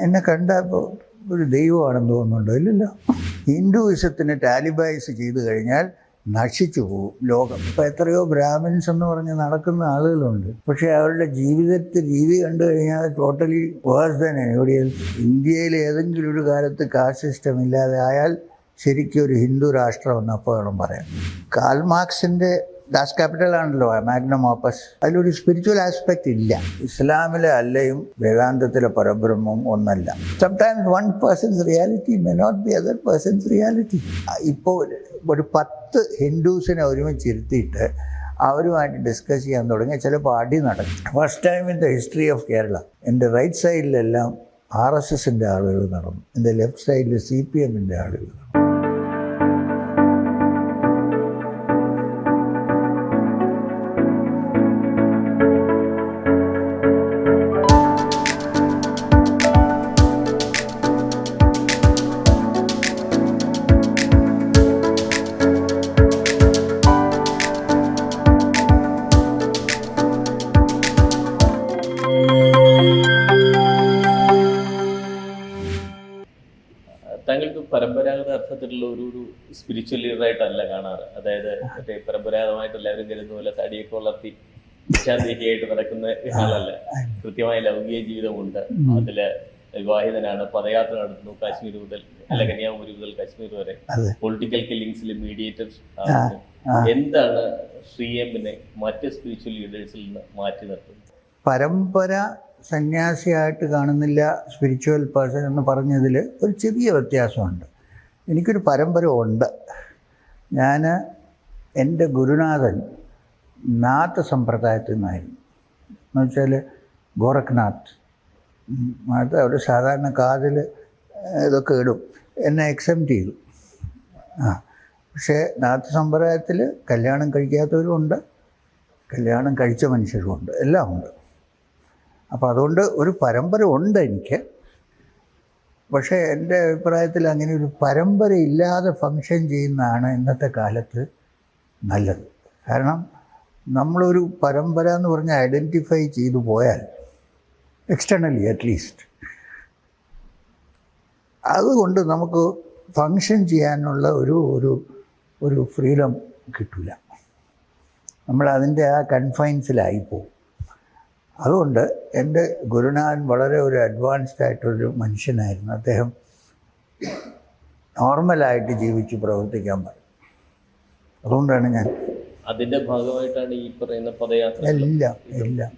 എന്നെ കണ്ടപ്പോൾ ഒരു ദൈവമാണെന്ന് തോന്നുന്നുണ്ടോ? ഇല്ലല്ലോ. ഹിന്ദുയിസത്തിന് ടാലിബൈസ് ചെയ്തു കഴിഞ്ഞാൽ നശിച്ചു പോകും ലോകം. ഇപ്പം എത്രയോ ബ്രാഹ്മിൻസ് എന്ന് പറഞ്ഞ് നടക്കുന്ന ആളുകളുണ്ട്. പക്ഷേ അവരുടെ ജീവിതത്തെ രീതി കണ്ടു കഴിഞ്ഞാൽ totally verse than anybody else. ഇന്ത്യയിൽ ഏതെങ്കിലും ഒരു കാലത്ത് കാസ്റ്റ് സിസ്റ്റം ഇല്ലാതെ ആയാൽ ശരിക്കും ഒരു ഹിന്ദു രാഷ്ട്രം എന്ന് അപ്പോൾ വേണം പറയാം. കാൾ മാർക്സിൻ്റെ ദാസ് ക്യാപിറ്റൽ ആണല്ലോ മാഗ്നം ഓപ്പസ്. അതിലൊരു സ്പിരിച്വൽ ആസ്പെക്റ്റ് ഇല്ല. ഇസ്ലാമിലെ അല്ലയും വേദാന്തത്തിലെ പരബ്രഹ്മവും ഒന്നല്ല. Sometimes one person's reality may not be other person's reality. ഇപ്പോൾ ഒരു 10 ഹിന്ദുസിനെ ഒരുമിച്ചിരുത്തിയിട്ട് അവരുമായിട്ട് ഡിസ്കസ് ചെയ്യാൻ തുടങ്ങിയ ചിലപ്പോൾ അടി നടക്കും. First time in the history of Kerala എൻ്റെ റൈറ്റ് സൈഡിലെല്ലാം RSSൻ്റെ ആളുകൾ നടന്നു, എൻ്റെ ലെഫ്റ്റ് സൈഡിൽ CPMൻ്റെ ആളുകൾ നടന്നു. താങ്കൾക്ക് പരമ്പരാഗത അർത്ഥത്തിലുള്ള ഒരു സ്പിരിച്വൽ ലീഡറായിട്ടല്ല കാണാറ്. അതായത് മറ്റേ പരമ്പരാഗതമായിട്ട് എല്ലാവരും കരുതുന്ന പോലെ തടിയൊക്കെ വളർത്തി ഇച്ഛാദേഹിയായിട്ട് നടക്കുന്ന ആളല്ല. കൃത്യമായ ലൗകിക ജീവിതമുണ്ട്. അതില് വിവാഹിതനാണ്, പദയാത്ര നടത്തുന്നു, കാശ്മീർ മുതൽ കന്യാകുമാരി മുതൽ കാശ്മീർ വരെ. പൊളിറ്റിക്കൽ കില്ലിങ്സിൽ മീഡിയേറ്റേഴ്സ് ആകുന്നു. എന്താണ് ശ്രീഎമ്മിനെ മറ്റ് സ്പിരിച്വൽ ലീഡേഴ്സിൽ നിന്ന് മാറ്റി നിർത്തുന്നത്? പരമ്പര സന്യാസിയായിട്ട് കാണുന്നില്ല സ്പിരിച്വൽ പേഴ്സൺ എന്ന് പറഞ്ഞതിൽ ഒരു ചെറിയ വ്യത്യാസമുണ്ട്. എനിക്കൊരു പരമ്പര ഉണ്ട്. ഞാൻ എൻ്റെ ഗുരുനാഥൻ നാത്ത് സമ്പ്രദായത്തിൽ നിന്നായിരുന്നു. എന്ന് വെച്ചാൽ ഗോരഖ്നാഥ്. അത് അവർ സാധാരണ കാതിൽ ഇതൊക്കെ ഇടും. എന്നെ എക്സെപ്റ്റ് ചെയ്തു. പക്ഷേ നാത്ത് സമ്പ്രദായത്തിൽ കല്യാണം കഴിക്കാത്തവരുമുണ്ട്, കല്യാണം കഴിച്ച മനുഷ്യരുമുണ്ട്, എല്ലാം ഉണ്ട്. അപ്പോൾ അതുകൊണ്ട് ഒരു പരമ്പര ഉണ്ട് എനിക്ക്. പക്ഷേ എൻ്റെ അഭിപ്രായത്തിൽ അങ്ങനെ ഒരു പരമ്പര ഇല്ലാതെ ഫങ്ഷൻ ചെയ്യുന്നതാണ് ഇന്നത്തെ കാലത്ത് നല്ലത്. കാരണം നമ്മളൊരു പരമ്പര എന്ന് പറഞ്ഞാൽ ഐഡൻറ്റിഫൈ ചെയ്തു പോയാൽ എക്സ്റ്റേണലി അറ്റ്ലീസ്റ്റ് അതുകൊണ്ട് നമുക്ക് ഫങ്ഷൻ ചെയ്യാനുള്ള ഒരു ഫ്രീഡം കിട്ടില്ല. നമ്മളതിൻ്റെ ആ കൺഫൈൻസിലായി പോകും. അതുകൊണ്ട് എൻ്റെ ഗുരുനാഥൻ വളരെ ഒരു അഡ്വാൻസ്ഡ് ആയിട്ടൊരു മനുഷ്യനായിരുന്നു. അദ്ദേഹം നോർമലായിട്ട് ജീവിച്ച് പ്രവർത്തിക്കാൻ പറയും. അതുകൊണ്ടാണ് ഞാൻ അതിൻ്റെ ഭാഗമായിട്ടാണ് ഈ പറയുന്ന പദയാത്ര എല്ലാം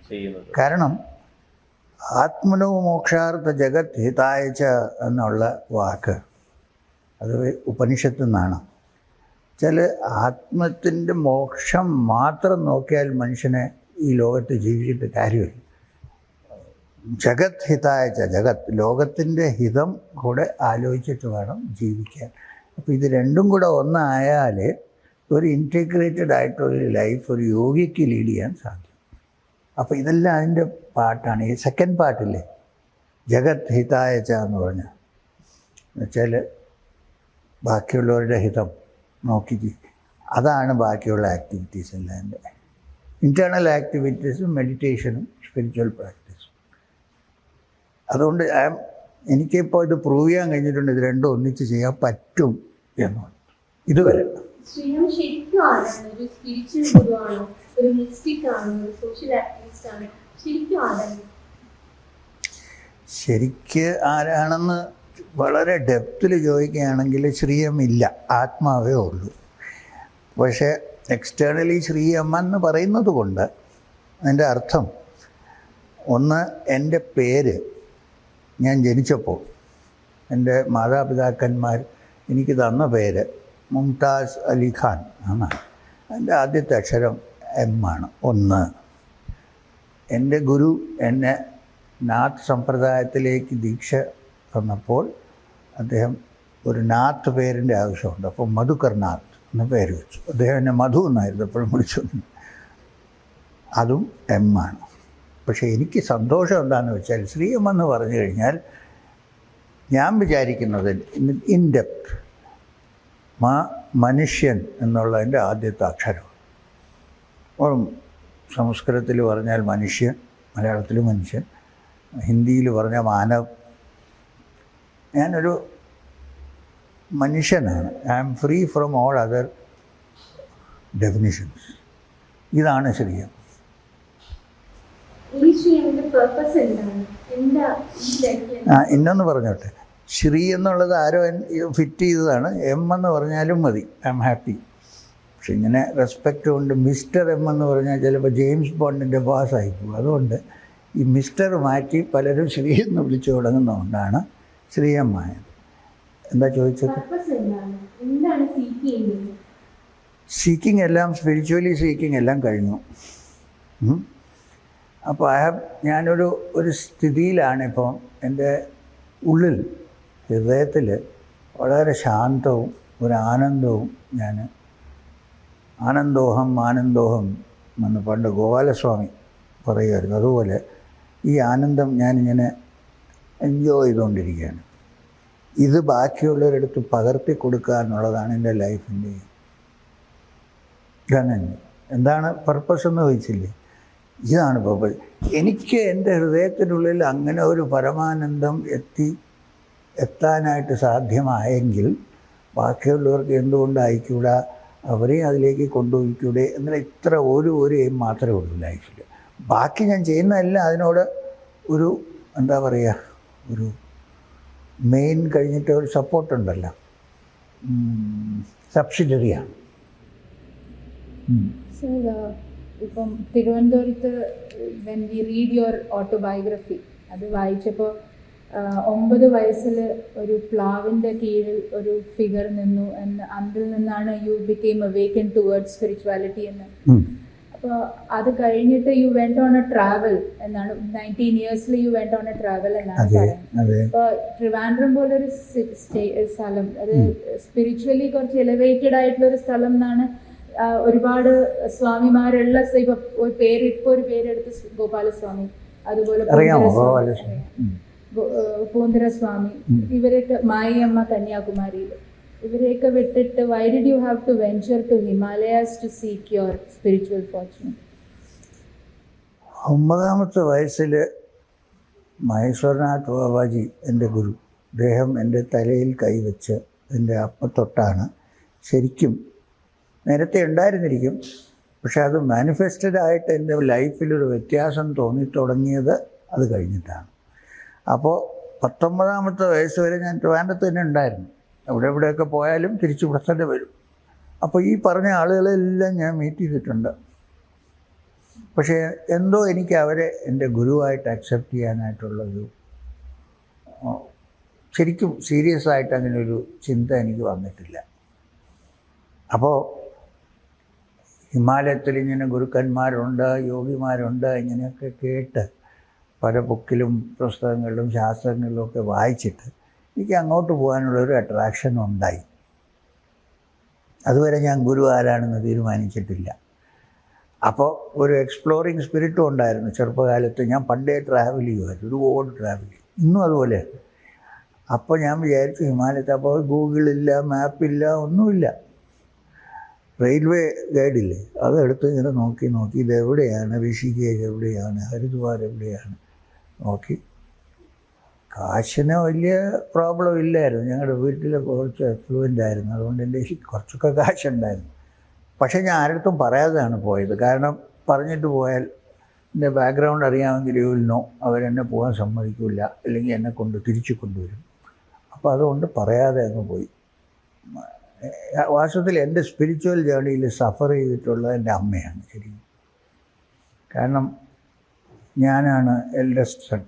ചെയ്യുന്നത്. കാരണം ആത്മനോ മോക്ഷാർത്ഥ ജഗത് ഹിതായച്ച എന്നുള്ള വാക്ക് അത് ഉപനിഷത്തു നിന്നാണ്. ചില ആത്മത്തിൻ്റെ മോക്ഷം മാത്രം നോക്കിയാൽ മനുഷ്യനെ ഈ ലോകത്ത് ജീവിച്ചിട്ട് കാര്യമില്ല. ജഗത് ഹിതായച്ച, ജഗത് ലോകത്തിൻ്റെ ഹിതം കൂടെ ആലോചിച്ചിട്ട് വേണം ജീവിക്കാൻ. അപ്പോൾ ഇത് രണ്ടും കൂടെ ഒന്നായാൽ ഒരു ഇൻറ്റഗ്രേറ്റഡ് ആയിട്ടൊരു ലൈഫ് ഒരു യോഗിക്ക് ലീഡ് ചെയ്യാൻ സാധിക്കും. അപ്പോൾ ഇതെല്ലാം അതിൻ്റെ പാട്ടാണ്. ഈ സെക്കൻഡ് പാട്ടില്ലേ ജഗത് ഹിതായച്ച എന്ന് പറഞ്ഞാൽ എന്നുവെച്ചാൽ ബാക്കിയുള്ളവരുടെ ഹിതം നോക്കി അതാണ് ബാക്കിയുള്ള ആക്ടിവിറ്റീസ് എല്ലാം. എൻ്റെ ഇൻറ്റേർണൽ ആക്ടിവിറ്റീസും മെഡിറ്റേഷനും സ്പിരിച്വൽ പ്രാക്ടീസും. അതുകൊണ്ട് എനിക്കിപ്പോൾ ഇത് പ്രൂവ് ചെയ്യാൻ കഴിഞ്ഞിട്ടുണ്ട്. ഇത് രണ്ടും ഒന്നിച്ച് ചെയ്യാൻ പറ്റും എന്നുള്ളത് ഇതുവരെ. ശരിക്ക് ആരാണെന്ന് വളരെ ഡെപ്തിൽ ചോദിക്കുകയാണെങ്കിൽ ശ്രീഎം ഇല്ല, ആത്മാവേ ഉള്ളൂ. പക്ഷേ എക്സ്റ്റേണലി ശ്രീഎം എന്ന് പറയുന്നത് കൊണ്ട് അതിൻ്റെ അർത്ഥം ഒന്ന്, എൻ്റെ പേര് ഞാൻ ജനിച്ചപ്പോൾ എൻ്റെ മാതാപിതാക്കന്മാർ എനിക്ക് തന്ന പേര് മുംതാസ് അലി ഖാൻ എന്നാണ്. എൻ്റെ ആദ്യത്തെ അക്ഷരം M ആണ്. ഒന്ന്, എൻ്റെ ഗുരു എന്നെ നാത്ത് സമ്പ്രദായത്തിലേക്ക് ദീക്ഷ തന്നപ്പോൾ അദ്ദേഹം ഒരു നാത്ത് പേരിൻ്റെ ആവശ്യമുണ്ട്. അപ്പോൾ മധുകർനാഥ് എന്ന പേര് വെച്ചു. അദ്ദേഹം എന്നെ മധു എന്നായിരുന്നു എപ്പോഴും വിളിച്ചു. അതും M ആണ്. പക്ഷേ എനിക്ക് സന്തോഷം എന്താണെന്ന് വെച്ചാൽ ശ്രീഎം എന്ന് പറഞ്ഞു കഴിഞ്ഞാൽ ഞാൻ വിചാരിക്കുന്നത് ഇൻ ഡെപ്ത് മനുഷ്യൻ എന്നുള്ളതിൻ്റെ ആദ്യത്തെ അക്ഷരം. സംസ്കൃതത്തിൽ പറഞ്ഞാൽ മനുഷ്യൻ, മലയാളത്തിൽ മനുഷ്യൻ, ഹിന്ദിയിൽ പറഞ്ഞാൽ മാനവ്, ഞാനൊരു മനുഷ്യനാണ്. I am free from all other definitions. ഇതാണ് ശ്രീയം. ഇന്നൊന്ന് പറഞ്ഞോട്ടെ, ശ്രീ എന്നുള്ളത് ആരോ ഫിറ്റ് ചെയ്തതാണ്. എം എന്ന് പറഞ്ഞാലും മതി, ഐ ആം ഹാപ്പി. പക്ഷെ ഇങ്ങനെ റെസ്പെക്റ്റ് കൊണ്ട് മിസ്റ്റർ എം എന്ന് പറഞ്ഞാൽ ചിലപ്പോൾ ജെയിംസ് ബോണ്ടിൻ്റെ ബോസായി പോകും. അതുകൊണ്ട് ഈ മിസ്റ്റർ മാറ്റി പലരും ശ്രീ എന്ന് വിളിച്ചു തുടങ്ങുന്നതുകൊണ്ടാണ് ശ്രീയമ്മായത്. എന്താ ചോദിച്ചത്? സീക്കിംഗ് എല്ലാം, സ്പിരിച്വലി സീക്കിംഗ് എല്ലാം കഴിഞ്ഞു. അപ്പോൾ ഞാനൊരു സ്ഥിതിയിലാണിപ്പോൾ. എൻ്റെ ഉള്ളിൽ, ഹൃദയത്തിൽ വളരെ ശാന്തവും ഒരു ആനന്ദവും. ഞാൻ ആനന്ദോഹം എന്ന് പണ്ട് ഗോപാലസ്വാമി പറയുമായിരുന്നു. അതുപോലെ ഈ ആനന്ദം ഞാനിങ്ങനെ എൻജോയ് ചെയ്തുകൊണ്ടിരിക്കുകയാണ്. ഇത് ബാക്കിയുള്ളവരെടുത്ത് പകർത്തി കൊടുക്കുക എന്നുള്ളതാണ് എൻ്റെ ലൈഫിൻ്റെ. ഇതങ്ങനെ എന്താണ് പർപ്പസ് എന്ന് ചോദിച്ചില്ലേ? ഇതാണ് പർപ്പസ്. എനിക്ക് എൻ്റെ ഹൃദയത്തിനുള്ളിൽ അങ്ങനെ ഒരു പരമാനന്ദം എത്താനായിട്ട് സാധ്യമായെങ്കിൽ ബാക്കിയുള്ളവർക്ക് എന്തുകൊണ്ടായിക്കൂടാ, അവരെയും അതിലേക്ക് കൊണ്ടുപോയിക്കൂടെ എന്നുള്ള ഇത്ര ഒരു എയിം മാത്രമേ ഉള്ളൂ ലൈഫിൽ. ബാക്കി ഞാൻ ചെയ്യുന്നതെല്ലാം അതിനോട് ഒരു എന്താ പറയുക, ഒരു മെയിൻ കഴിഞ്ഞിട്ട് ഒരു സപ്പോർട്ടുണ്ടല്ലോ, സബ്സിഡറിയാണ്. ഇപ്പം തിരുവനന്തപുരത്ത് when we read your autobiography, അത് വായിച്ചപ്പോൾ 9 വയസ്സിൽ ഒരു പ്ലാവിൻ്റെ കീഴിൽ ഒരു ഫിഗർ നിന്നു എന്ന്, അതിൽ നിന്നാണ് you became awaken towards spirituality എന്ന്. അപ്പോൾ അത് കഴിഞ്ഞിട്ട് you went on a travel എന്നാണ്, 19 ഇയേഴ്സിൽ you went on a travel എന്നാണ് പറയുന്നത്. അപ്പോൾ ട്രിവാൻഡ്രം പോലൊരു സ്ഥലം, അത് സ്പിരിച്വലി കുറച്ച് എലിവേറ്റഡ് ആയിട്ടുള്ളൊരു സ്ഥലം എന്നാണ്. ഒരുപാട് സ്വാമിമാരുള്ള, ഇപ്പോൾ ഒരു പേരെടുത്ത് ഗോപാലസ്വാമി, അതുപോലെ പൂന്തരസ്വാമി, ഇവരൊക്കെ മായിയമ്മ കന്യാകുമാരിയിൽ, ഇവരെയൊക്കെ വിട്ടിട്ട് why did you have to venture to Himalayas to seek your spiritual fortune? 9ാമത്തെ വയസ്സിൽ മഹേശ്വരനാഥ് ബാബാജി എൻ്റെ ഗുരു, അദ്ദേഹം എൻ്റെ തലയിൽ കൈവച്ച് എൻ്റെ അപ്പത്തൊട്ടാണ് ശരിക്കും, നേരത്തെ ഉണ്ടായിരുന്നിരിക്കും, പക്ഷെ അത് മാനിഫെസ്റ്റഡ് ആയിട്ട് എൻ്റെ ലൈഫിലൊരു വ്യത്യാസം തോന്നിത്തുടങ്ങിയത് അത് കഴിഞ്ഞിട്ടാണ്. അപ്പോൾ 19ാമത്തെ വയസ്സ് വരെ ഞാൻ ട്രിവാൻഡ്രത്ത് തന്നെ ഉണ്ടായിരുന്നു. എവിടെയൊക്കെ പോയാലും തിരിച്ച് ഇവിടെ തന്നെ വരും. അപ്പോൾ ഈ പറഞ്ഞ ആളുകളെല്ലാം ഞാൻ മീറ്റ് ചെയ്തിട്ടുണ്ട്. പക്ഷേ എന്തോ എനിക്ക് അവരെ എൻ്റെ ഗുരുവായിട്ട് അക്സെപ്റ്റ് ചെയ്യാനായിട്ടുള്ളൊരു, ശരിക്കും സീരിയസ് ആയിട്ട് അങ്ങനെ ഒരു ചിന്ത എനിക്ക് വന്നിട്ടില്ല. അപ്പോൾ ഹിമാലയത്തിൽ ഇങ്ങനെ ഗുരുക്കന്മാരുണ്ട്, യോഗിമാരുണ്ട്, ഇങ്ങനെയൊക്കെ കേട്ട് പല ബുക്കിലും പുസ്തകങ്ങളിലും ശാസ്ത്രങ്ങളിലും ഒക്കെ വായിച്ചിട്ട് എനിക്ക് അങ്ങോട്ട് പോകാനുള്ളൊരു അട്രാക്ഷൻ ഉണ്ടായി. അതുവരെ ഞാൻ ഗുരു ആരാണെന്ന് തീരുമാനിച്ചിട്ടില്ല. അപ്പോൾ ഒരു എക്സ്പ്ലോറിങ് സ്പിരിറ്റും ഉണ്ടായിരുന്നു ചെറുപ്പകാലത്ത്. ഞാൻ പണ്ടേ ട്രാവൽ ചെയ്യുമായിരുന്നു, ഒരുപാട് ട്രാവൽ ചെയ്യും, ഇന്നും അതുപോലെ. അപ്പോൾ ഞാൻ വിചാരിച്ചു ഹിമാലയത്ത്, അപ്പോൾ ഗൂഗിളില്ല, മാപ്പില്ല, ഒന്നുമില്ല. റെയിൽവേ ഗൈഡില്ലേ, അതെടുത്ത് ഇങ്ങനെ നോക്കി ഇതെവിടെയാണ്, ഋഷികേശ് എവിടെയാണ്, ഹരിദ്വാർ എവിടെയാണ് നോക്കി. കാശിന് വലിയ പ്രോബ്ലം ഇല്ലായിരുന്നു, ഞങ്ങളുടെ വീട്ടിൽ കുറച്ച് എഫ്ലുവൻ്റ് ആയിരുന്നു, അതുകൊണ്ട് എൻ്റെ കുറച്ചൊക്കെ കാശുണ്ടായിരുന്നു. പക്ഷേ ഞാൻ ആരുടെ പറയാതെയാണ് പോയത്. കാരണം പറഞ്ഞിട്ട് പോയാൽ എൻ്റെ ബാക്ക്ഗ്രൗണ്ട് അറിയാമെങ്കിൽ യുവിൽ അവരെന്നെ പോകാൻ സമ്മതിക്കില്ല, അല്ലെങ്കിൽ എന്നെ തിരിച്ചു കൊണ്ടുവരും. അപ്പോൾ അതുകൊണ്ട് പറയാതെ അങ്ങ് പോയി. വാസ്തവത്തിൽ എൻ്റെ സ്പിരിച്വൽ ജേർണിയിൽ സഫർ ചെയ്തിട്ടുള്ളത് എൻ്റെ അമ്മയാണ് ശരിക്കും. കാരണം ഞാനാണ് eldest son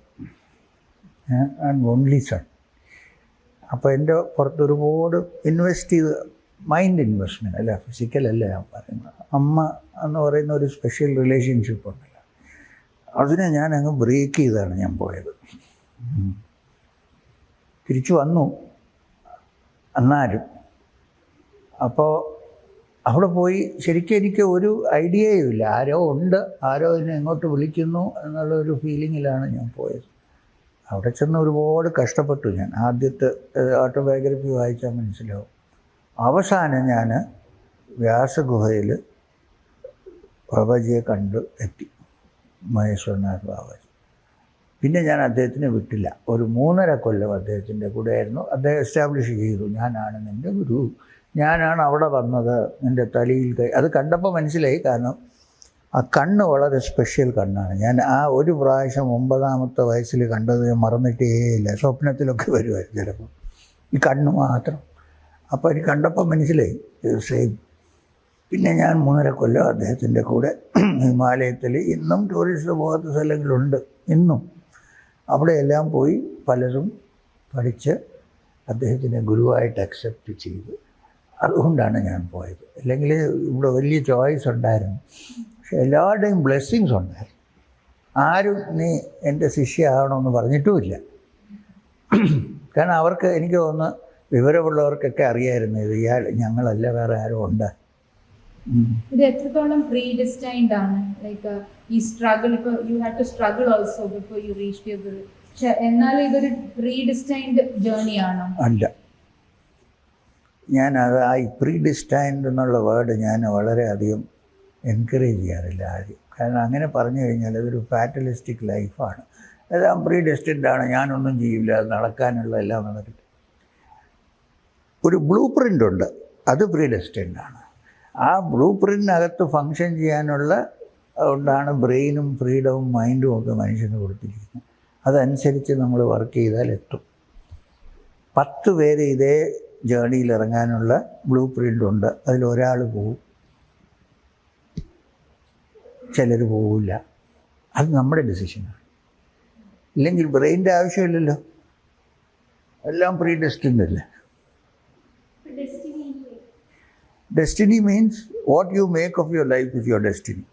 and only sun. അപ്പോൾ എൻ്റെ പുറത്ത് ഒരുപാട് ഇൻവെസ്റ്റ് ചെയ്ത്, മൈൻഡ് ഇൻവെസ്റ്റ്മെൻറ്റ് അല്ല, ഫിസിക്കലല്ല ഞാൻ പറയുന്നത്. അമ്മ എന്ന് പറയുന്ന ഒരു സ്പെഷ്യൽ റിലേഷൻഷിപ്പ് ഉണ്ടല്ലോ, അതിനെ ഞാൻ അങ്ങ് ബ്രേക്ക് ചെയ്താണ് ഞാൻ പോയത്. തിരിച്ചു വന്നു എന്നാലും. അപ്പോൾ അവിടെ പോയി ശരിക്കും എനിക്ക് ഒരു ഐഡിയയും ഇല്ല, ആരോ ഉണ്ട്, ആരോ എന്നെ എങ്ങോട്ട് വിളിക്കുന്നു എന്നുള്ളൊരു ഫീലിങ്ങിലാണ് ഞാൻ പോയത്. അവിടെ ചെന്ന് ഒരുപാട് കഷ്ടപ്പെട്ടു ഞാൻ. ആദ്യത്തെ ഓട്ടോബയോഗ്രഫി വായിച്ചാൽ മനസ്സിലാവും. അവസാനം ഞാൻ വ്യാസഗുഹയിൽ ബാബാജിയെ കണ്ട് എത്തി, മഹേശ്വരനാഥ് ബാബാജി. പിന്നെ ഞാൻ അദ്ദേഹത്തിനെ വിട്ടില്ല. ഒരു 3.5 കൊല്ലം അദ്ദേഹത്തിൻ്റെ കൂടെയായിരുന്നു. അദ്ദേഹം എസ്റ്റാബ്ലിഷ് ചെയ്തു, ഞാനാണ് നിൻ്റെ ഗുരു, ഞാനാണ് അവിടെ വന്നത്, നിൻ്റെ തലയിൽ കൈ. അത് കണ്ടപ്പോൾ മനസ്സിലായി. കാരണം ആ കണ്ണ് വളരെ സ്പെഷ്യൽ കണ്ണാണ്. ഞാൻ ആ ഒരു പ്രാവശ്യം 9ാമത്തെ വയസ്സിൽ കണ്ടത് ഞാൻ മറന്നിട്ടേ ഇല്ല. സ്വപ്നത്തിലൊക്കെ വരുമായിരുന്നു ചിലപ്പോൾ, ഈ കണ്ണ് മാത്രം. അപ്പോൾ എനിക്ക് കണ്ടപ്പോൾ മനസ്സിലായി സെയിം. പിന്നെ ഞാൻ 3.5 കൊല്ലം അദ്ദേഹത്തിൻ്റെ കൂടെ ഹിമാലയത്തിൽ, ഇന്നും ടൂറിസ്റ്റ് പോകാത്ത സ്ഥലങ്ങളുണ്ട് ഇന്നും, അവിടെയെല്ലാം പോയി പലരും പഠിച്ച് അദ്ദേഹത്തിനെ ഗുരുവായിട്ട് അക്സെപ്റ്റ് ചെയ്തു. അതുകൊണ്ടാണ് ഞാൻ പോയത്. അല്ലെങ്കിൽ ഇവിടെ വലിയ ചോയ്സ് ഉണ്ടായിരുന്നു, പക്ഷെ എല്ലാവരുടെയും ബ്ലെസ്സിങ്സ് ഉണ്ടായിരുന്നു. ആരും നീ എൻ്റെ ശിഷ്യയാകണമെന്ന് പറഞ്ഞിട്ടുമില്ല. കാരണം അവർക്ക്, എനിക്ക് തോന്നുന്നു വിവരമുള്ളവർക്കൊക്കെ അറിയായിരുന്നു ഇത് ഇയാൾ ഞങ്ങളല്ല, വേറെ ആരും ഉണ്ട്. ഇത് എത്രത്തോളം പ്രീഡിസ്റ്റൈൻഡ് ആണ്? ലൈക്ക് ഈ സ്ട്രഗിൾ, ഇപ്പോൾ you had to struggle also before you reach your guru. പക്ഷെ എന്നാലും ഇതൊരു പ്രീഡിസ്റ്റൈൻഡ് ജേർണി ആണോ? അല്ല. ഞാനത് ആ പ്രീഡിസ്റ്റൈൻഡ് എന്നുള്ള വേർഡ് ഞാൻ വളരെയധികം എൻകറേജ് ചെയ്യാറില്ല ആദ്യം. കാരണം അങ്ങനെ പറഞ്ഞു കഴിഞ്ഞാൽ അതൊരു ഫാറ്റലിസ്റ്റിക് ലൈഫാണ്. എല്ലാം പ്രീഡെസ്റ്റിൻഡാണ്, ഞാനൊന്നും ചെയ്യില്ല, അത് നടക്കാനുള്ള എല്ലാം നടക്കില്ല. ഒരു ബ്ലൂ പ്രിൻ്റ് ഉണ്ട്, അത് പ്രീഡെസ്റ്റിൻഡാണ്. ആ ബ്ലൂ പ്രിൻ്റിനകത്ത് ഫങ്ഷൻ ചെയ്യാനുള്ള കൊണ്ടാണ് ബ്രെയിനും ഫ്രീഡവും മൈൻഡും ഒക്കെ മനുഷ്യന് കൊടുത്തിരിക്കുന്നത്. അതനുസരിച്ച് നമ്മൾ വർക്ക് ചെയ്താൽ എത്തും. 10 പേര് ഇതേ ജേണിയിൽ ഇറങ്ങാനുള്ള ബ്ലൂ പ്രിൻ്റ് ഉണ്ട്. അതിലൊരാൾ പോവും, ചിലർ പോവില്ല. അത് നമ്മുടെ ഡിസിഷനാണ്. ഇല്ലെങ്കിൽ ബ്രെയിൻ്റെ ആവശ്യമില്ലല്ലോ, എല്ലാം പ്രീഡെസ്റ്റിൻഡ് അല്ലേ. Destiny means what you make of your life is your destiny.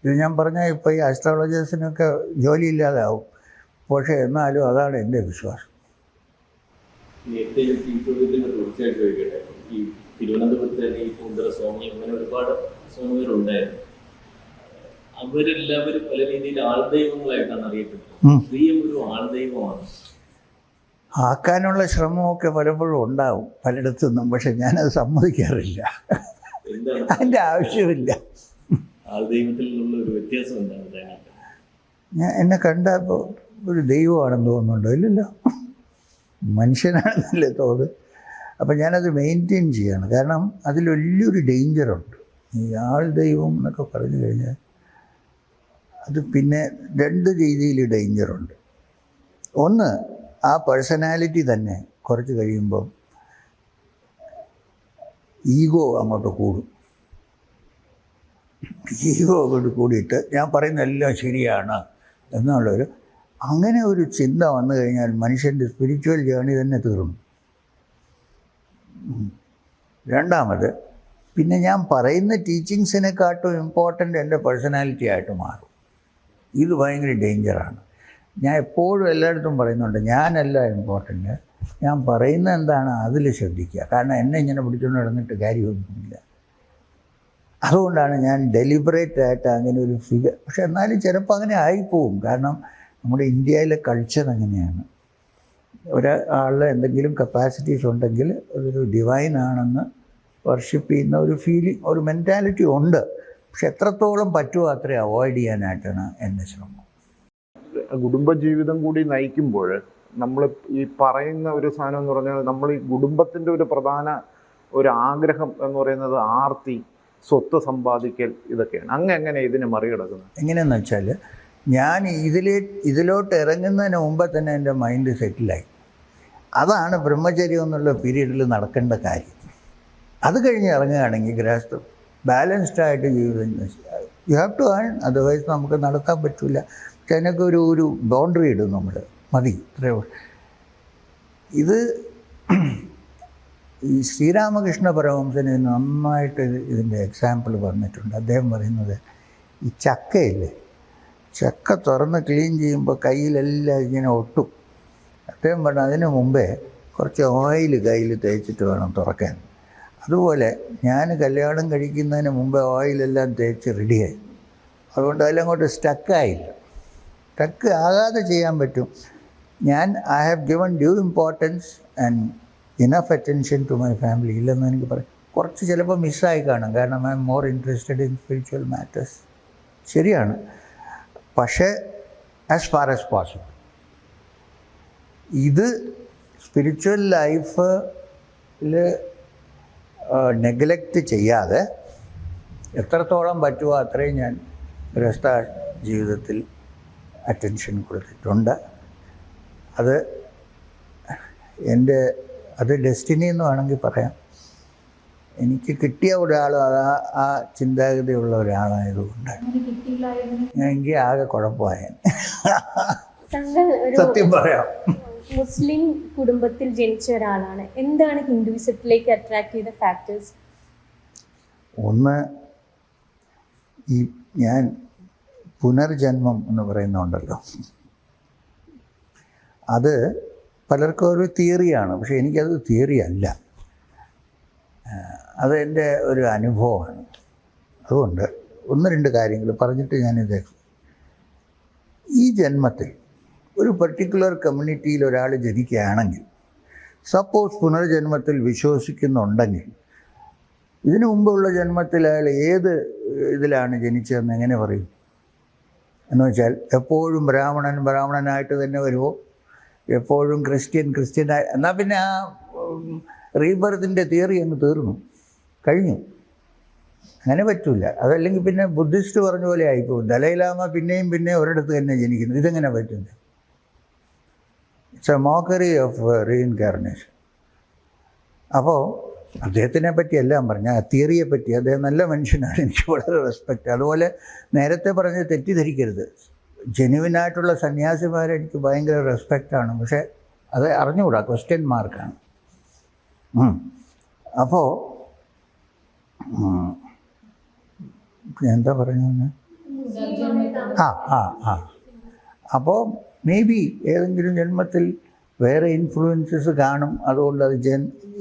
ഇത് ഞാൻ പറഞ്ഞാൽ ഇപ്പോൾ ഈ ആസ്ട്രോളജേഴ്സിനൊക്കെ ജോലിയില്ലാതാവും, പക്ഷേ എന്നാലും അതാണ് എൻ്റെ വിശ്വാസം. തീർച്ചയായിട്ടും ചോദിക്കട്ടെ, ഈ തിരുവനന്തപുരത്ത് തന്നെ ഈ പൂന്തറ സ്വാമി, അങ്ങനെ ഒരുപാട് സ്വാമികളുണ്ടായിരുന്നു. അവരെല്ലാവരും പല രീതിയിൽ ആൾദൈവങ്ങളായിട്ടാണ് അറിയപ്പെട്ടത്. ശ്രീയം ഒരു ആൾദൈവമാണ്. ആക്കാനുള്ള ശ്രമമൊക്കെ പലപ്പോഴും ഉണ്ടാവും പലയിടത്തുനിന്നും, പക്ഷെ ഞാനത് സമ്മതിക്കാറില്ല. അതിൻ്റെ ആവശ്യമില്ല. ആൾദൈവത്തിൽ നിന്നുള്ള ഒരു വ്യത്യാസം എന്താണ്? ഞാൻ എന്നെ കണ്ടപ്പോൾ ഒരു ദൈവമാണെന്ന് തോന്നുന്നുണ്ടോ? ഇല്ലല്ലോ, മനുഷ്യനാണെന്നല്ലേ തോന്നുന്നത്. അപ്പം ഞാനത് മെയിൻറ്റെയിൻ ചെയ്യാണ്. കാരണം അതിൽ വലിയൊരു ഡേഞ്ചറുണ്ട്. ഈ ആൾ ദൈവം എന്നൊക്കെ പറഞ്ഞു കഴിഞ്ഞാൽ അത് പിന്നെ 2 രീതിയിൽ ഡേഞ്ചറുണ്ട്. ഒന്ന്, ആ പേഴ്സണാലിറ്റി തന്നെ കുറച്ച് കഴിയുമ്പം ഈഗോ അങ്ങോട്ട് കൂടും. ഈഗോ അങ്ങോട്ട് കൂടിയിട്ട് ഞാൻ പറയുന്ന എല്ലാം ശരിയാണ് എന്നുള്ളൊരു അങ്ങനെ ഒരു ചിന്ത വന്നു കഴിഞ്ഞാൽ മനുഷ്യൻ്റെ സ്പിരിച്വൽ ജേർണി തന്നെ തീർന്നു. രണ്ടാമത്, പിന്നെ ഞാൻ പറയുന്ന ടീച്ചിങ്സിനെക്കാട്ടും ഇമ്പോർട്ടൻ്റ് എൻ്റെ പേഴ്സണാലിറ്റി ആയിട്ട് മാറും. ഇത് ഭയങ്കര ഡേഞ്ചറാണ്. ഞാൻ എപ്പോഴും എല്ലായിടത്തും പറയുന്നുണ്ട്, ഞാനല്ല ഇമ്പോർട്ടൻ്റ്, ഞാൻ പറയുന്നത് എന്താണ് അതിൽ ശ്രദ്ധിക്കുക. കാരണം എന്നെ ഇങ്ങനെ പിടിച്ചുകൊണ്ട് നടന്നിട്ട് കാര്യമൊന്നുമില്ല. അതുകൊണ്ടാണ് ഞാൻ ഡെലിബറേറ്റ് ആയിട്ട് അങ്ങനെ ഒരു ഫിഗർ. പക്ഷെ എന്നാലും ചിലപ്പോൾ അങ്ങനെ ആയിപ്പോവും. കാരണം നമ്മുടെ ഇന്ത്യയിലെ കൾച്ചർ അങ്ങനെയാണ്. ഒരാളുടെ എന്തെങ്കിലും കപ്പാസിറ്റീസ് ഉണ്ടെങ്കിൽ അതൊരു ഡിവൈനാണെന്ന് വർഷിപ്പ് ചെയ്യുന്ന ഒരു ഫീലിംഗ്, ഒരു മെൻറ്റാലിറ്റി ഉണ്ട്. പക്ഷെ എത്രത്തോളം പറ്റുമോ അത്രയും അവോയ്ഡ് ചെയ്യാനായിട്ടാണ് എൻ്റെ ശ്രമം. കുടുംബജീവിതം കൂടി നയിക്കുമ്പോൾ നമ്മൾ ഈ പറയുന്ന ഒരു സാധനം എന്ന് പറഞ്ഞാൽ, നമ്മൾ ഈ കുടുംബത്തിൻ്റെ ഒരു പ്രധാന ഒരു ആഗ്രഹം എന്ന് പറയുന്നത് ആർത്തി, സ്വത്ത് സമ്പാദിക്കൽ, ഇതൊക്കെയാണ്. എങ്ങനെ ഇതിനെ മറികടക്കുന്നത്? എങ്ങനെയെന്ന് വെച്ചാൽ, ഞാൻ ഇതിലോട്ട് ഇറങ്ങുന്നതിന് മുമ്പ് തന്നെ എൻ്റെ മൈൻഡ് സെറ്റിലായി. അതാണ് ബ്രഹ്മചര്യം എന്നുള്ള പീരീഡിൽ നടക്കേണ്ട കാര്യം. അത് കഴിഞ്ഞ് ഇറങ്ങുകയാണെങ്കിൽ ഗൃഹസ്ഥം ബാലൻസ്ഡ് ആയിട്ട് ജീവിതം you have to earn, otherwise നമുക്ക് നടത്താൻ പറ്റില്ല. പക്ഷെ അതിനൊക്കെ ഒരു ബൗണ്ടറി ഇടും നമ്മൾ, മതി ഇത്രയോ. ഇത് ഈ ശ്രീരാമകൃഷ്ണ പരമഹംസന് നന്നായിട്ട് ഇതിൻ്റെ എക്സാമ്പിൾ പറഞ്ഞിട്ടുണ്ട്. അദ്ദേഹം പറയുന്നത്, ഈ ചക്കയില്ലേ, ചക്ക തുറന്ന് ക്ലീൻ ചെയ്യുമ്പോൾ കയ്യിലെല്ലാം ഇങ്ങനെ ഒട്ടും. അദ്ദേഹം പറഞ്ഞു, അതിന് മുമ്പേ കുറച്ച് ഓയിൽ കയ്യിൽ തേച്ചിട്ട് വേണം തുറക്കാൻ. അതുപോലെ ഞാൻ കല്യാണം കഴിക്കുന്നതിന് മുമ്പേ ഓയിലെല്ലാം തേച്ച് റെഡിയായി. അതുകൊണ്ട് അതിലങ്ങോട്ട് സ്റ്റക്കായില്ല. സ്റ്റക്ക് ആകാതെ ചെയ്യാൻ പറ്റും. I have given due importance and enough attention to my family. ഇല്ലെന്ന് എനിക്ക് പറയാം. കുറച്ച് ചിലപ്പോൾ മിസ്സായി കാണും. കാരണം I am more interested in spiritual matters. ശരിയാണ്. പക്ഷേ as far as possible. ഇത് സ്പിരിച്വൽ ലൈഫിൽ നെഗ്ലക്റ്റ് ചെയ്യാതെ എത്രത്തോളം പറ്റുമോ അത്രയും ഞാൻ ഗൃഹസ്ഥ ജീവിതത്തിൽ അറ്റൻഷൻ കൊടുത്തിട്ടുണ്ട്. അത് അത് ഡെസ്റ്റിനി എന്ന് വേണമെങ്കിൽ പറയാം. എനിക്ക് കിട്ടിയ ഒരാൾ ആ ചിന്താഗതിയുള്ള ഒരാളായതുകൊണ്ട് എനിക്ക് ആകെ കുഴപ്പമായ സത്യം പറയാം. മുസ്ലിം കുടുംബത്തിൽ ജനിച്ച ഒരാളാണ്. എന്താണ് ഹിന്ദുയിസത്തിലേക്ക് അട്രാക്ട് ചെയ്ത ഫാക്ടേഴ്സ്? ഒന്ന്, ഞാൻ പുനർജന്മം എന്ന് പറയുന്നുണ്ടല്ലോ, അത് പലർക്കും ഒരു തിയറിയാണ്. പക്ഷെ എനിക്കത് തിയറി അല്ല, അതെൻ്റെ ഒരു അനുഭവമാണ്. അതുകൊണ്ട് 1-2 കാര്യങ്ങൾ പറഞ്ഞിട്ട് ഞാനിത്, ഈ ജന്മത്തിൽ ഒരു പർട്ടിക്കുലർ കമ്മ്യൂണിറ്റിയിൽ ഒരാൾ ജനിക്കുകയാണെങ്കിൽ, സപ്പോസ് പുനർജന്മത്തിൽ വിശ്വസിക്കുന്നുണ്ടെങ്കിൽ, ഇതിനു മുമ്പുള്ള ജന്മത്തിൽ അയാൾ ഏത് ഇതിലാണ് ജനിച്ചതെന്ന് എങ്ങനെ പറയും? എന്ന് വെച്ചാൽ എപ്പോഴും ബ്രാഹ്മണനായിട്ട് തന്നെ വരുമോ, എപ്പോഴും ക്രിസ്ത്യനായി, എന്നാൽ പിന്നെ ആ റീബർത്തിൻ്റെ തിയറി അങ്ങ് തീർന്നു കഴിഞ്ഞു. അങ്ങനെ പറ്റില്ല. അതല്ലെങ്കിൽ പിന്നെ ബുദ്ധിസ്റ്റ് പറഞ്ഞ പോലെ ആയിപ്പോകും. ദലൈലാമ പിന്നെയും ഒരിടത്ത് തന്നെ ജനിക്കുന്നു. ഇതെങ്ങനെ പറ്റുന്നത്? It's A mockery of reincarnation. അപ്പോൾ അദ്ദേഹത്തിനെ പറ്റി എല്ലാം പറഞ്ഞ ആ തിയറിയെ പറ്റി, അദ്ദേഹം നല്ല മനുഷ്യനാണ്, എനിക്ക് വളരെ റെസ്പെക്റ്റ്. അതുപോലെ നേരത്തെ പറഞ്ഞ് തെറ്റിദ്ധരിക്കരുത്, ജെന്യുവിനായിട്ടുള്ള സന്യാസിമാരെ എനിക്ക് ഭയങ്കര റെസ്പെക്റ്റാണ്. പക്ഷേ അത് അറിഞ്ഞുകൂടാ, ക്വസ്റ്റ്യൻ മാർക്കാണ്. അപ്പോൾ എന്താ പറഞ്ഞു? അപ്പോൾ മേ ബി ഏതെങ്കിലും ജന്മത്തിൽ വേറെ ഇൻഫ്ലുവൻസസ് കാണും. അതുകൊണ്ട് അത്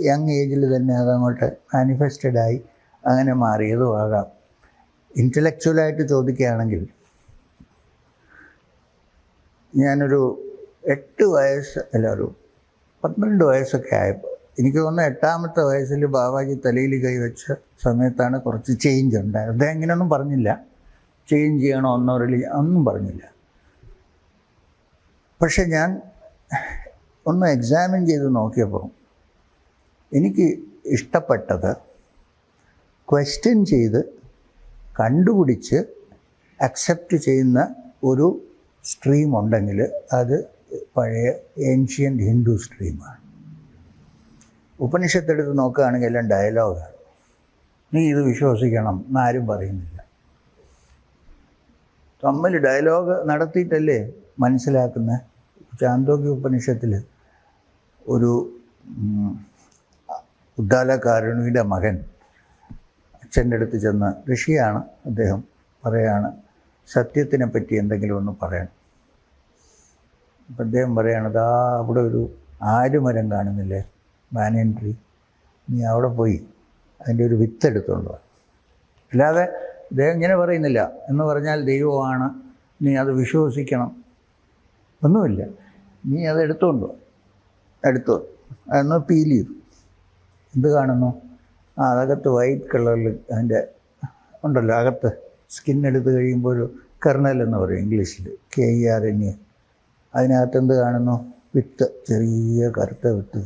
യങ് ഏജിൽ തന്നെ അതങ്ങോട്ട് മാനിഫെസ്റ്റഡായി അങ്ങനെ മാറിയതും ആകാം. ഇൻ്റലക്ച്വലായിട്ട് ചോദിക്കുകയാണെങ്കിൽ, ഞാനൊരു 8 വയസ്സ് അല്ല ഒരു 12 വയസ്സൊക്കെ ആയപ്പോൾ, എനിക്ക് തോന്നുന്നു 8ാമത്തെ വയസ്സിൽ ബാബാജി തലയിൽ കൈവച്ച സമയത്താണ് കുറച്ച് ചേഞ്ച് ഉണ്ടായത്. അദ്ദേഹം ഇങ്ങനെയൊന്നും പറഞ്ഞില്ല, ചേഞ്ച് ചെയ്യണോ ഒന്നും പറഞ്ഞില്ല. പക്ഷെ ഞാൻ ഒന്ന് എക്സാമിൻ ചെയ്ത് നോക്കിയപ്പോൾ എനിക്ക് ഇഷ്ടപ്പെട്ടത് ക്വസ്റ്റ്യൻ ചെയ്ത് കണ്ടുപിടിച്ച് അക്സെപ്റ്റ് ചെയ്യുന്ന ഒരു സ്ട്രീം ഉണ്ടെങ്കിൽ അത് പഴയ ഏൻഷ്യൻ്റ് ഹിന്ദു സ്ട്രീമാണ്. ഉപനിഷത്തെടുത്ത് നോക്കുകയാണെങ്കിൽ എല്ലാം ഡയലോഗാണ്. നീ ഇത് വിശ്വസിക്കണം എന്നാരും പറയുന്നില്ല. തമ്മിൽ ഡയലോഗ് നടത്തിയിട്ടല്ലേ മനസ്സിലാക്കുന്നത്. ചാന്തോക്യ ഉപനിഷത്തിൽ ഒരു ഉദ്ദാലകാരുണിയുടെ മകൻ അച്ഛൻ്റെ അടുത്ത് ചെന്ന്, ഋഷിയാണ് അദ്ദേഹം, പറയാണ് സത്യത്തിനെ പറ്റി എന്തെങ്കിലും ഒന്ന് പറയണം. അപ്പം അദ്ദേഹം പറയണത്, അവിടെ ഒരു ആരുമരം കാണുന്നില്ലേ, ബാനിയൻ ട്രീ, നീ അവിടെ പോയി അതിൻ്റെ ഒരു വിത്ത് എടുത്തുകൊണ്ട് വാ. അല്ലാതെ അദ്ദേഹം ഇങ്ങനെ പറയുന്നില്ല എന്ന് പറഞ്ഞാൽ ദൈവമാണ്, നീ അത് വിശ്വസിക്കണം ഒന്നുമില്ല. നീ അത് എടുത്തുകൊണ്ടോ, അതൊന്ന് പീൽ ചെയ്തു. എന്ത് കാണുന്നു? അതകത്ത് വൈറ്റ് കളറിൽ അതിൻ്റെ ഉണ്ടല്ലോ, അകത്ത് സ്കിന്നെടുത്ത് കഴിയുമ്പോൾ ഒരു കെർണൽ എന്ന് പറയും ഇംഗ്ലീഷിൽ, KERNA. അതിനകത്ത് എന്ത് കാണുന്നു? വിത്ത്, ചെറിയ കറുത്ത വിത്ത്.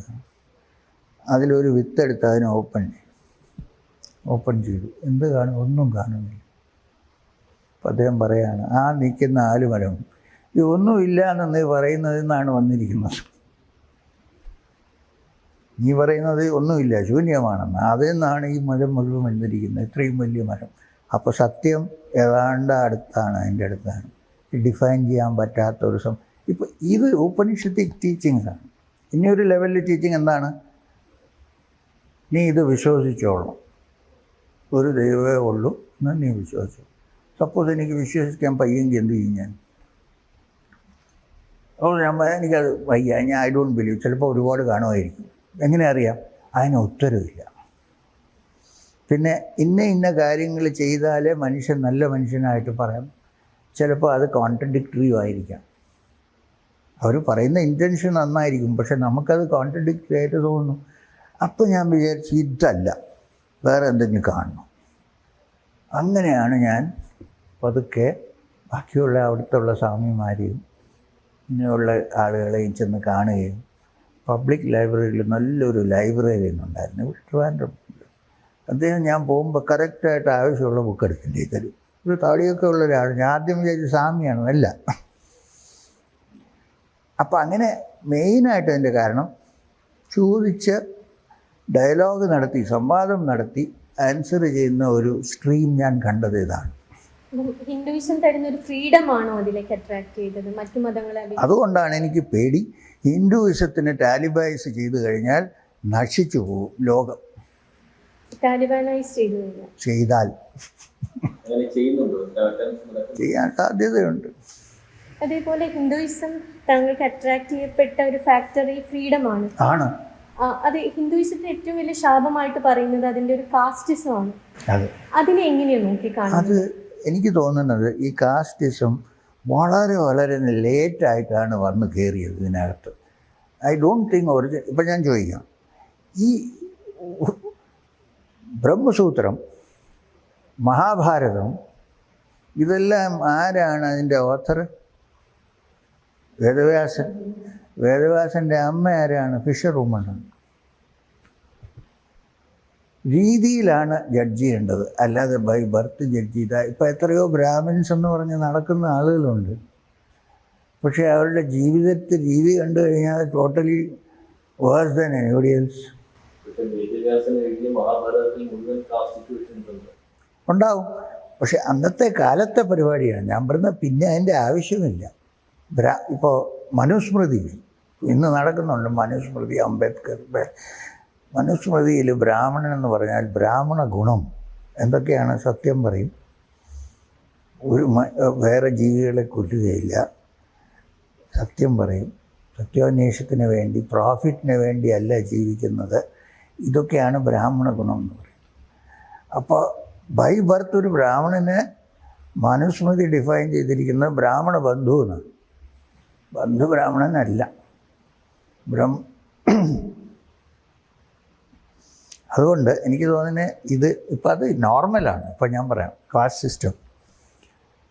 അതിലൊരു വിത്തെടുത്ത് അതിനെ ഓപ്പൺ ചെയ്തു. എന്ത് കാണും? ഒന്നും കാണുന്നില്ല. അപ്പം അദ്ദേഹം പറയാണ്, ആ നിൽക്കുന്ന ആലുമരം ഒന്നുമില്ല എന്ന് നീ പറയുന്നതിൽ നിന്നാണ് വന്നിരിക്കുന്നത്. നീ പറയുന്നത് ഒന്നുമില്ല, ശൂന്യമാണെന്ന്, അതിൽ നിന്നാണ് ഈ മരം മുഴുവൻ വന്നിരിക്കുന്നത്, ഇത്രയും വലിയ മരം. അപ്പോൾ സത്യം ഏതാണ്ട് അടുത്താണ്, അതിൻ്റെ അടുത്താണ്, ഡിഫൈൻ ചെയ്യാൻ പറ്റാത്തൊരു ഇപ്പോൾ ഇത് ഉപനിഷത്തിക് ടീച്ചിങ്സാണ്. ഇനി ഒരു ലെവലിൽ ടീച്ചിങ് എന്താണ്? നീ ഇത് വിശ്വസിച്ചോളണം, ഒരു ദൈവമേ ഉള്ളൂ എന്ന് നീ വിശ്വസിച്ചു. സപ്പോസ് എനിക്ക് വിശ്വസിക്കാൻ പയ്യെങ്കിൽ എന്ത് ചെയ്യും ഞാൻ? അപ്പോൾ എനിക്കത് വയ്യ, ഞാൻ ഐ ഡോണ്ട് ബിലീവ്. ചിലപ്പോൾ ഒരുപാട് കാണുമായിരിക്കും. എങ്ങനെ അറിയാം? അതിന് ഉത്തരവില്ല. പിന്നെ ഇന്ന കാര്യങ്ങൾ ചെയ്താലേ മനുഷ്യൻ നല്ല മനുഷ്യനായിട്ട് പറയാം. ചിലപ്പോൾ അത് കോൺട്രഡിക്ടറിയും ആയിരിക്കാം. അവർ പറയുന്ന ഇൻറ്റൻഷൻ നന്നായിരിക്കും, പക്ഷെ നമുക്കത് കോൺട്രഡിക്ടറി ആയിട്ട് തോന്നുന്നു. അപ്പോൾ ഞാൻ വിചാരിച്ചു ഇതല്ല, വേറെ എന്തെങ്കിലും കാണണം. അങ്ങനെയാണ് ഞാൻ പതുക്കെ ബാക്കിയുള്ള അവിടുത്തെ സ്വാമിമാരെയും ഇങ്ങനെയുള്ള ആളുകളെയും ചെന്ന് കാണുകയും പബ്ലിക് ലൈബ്രറിയിൽ നല്ലൊരു ലൈബ്രറിയൻ ഉണ്ടായിരുന്നു ട്രിവാൻഡ്രം. അദ്ദേഹം ഞാൻ പോകുമ്പോൾ കറക്റ്റായിട്ട് ആവശ്യമുള്ള ബുക്ക് എടുക്കേണ്ടി തരും. ഒരു താടിയൊക്കെ ഉള്ള ഒരാൾ. ഞാൻ ആദ്യം വിചാരിച്ചു സ്വാമിയാണ്, അല്ല. അപ്പം അങ്ങനെ മെയിനായിട്ട് അതിൻ്റെ കാരണം ചോദിച്ച് ഡയലോഗ് നടത്തി, സംവാദം നടത്തി ആൻസർ ചെയ്യുന്ന ഒരു സ്ട്രീം ഞാൻ കണ്ടത് ഇതാണ്. ഹിന്ദുയിസം തരുന്ന ഒരു ഫ്രീഡം ആണോ അതിലേക്ക് അട്രാക്ട് ചെയ്തത് മറ്റു മതങ്ങളെ? അതുകൊണ്ടാണ് എനിക്ക് പേടി. ഹിന്ദുയിസത്തിന് ടാലിബൈസ് ചെയ്തു കഴിഞ്ഞാൽ നശിച്ചു പോകും ലോകം. താലിബാനൈസ് ചെയ്താൽ ചെയ്യാൻ സാധ്യതയുണ്ട്. അതേപോലെ ഹിന്ദുയിസം താങ്കൾക്ക് അട്രാക്ട് ചെയ്യപ്പെട്ട ഒരു ഫാക്ടറി ഫ്രീഡം ആണ്. അത് ഹിന്ദുയിസത്തിന് ഏറ്റവും വലിയ ശാപമായിട്ട് പറയുന്നത് അതിൻ്റെ ഒരു കാസ്റ്റിസം ആണ്. അതിനെ എങ്ങനെയാണ് നോക്കിക്കാണുന്നത്? അത് എനിക്ക് തോന്നുന്നത് ഈ കാസ്റ്റിസം വളരെ വളരെ ലേറ്റായിട്ടാണ് വന്ന് കയറിയത് ഇതിനകത്ത്. I don't think original. ഇപ്പം ഞാൻ ചോദിക്കാം, ഈ ബ്രഹ്മസൂത്രം, മഹാഭാരതം, ഇതെല്ലാം ആരാണ് അതിൻ്റെ ഓഥർ? വേദവ്യാസൻ. വേദവ്യാസൻ്റെ അമ്മ ആരാണ്? ഫിഷർ വുമണാണ്. രീതിയിലാണ് ജഡ്ജ് ചെയ്യേണ്ടത്, അല്ലാതെ ബൈ ബർത്ത് ജഡ്ജ് ചെയ്താൽ. ഇപ്പം എത്രയോ ബ്രാഹ്മിൻസ് എന്ന് പറഞ്ഞ് നടക്കുന്ന ആളുകളുണ്ട്. പക്ഷേ അവരുടെ ജീവിതത്തിൽ രീതി കണ്ടു കഴിഞ്ഞാൽ totally verse than anybody else. ഉണ്ടാവും. പക്ഷെ അന്നത്തെ കാലത്തെ പരിപാടിയാണ് ഞാൻ പറയുന്നത്. പിന്നെ അതിൻ്റെ ആവശ്യമില്ല. ഇപ്പോൾ മനുസ്മൃതി ഇന്ന് നടക്കുന്നുണ്ട്. മനുസ്മൃതി, അംബേദ്കർ. മനുസ്മൃതിയിൽ ബ്രാഹ്മണൻ എന്ന് പറഞ്ഞാൽ ബ്രാഹ്മണ ഗുണം എന്തൊക്കെയാണ്? സത്യം പറയും, ഒരു വേറെ ജീവികളെ കൊല്ലുകയില്ല, സത്യം പറയും, സത്യാന്വേഷണത്തിന് വേണ്ടി, പ്രോഫിറ്റിന് വേണ്ടി അല്ല ജീവിക്കുന്നത്. ഇതൊക്കെയാണ് ബ്രാഹ്മണ ഗുണം എന്ന് പറയുന്നത്. അപ്പോൾ ബൈ ബർത്ത് ഒരു ബ്രാഹ്മണനെ മനുസ്മൃതി ഡിഫൈൻ ചെയ്തിരിക്കുന്നത് ബ്രാഹ്മണ ബന്ധു എന്നാണ്. ബന്ധു ബ്രാഹ്മണനല്ല. അതുകൊണ്ട് എനിക്ക് തോന്നുന്നത് ഇത് ഇപ്പം അത് നോർമലാണ്. ഇപ്പം ഞാൻ പറയാം, കാസ്റ്റ് സിസ്റ്റം.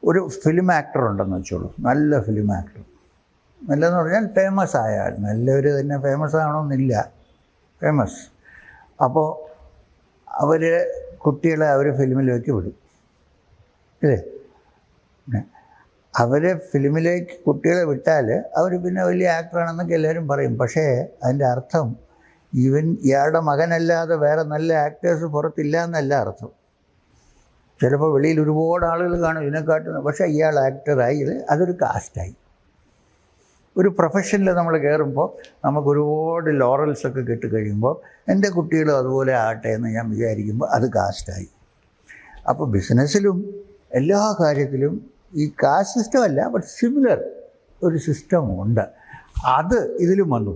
ഒരു ഫിലിം ആക്ടർ ഉണ്ടെന്ന് വെച്ചോളൂ, നല്ല ഫിലിം ആക്ടർ. നല്ലതെന്ന് പറഞ്ഞാൽ ഫേമസ് ആയ ആൾ. നല്ലവർ തന്നെ ഫേമസ് ആവണമെന്നില്ല, ഫേമസ്. അപ്പോൾ അവർ കുട്ടികളെ അവർ ഫിലിമിലേക്ക് വിടും, അല്ലേ? അവരെ ഫിലിമിലേക്ക് കുട്ടികളെ വിട്ടാൽ അവർ പിന്നെ വലിയ ആക്ടറാണെന്നൊക്കെ എല്ലാവരും പറയും. പക്ഷേ അതിൻ്റെ അർത്ഥം ഇയാളുടെ മകനല്ലാതെ വേറെ നല്ല ആക്ടേഴ്സ് പുറത്തില്ല എന്നല്ല അർത്ഥം. ചിലപ്പോൾ വെളിയിൽ ഒരുപാട് ആളുകൾ കാണും ഇതിനെക്കാട്ടും. പക്ഷേ ഇയാൾ ആക്ടറായി, അതൊരു കാസ്റ്റായി. ഒരു പ്രൊഫഷനിൽ നമ്മൾ കയറുമ്പോൾ നമുക്ക് ഒരുപാട് ലോറൽസൊക്കെ കിട്ടിക്കഴിയുമ്പോൾ എൻ്റെ കുട്ടികളും അതുപോലെ ആകട്ടെ എന്ന് ഞാൻ വിചാരിക്കുമ്പോൾ അത് കാസ്റ്റായി. അപ്പോൾ ബിസിനസ്സിലും എല്ലാ കാര്യത്തിലും ഈ കാസ്റ്റ് സിസ്റ്റം അല്ല, ബട്ട് സിമിലർ ഒരു സിസ്റ്റമുണ്ട്. അത് ഇതിലും വന്നു.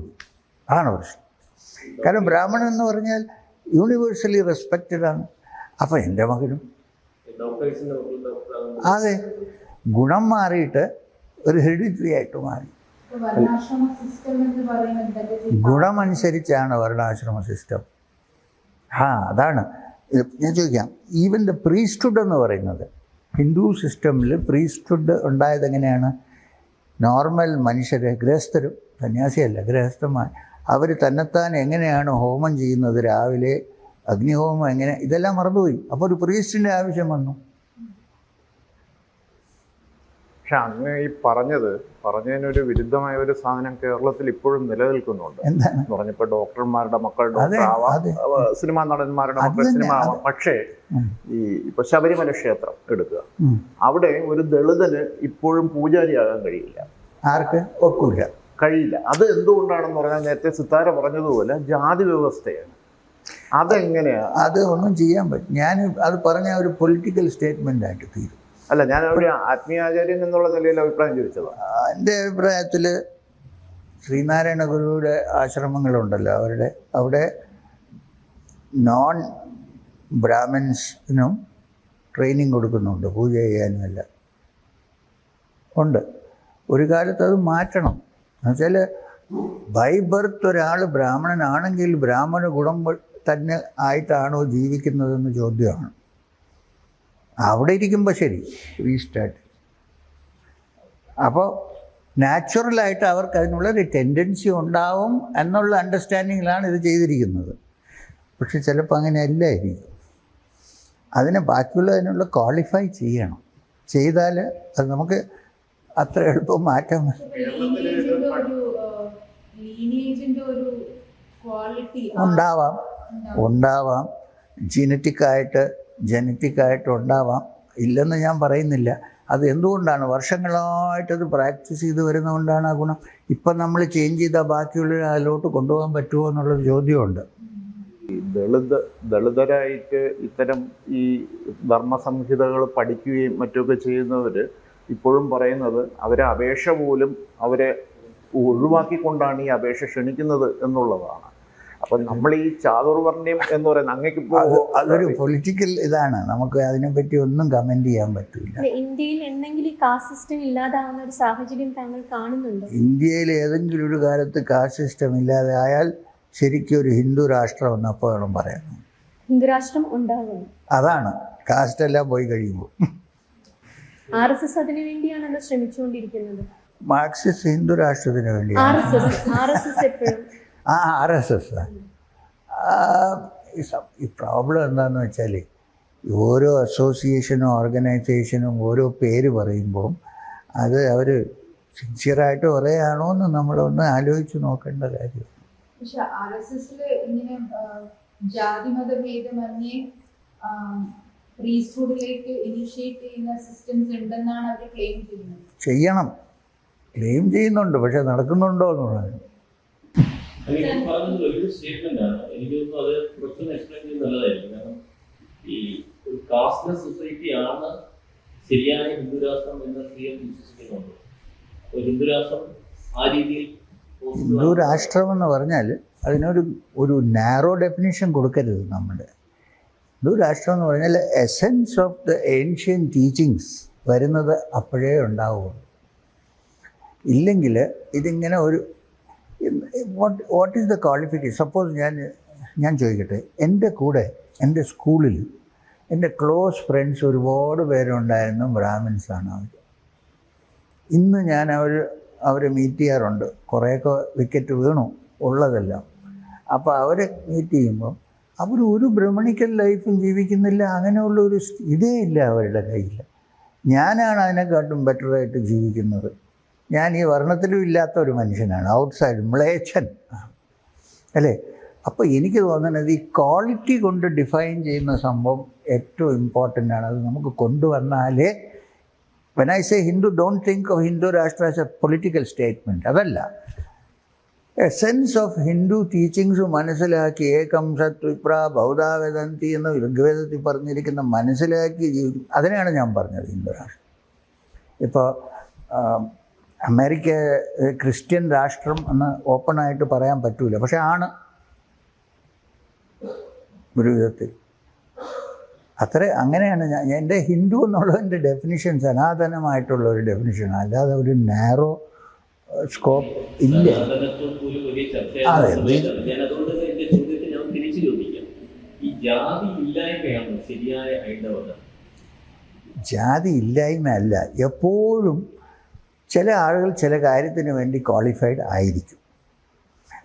അതാണ് പ്രശ്നം. കാരണം ബ്രാഹ്മണൻ എന്ന് പറഞ്ഞാൽ യൂണിവേഴ്സലി റെസ്പെക്റ്റഡ് ആണ്. അപ്പോൾ എൻ്റെ മകനും അതെ ഗുണം മാറിയിട്ട് ഒരു ഹെറിഡിറ്ററി ആയിട്ട് മാറി. ഗുണമനുസരിച്ചാണ് വർണ്ണാശ്രമ സിസ്റ്റം. അതാണ് ഞാൻ ചോദിക്കാം. ഈവൻ ദ പ്രീസ്റ്റ്ഹുഡ് എന്ന് പറയുന്നത് ഹിന്ദു സിസ്റ്റമിൽ പ്രീസ്റ്റ്ഹുഡ് ഉണ്ടായത് എങ്ങനെയാണ്? നോർമൽ മനുഷ്യരെ, ഗൃഹസ്ഥരും, സന്യാസിയല്ല, ഗൃഹസ്ഥന്മാർ, അവർ തന്നെത്താൻ എങ്ങനെയാണ് ഹോമം ചെയ്യുന്നത്, രാവിലെ അഗ്നിഹോമം എങ്ങനെ, ഇതെല്ലാം മറന്നുപോയി. അപ്പോൾ ഒരു പ്രീസ്റ്റിൻ്റെ ആവശ്യം വന്നു. പക്ഷെ അങ്ങ് ഈ പറഞ്ഞതിനൊരു വിരുദ്ധമായ ഒരു സാധനം കേരളത്തിൽ ഇപ്പോഴും നിലനിൽക്കുന്നുണ്ട്. എന്താണ് പറഞ്ഞപ്പോൾ ഡോക്ടർമാരുടെ മക്കൾ സിനിമാ നടന്മാരുടെ മക്കൾ സിനിമ. പക്ഷേ ഇപ്പൊ ശബരിമല ക്ഷേത്രം എടുക്കുക, അവിടെ ഒരു ദളിതന് ഇപ്പോഴും പൂജാരിയാകാൻ കഴിയില്ല. ആർക്ക് ഒക്കില്ല, കഴിയില്ല. അത് എന്തുകൊണ്ടാണെന്ന് പറഞ്ഞാൽ നേരത്തെ സിത്താര പറഞ്ഞതുപോലെ ജാതി വ്യവസ്ഥയാണ്. അതെങ്ങനെയാണ്? അത് ഒന്നും ചെയ്യാൻ പറ്റും. ഞാൻ അത് പറഞ്ഞ ഒരു പൊളിറ്റിക്കൽ സ്റ്റേറ്റ്മെൻ്റ് ആയിട്ട് തീരും. അല്ല, ഞാൻ ഒരു ആത്മീയാചാര്യൻ എന്നുള്ള നിലയിൽ അഭിപ്രായം ചോദിച്ചതാണ്. എൻ്റെ അഭിപ്രായത്തിൽ ശ്രീനാരായണ ഗുരുവിടെ ആശ്രമങ്ങളുണ്ടല്ലോ, അവിടെ നോൺ ബ്രാഹ്മിൻസിനും ട്രെയിനിങ് കൊടുക്കുന്നുണ്ട്, പൂജ ചെയ്യാനുമല്ല ഉണ്ട്. ഒരു കാലത്ത് അത് മാറ്റണം. എന്നുവെച്ചാൽ ബൈ ബർത്ത് ഒരാൾ ബ്രാഹ്മണനാണെങ്കിൽ ബ്രാഹ്മണ ഗുണം തന്നെ ആയിട്ടാണോ ജീവിക്കുന്നതെന്ന് ചോദ്യമാണ്. അവിടെ ഇരിക്കുമ്പോൾ ശരി റീസ്റ്റാർട്ട്. അപ്പോൾ നാച്ചുറലായിട്ട് അവർക്ക് അതിനുള്ളൊരു ടെൻഡൻസി ഉണ്ടാവും എന്നുള്ള അണ്ടർസ്റ്റാൻഡിങ്ങിലാണ് ഇത് ചെയ്തിരിക്കുന്നത്. പക്ഷെ ചിലപ്പോൾ അങ്ങനെ അല്ലായിരിക്കും. അതിനെ ബാക്കിയുള്ളതിനുള്ള ക്വാളിഫൈ ചെയ്യണം. ചെയ്താൽ അത് നമുക്ക് അത്ര എളുപ്പം മാറ്റാൻ ഉണ്ടാവാം ജനറ്റിക്കായിട്ട് ഉണ്ടാവാം, ഇല്ലെന്ന് ഞാൻ പറയുന്നില്ല. അത് എന്തുകൊണ്ടാണ് വർഷങ്ങളായിട്ടത് പ്രാക്ടീസ് ചെയ്ത് വരുന്നതുകൊണ്ടാണ് ആ ഗുണം. ഇപ്പം നമ്മൾ ചേഞ്ച് ചെയ്താൽ ബാക്കിയുള്ള അതിലോട്ട് കൊണ്ടുപോകാൻ പറ്റുമോ എന്നുള്ളൊരു ചോദ്യമുണ്ട്. ഈ ദളിതരായിട്ട് ഇത്തരം ഈ ധർമ്മസംഹിതകൾ പഠിക്കുകയും മറ്റുമൊക്കെ ചെയ്യുന്നവർ ഇപ്പോഴും പറയുന്നത് അവരെ അപേക്ഷ പോലും അവരെ ഒഴിവാക്കിക്കൊണ്ടാണ് ഈ അപേക്ഷ ക്ഷണിക്കുന്നത് എന്നുള്ളതാണ്. അപ്പം നമ്മൾ ഈ ചാതുർവർണ്ണ്യം എന്ന് പറയുന്നത് അങ്ങേക്കിപ്പോൾ അതൊരു പൊളിറ്റിക്കൽ ഇതാണ്, നമുക്ക് അതിനെപ്പറ്റി ഒന്നും കമന്റ് ചെയ്യാൻ പറ്റില്ല. ഇന്ത്യയിൽ എന്തെങ്കിലും കാസ്റ്റ് സിസ്റ്റം ഇല്ലാതാവുന്ന ഒരു സാഹചര്യം താങ്കൾ കാണുന്നുണ്ടോ? ഇന്ത്യയിൽ ഏതെങ്കിലും ഒരു കാലത്ത് കാസ്റ്റ് സിസ്റ്റം ഇല്ലാതെ ആയാൽ ശരിക്കും ഒരു ഹിന്ദു രാഷ്ട്രം എന്ന് അപ്പോൾ വേണം പറയാൻ. ഹിന്ദു രാഷ്ട്രം ഉണ്ടാകും, അതാണ് കാസ്റ്റ് എല്ലാം പോയി കഴിയുമ്പോൾ. RSS അതിനു വേണ്ടിയാണല്ലോ ശ്രമിച്ചുകൊണ്ടിരിക്കുന്നത്. മാർക്സിസ്റ്റ് ഹിന്ദു രാഷ്ട്രത്തിന് വേണ്ടിയാണ്. RSS ഈ പ്രോബ്ലം എന്താണെന്ന് വെച്ചാൽ ഓരോ അസോസിയേഷനും ഓർഗനൈസേഷനും ഓരോ പേര് പറയുമ്പോൾ അത് അവർ സിൻസിയറായിട്ട് പറയുകയാണോ എന്ന് നമ്മളൊന്ന് ആലോചിച്ച് നോക്കേണ്ട കാര്യം. പക്ഷെ RSSൽ ഇങ്ങനെ ജാതിമതഭേദമന്യേ പ്രീസ്റ്റ്ഹുഡിലേക്ക് ഇനിഷ്യേറ്റ് ചെയ്യുന്ന സിസ്റ്റംസ് ഉണ്ടെന്നാണ് അവർ ക്ലെയിം ചെയ്യുന്നത്. ക്ലെയിം ചെയ്യുന്നുണ്ട്, പക്ഷെ നടക്കുന്നുണ്ടോ എന്നുള്ളത് പറഞ്ഞത് ഒരു സ്റ്റേറ്റ്മെന്റ് ആണ്. എനിക്ക് തോന്നുന്നു അത് കുറച്ചൊന്ന് എക്സ്പ്ലെയിൻ ചെയ്യുന്നത് നല്ലതായിരിക്കും. കാരണം ഈ ഒരു കാസ്റ്റ്ലെസ് സൊസൈറ്റി ആണ് ശരിയായ ഹിന്ദുരാഷ്ട്രം എന്ന സ്ത്രീയം വിശ്വസിക്കുന്നുണ്ട്. അപ്പോൾ ഹിന്ദുരാഷ്ട്രം ആ രീതിയിൽ ഹിന്ദു രാഷ്ട്രം എന്ന് പറഞ്ഞാൽ അതിനൊരു നാരോ ഡെഫിനിഷൻ കൊടുക്കരുത്. നമ്മുടെ ഹിന്ദു രാഷ്ട്രം എന്ന് പറഞ്ഞാൽ essence of the ancient teachings വരുന്നത് അപ്പോഴേ ഉണ്ടാവുള്ളൂ. ഇല്ലെങ്കിൽ ഇതിങ്ങനെ ഒരു what is the qualification? Suppose ഞാൻ ചോദിക്കട്ടെ, എൻ്റെ കൂടെ എൻ്റെ സ്കൂളിൽ എൻ്റെ ക്ലോസ് ഫ്രണ്ട്സ് ഒരുപാട് പേരുണ്ടായിരുന്നു, ബ്രാഹ്മിൻസാണ് അവർ. ഇന്ന് ഞാൻ അവരെ മീറ്റ് ചെയ്യാറുണ്ട്. കുറേയൊക്കെ വിക്കറ്റ് വീണു ഉള്ളതെല്ലാം. അപ്പോൾ അവരെ മീറ്റ് ചെയ്യുമ്പോൾ അവർ ഒരു ബ്രഹ്മണിക്കൽ ലൈഫും ജീവിക്കുന്നില്ല. അങ്ങനെയുള്ളൊരു ഇതേ ഇല്ല അവരുടെ കയ്യിൽ. ഞാനാണ് അതിനെക്കാട്ടും ബെറ്ററായിട്ട് ജീവിക്കുന്നത്. ഞാൻ ഈ വർണ്ണത്തിലും ഇല്ലാത്ത ഒരു മനുഷ്യനാണ്, ഔട്ട്സൈഡ് മ്ലേച്ഛൻ അല്ലേ. അപ്പോൾ എനിക്ക് തോന്നുന്നത് ഈ ക്വാളിറ്റി കൊണ്ട് ഡിഫൈൻ ചെയ്യുന്ന സംഭവം ഏറ്റവും ഇമ്പോർട്ടൻ്റ് ആണ്. അത് നമുക്ക് കൊണ്ടുവന്നാലേ, when I say Hindu, don't think of Hindu Rashtra as a political statement. അതല്ല, A sense of Hindu teachings മനസ്സിലാക്കി ഏകം സത് വിപ്ര ബൗദ്ധാ വേദന്തി എന്ന് ഋഗ്വേദത്തിൽ പറഞ്ഞിരിക്കുന്ന മനസ്സിലാക്കി ജീവിക്കും. അതിനെയാണ് ഞാൻ പറഞ്ഞത് ഹിന്ദു രാഷ്ട്രം. ഇപ്പോൾ അമേരിക്ക ക്രിസ്ത്യൻ രാഷ്ട്രം എന്ന് ഓപ്പണായിട്ട് പറയാൻ പറ്റൂല, പക്ഷെ ആണ് ഒരു വിധത്തിൽ. അങ്ങനെയാണ് എൻ്റെ ഹിന്ദു എന്നുള്ളതിൻ്റെ ഡെഫിനിഷൻ സനാതനമായിട്ടുള്ള ഒരു ഡെഫിനിഷനാണ്, അല്ലാതെ ഒരു നാരോ സ്കോപ്പ് ഇല്ല. അതെ, ജാതി ഇല്ലായ്മ അല്ല. എപ്പോഴും ചില ആളുകൾ ചില കാര്യത്തിന് വേണ്ടി ക്വാളിഫൈഡ് ആയിരിക്കും.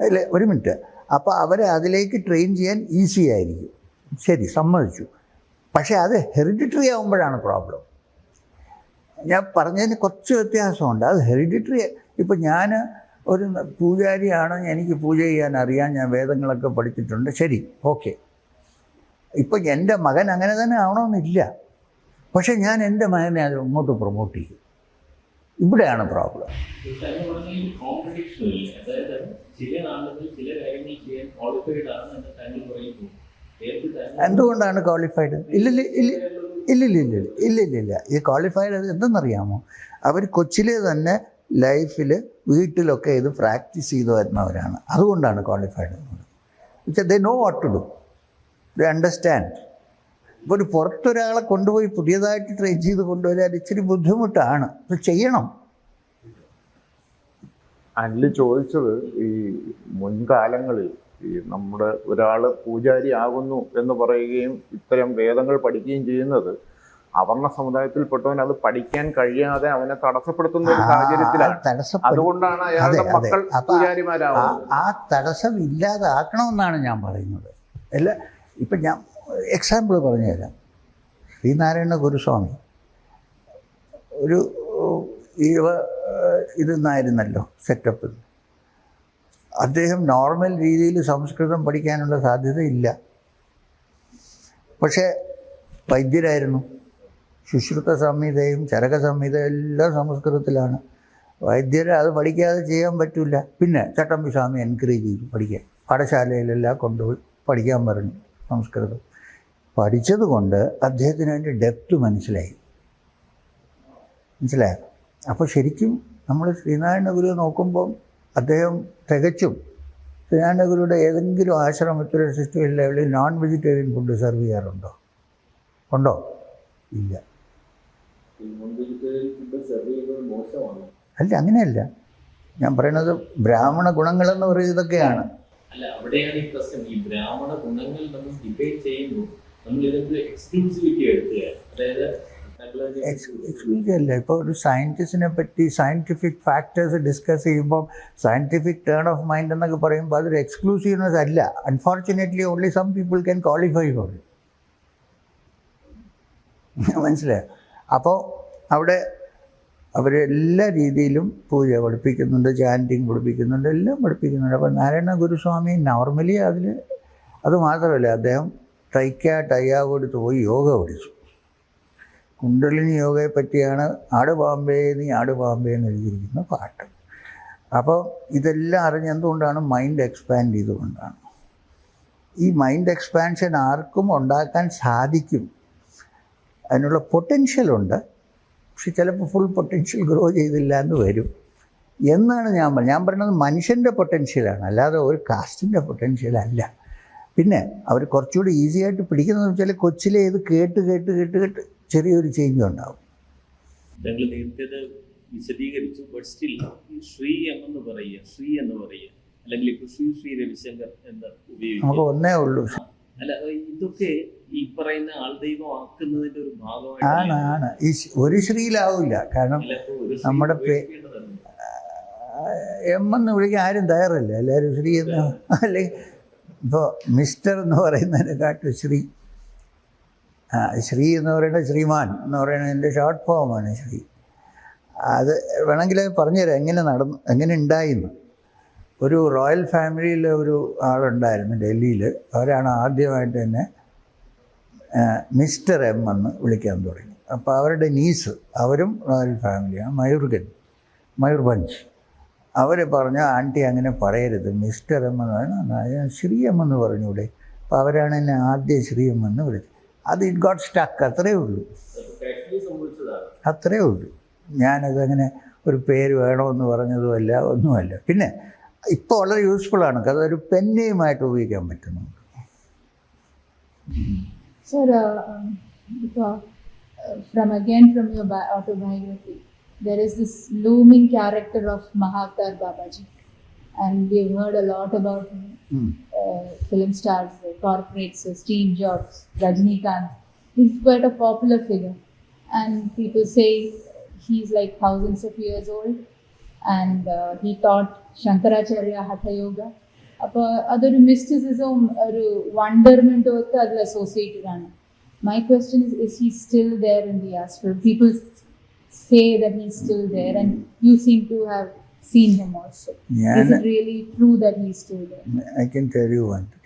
അല്ലേ, ഒരു മിനിറ്റ്. അപ്പോൾ അവരെ അതിലേക്ക് ട്രെയിൻ ചെയ്യാൻ ഈസി ആയിരിക്കും, ശരി, സമ്മതിച്ചു. പക്ഷേ അത് ഹെറിഡിറ്ററി ആകുമ്പോഴാണ് പ്രോബ്ലം. ഞാൻ പറഞ്ഞതിന് കുറച്ച് വ്യത്യാസമുണ്ട്. അത് ഹെറിഡിറ്ററി. ഇപ്പം ഞാൻ ഒരു പൂജാരിയാണ്, എനിക്ക് പൂജ ചെയ്യാൻ അറിയാം, ഞാൻ വേദങ്ങളൊക്കെ പഠിച്ചിട്ടുണ്ട്, ശരി, ഓക്കെ. ഇപ്പം എൻ്റെ മകൻ അങ്ങനെ തന്നെ ആവണമെന്നില്ല, പക്ഷേ ഞാൻ എൻ്റെ മകനെ അത് ഇങ്ങോട്ട് പ്രൊമോട്ട് ചെയ്യും. ഇവിടെയാണ് പ്രോബ്ലം. എന്തുകൊണ്ടാണ് ക്വാളിഫൈഡ്? ഇല്ലില്ല. ഈ ക്വാളിഫൈഡ് എന്തെന്നറിയാമോ? അവർ കൊച്ചിലെ തന്നെ ലൈഫിൽ വീട്ടിലൊക്കെ ഇത് പ്രാക്ടീസ് ചെയ്ത് വരുന്നവരാണ്. അതുകൊണ്ടാണ് qualified. They know what to do, they understand. ഇപ്പോൾ ഒരു പുറത്തൊരാളെ കൊണ്ടുപോയി പുതിയതായിട്ട് ട്രെയിൻ ചെയ്ത് കൊണ്ടുവരാൻ ഇച്ചിരി ബുദ്ധിമുട്ടാണ്, അത് ചെയ്യണം. അനിൽ ചോദിച്ചത് ഈ മുൻകാലങ്ങളിൽ ഈ നമ്മുടെ ഒരാൾ പൂജാരി ആകുന്നു എന്ന് പറയുകയും ഇത്തരം വേദങ്ങൾ പഠിക്കുകയും ചെയ്യുന്നത് അവർണ സമുദായത്തിൽപ്പെട്ടവൻ അത് പഠിക്കാൻ കഴിയാതെ അവനെ തടസ്സപ്പെടുത്തുന്ന ഒരു സാഹചര്യത്തിലാണ്. അതുകൊണ്ടാണ് അയാളുടെ മക്കൾ പൂജാരിമാരാവുന്നത്. ആ തടസ്സം ഇല്ലാതാക്കണമെന്നാണ് ഞാൻ പറയുന്നത്. അല്ല, ഇപ്പം ഞാൻ എക്സാമ്പിൾ പറഞ്ഞുതരാം. ശ്രീനാരായണ ഗുരുസ്വാമി ഒരു ഇതെന്നായിരുന്നല്ലോ സെറ്റപ്പ്. അദ്ദേഹം നോർമൽ രീതിയിൽ സംസ്കൃതം പഠിക്കാനുള്ള സാധ്യതയില്ല. പക്ഷേ വൈദ്യരായിരുന്നു. സുശ്രുത സംഹിതയും ചരക സംഹിതയും എല്ലാം സംസ്കൃതത്തിലാണ്. വൈദ്യരെ അത് പഠിക്കാതെ ചെയ്യാൻ പറ്റില്ല. പിന്നെ ചട്ടമ്പി സ്വാമി എൻകറേജ് ചെയ്തു പഠിക്കാൻ. പാഠശാലയിലെല്ലാം കൊണ്ടുപോയി പഠിക്കാൻ പറഞ്ഞു സംസ്കൃതം. പഠിച്ചതുകൊണ്ട് അദ്ദേഹത്തിന് അതിൻ്റെ ഡെപ്ത് മനസ്സിലായി. അപ്പോൾ ശരിക്കും നമ്മൾ ശ്രീനാരായണ ഗുരു നോക്കുമ്പം അദ്ദേഹം തികച്ചും ശ്രീനാരായണ ഗുരുയുടെ ഏതെങ്കിലും ആശ്രമത്തിലോ സിസ്റ്റം ലെവലിൽ നോൺ വെജിറ്റേറിയൻ ഫുഡ് സെർവ് ചെയ്യാറുണ്ടോ? ഉണ്ടോ? ഇല്ല. അല്ല, അങ്ങനെയല്ല ഞാൻ പറയുന്നത്. ബ്രാഹ്മണ ഗുണങ്ങളെന്ന് പറയുന്നത് ഇതൊക്കെയാണ്. അല്ല, അവിടെയാണ് ഈ പ്രശ്നം. ഈ ബ്രാഹ്മണ ഗുണങ്ങൾ നമ്മൾ ഡിബേറ്റ് ചെയ്യുമ്പോൾ നമ്മൾ ഇതിന്റെ എക്സ്ക്ലൂസിവിറ്റി എടുക്കുക. അതായത് എക്സ്ക്ലൂസീവ് അല്ല. ഇപ്പോൾ ഒരു സയൻറ്റിസ്റ്റിനെ പറ്റി സയൻറ്റിഫിക് ഫാക്ടേഴ്സ് ഡിസ്കസ് ചെയ്യുമ്പോൾ സയൻറ്റിഫിക് ടേൺ ഓഫ് മൈൻഡ് എന്നൊക്കെ പറയുമ്പോൾ അതൊരു എക്സ്ക്ലൂസീവ്നെസ് അല്ല. Unfortunately only some people can qualify for it. മനസ്സിലായോ? അപ്പോൾ അവിടെ അവരെല്ലാ രീതിയിലും പൂജ പഠിപ്പിക്കുന്നുണ്ട്, ചാൻറ്റിങ് പഠിപ്പിക്കുന്നുണ്ട്, എല്ലാം പഠിപ്പിക്കുന്നുണ്ട്. അപ്പോൾ നാരായണ ഗുരുസ്വാമി നോർമലി അത് മാത്രമല്ല, അദ്ദേഹം ടയ്യാവോടുത്ത് പോയി യോഗ പഠിച്ചു. കുണ്ടലിനി യോഗയെ പറ്റിയാണ് ആട് പാമ്പേ നീ ആട് പാമ്പേ എന്ന് എഴുതിയിരിക്കുന്ന പാട്ട്. അപ്പോൾ ഇതെല്ലാം അറിഞ്ഞെന്തുകൊണ്ടാണ്? മൈൻഡ് എക്സ്പാൻഡ് ചെയ്തുകൊണ്ടാണ്. ഈ മൈൻഡ് എക്സ്പാൻഷൻ ആർക്കും ഉണ്ടാക്കാൻ സാധിക്കും. അതിനുള്ള പൊട്ടൻഷ്യലുണ്ട്. പക്ഷെ ചിലപ്പോൾ ഫുൾ പൊട്ടൻഷ്യൽ ഗ്രോ ചെയ്തില്ല എന്ന് വരും എന്നാണ് ഞാൻ പറയുന്നത്. മനുഷ്യൻ്റെ പൊട്ടൻഷ്യലാണ്, അല്ലാതെ ഒരു കാസ്റ്റിൻ്റെ പൊട്ടൻഷ്യലല്ല. പിന്നെ അവർ കുറച്ചുകൂടി ഈസി ആയിട്ട് പിടിക്കുന്നതെന്ന് വെച്ചാൽ കൊച്ചിലെ ഇത് കേട്ട് ചെറിയൊരു ചേഞ്ച് ഉണ്ടാവും. ഞങ്ങൾ നേരത്തെ വിശദീകരിച്ചു. ബട്ട് സ്റ്റിൽ ശ്രീ എന്ന് പറയുക അല്ലെങ്കിൽ ഇപ്പോൾ ശ്രീ രവിശങ്കർ എന്ന് ഉപയോഗിക്കും. നമുക്ക് ഒന്നേ ഉള്ളൂ. അല്ല, ഇതൊക്കെ ഈ പറയുന്ന ആൾദൈവമാക്കുന്നതിന്റെ ഒരു ഭാഗമാണ്. ആണ്. ഈ ഒരു ശ്രീയിലാവില്ല. കാരണം നമ്മുടെ എന്ന് വിളിക്കാൻ ആരും തയ്യാറല്ല. എല്ലാവരും ശ്രീ എന്ന്. അല്ലെങ്കിൽ ഇപ്പോൾ മിസ്റ്റർ എന്ന് പറയുന്നതിനെക്കാട്ടും ശ്രീ എന്ന് പറയുന്നത് ശ്രീമാൻ എന്ന് പറയുന്നതിൻ്റെ ഷോർട്ട് ഫോമാണ് ശ്രീ. അത് വേണമെങ്കിൽ പറഞ്ഞുതരാം എങ്ങനെ ഉണ്ടായിന്ന്. ഒരു റോയൽ ഫാമിലിയിലെ ഒരു ആളുണ്ടായിരുന്നു ഡൽഹിയിൽ. അവരാണ് ആദ്യമായിട്ട് തന്നെ മിസ്റ്റർ എം എന്ന് വിളിക്കാൻ തുടങ്ങി. അപ്പോൾ അവരുടെ നീസ്, അവരും റോയൽ ഫാമിലിയാണ്, മയൂർഭഞ്ച്. അവർ പറഞ്ഞു, ആൻറ്റി അങ്ങനെ പറയരുത്, മിസ്റ്റർ എം എന്ന് പറഞ്ഞാൽ ശ്രീ എം എന്ന് പറഞ്ഞൂടെ. അപ്പോൾ അവരാണ് എന്നെ ആദ്യം ശ്രീ എം എന്ന് വിളിച്ചത്. അത് ഇറ്റ് ഗോട്ട് സ്റ്റക്ക്. അത്രയേ ഉള്ളൂ. ഞാനതങ്ങനെ ഒരു പേര് വേണമെന്ന് പറഞ്ഞതുമല്ല, ഒന്നുമല്ല. പിന്നെ ഇപ്പോൾ വളരെ യൂസ്ഫുള്ളാണ്. അതൊരു പെന്നയുമായിട്ട് ഉപയോഗിക്കാൻ പറ്റുന്നുണ്ട്. Sir, from your autobiography, there is this looming character of Mahavtar Babaji, and we've heard a lot about film stars, corporates, Steve Jobs, Rajnikant. He's quite a popular figure, and people say he's like thousands of years old, and he taught Shankaracharya Hatha Yoga. അപ്പോൾ അതൊരു മിസ്റ്റിസിസവും ഒരു വണ്ടർമെൻറ്റും ഒക്കെ അതിൽ associated ആണ്. My question is he still there in the astral? People say that he still there, and you seem to have seen him also. Is it really true that he is still there? I can tell you one thing.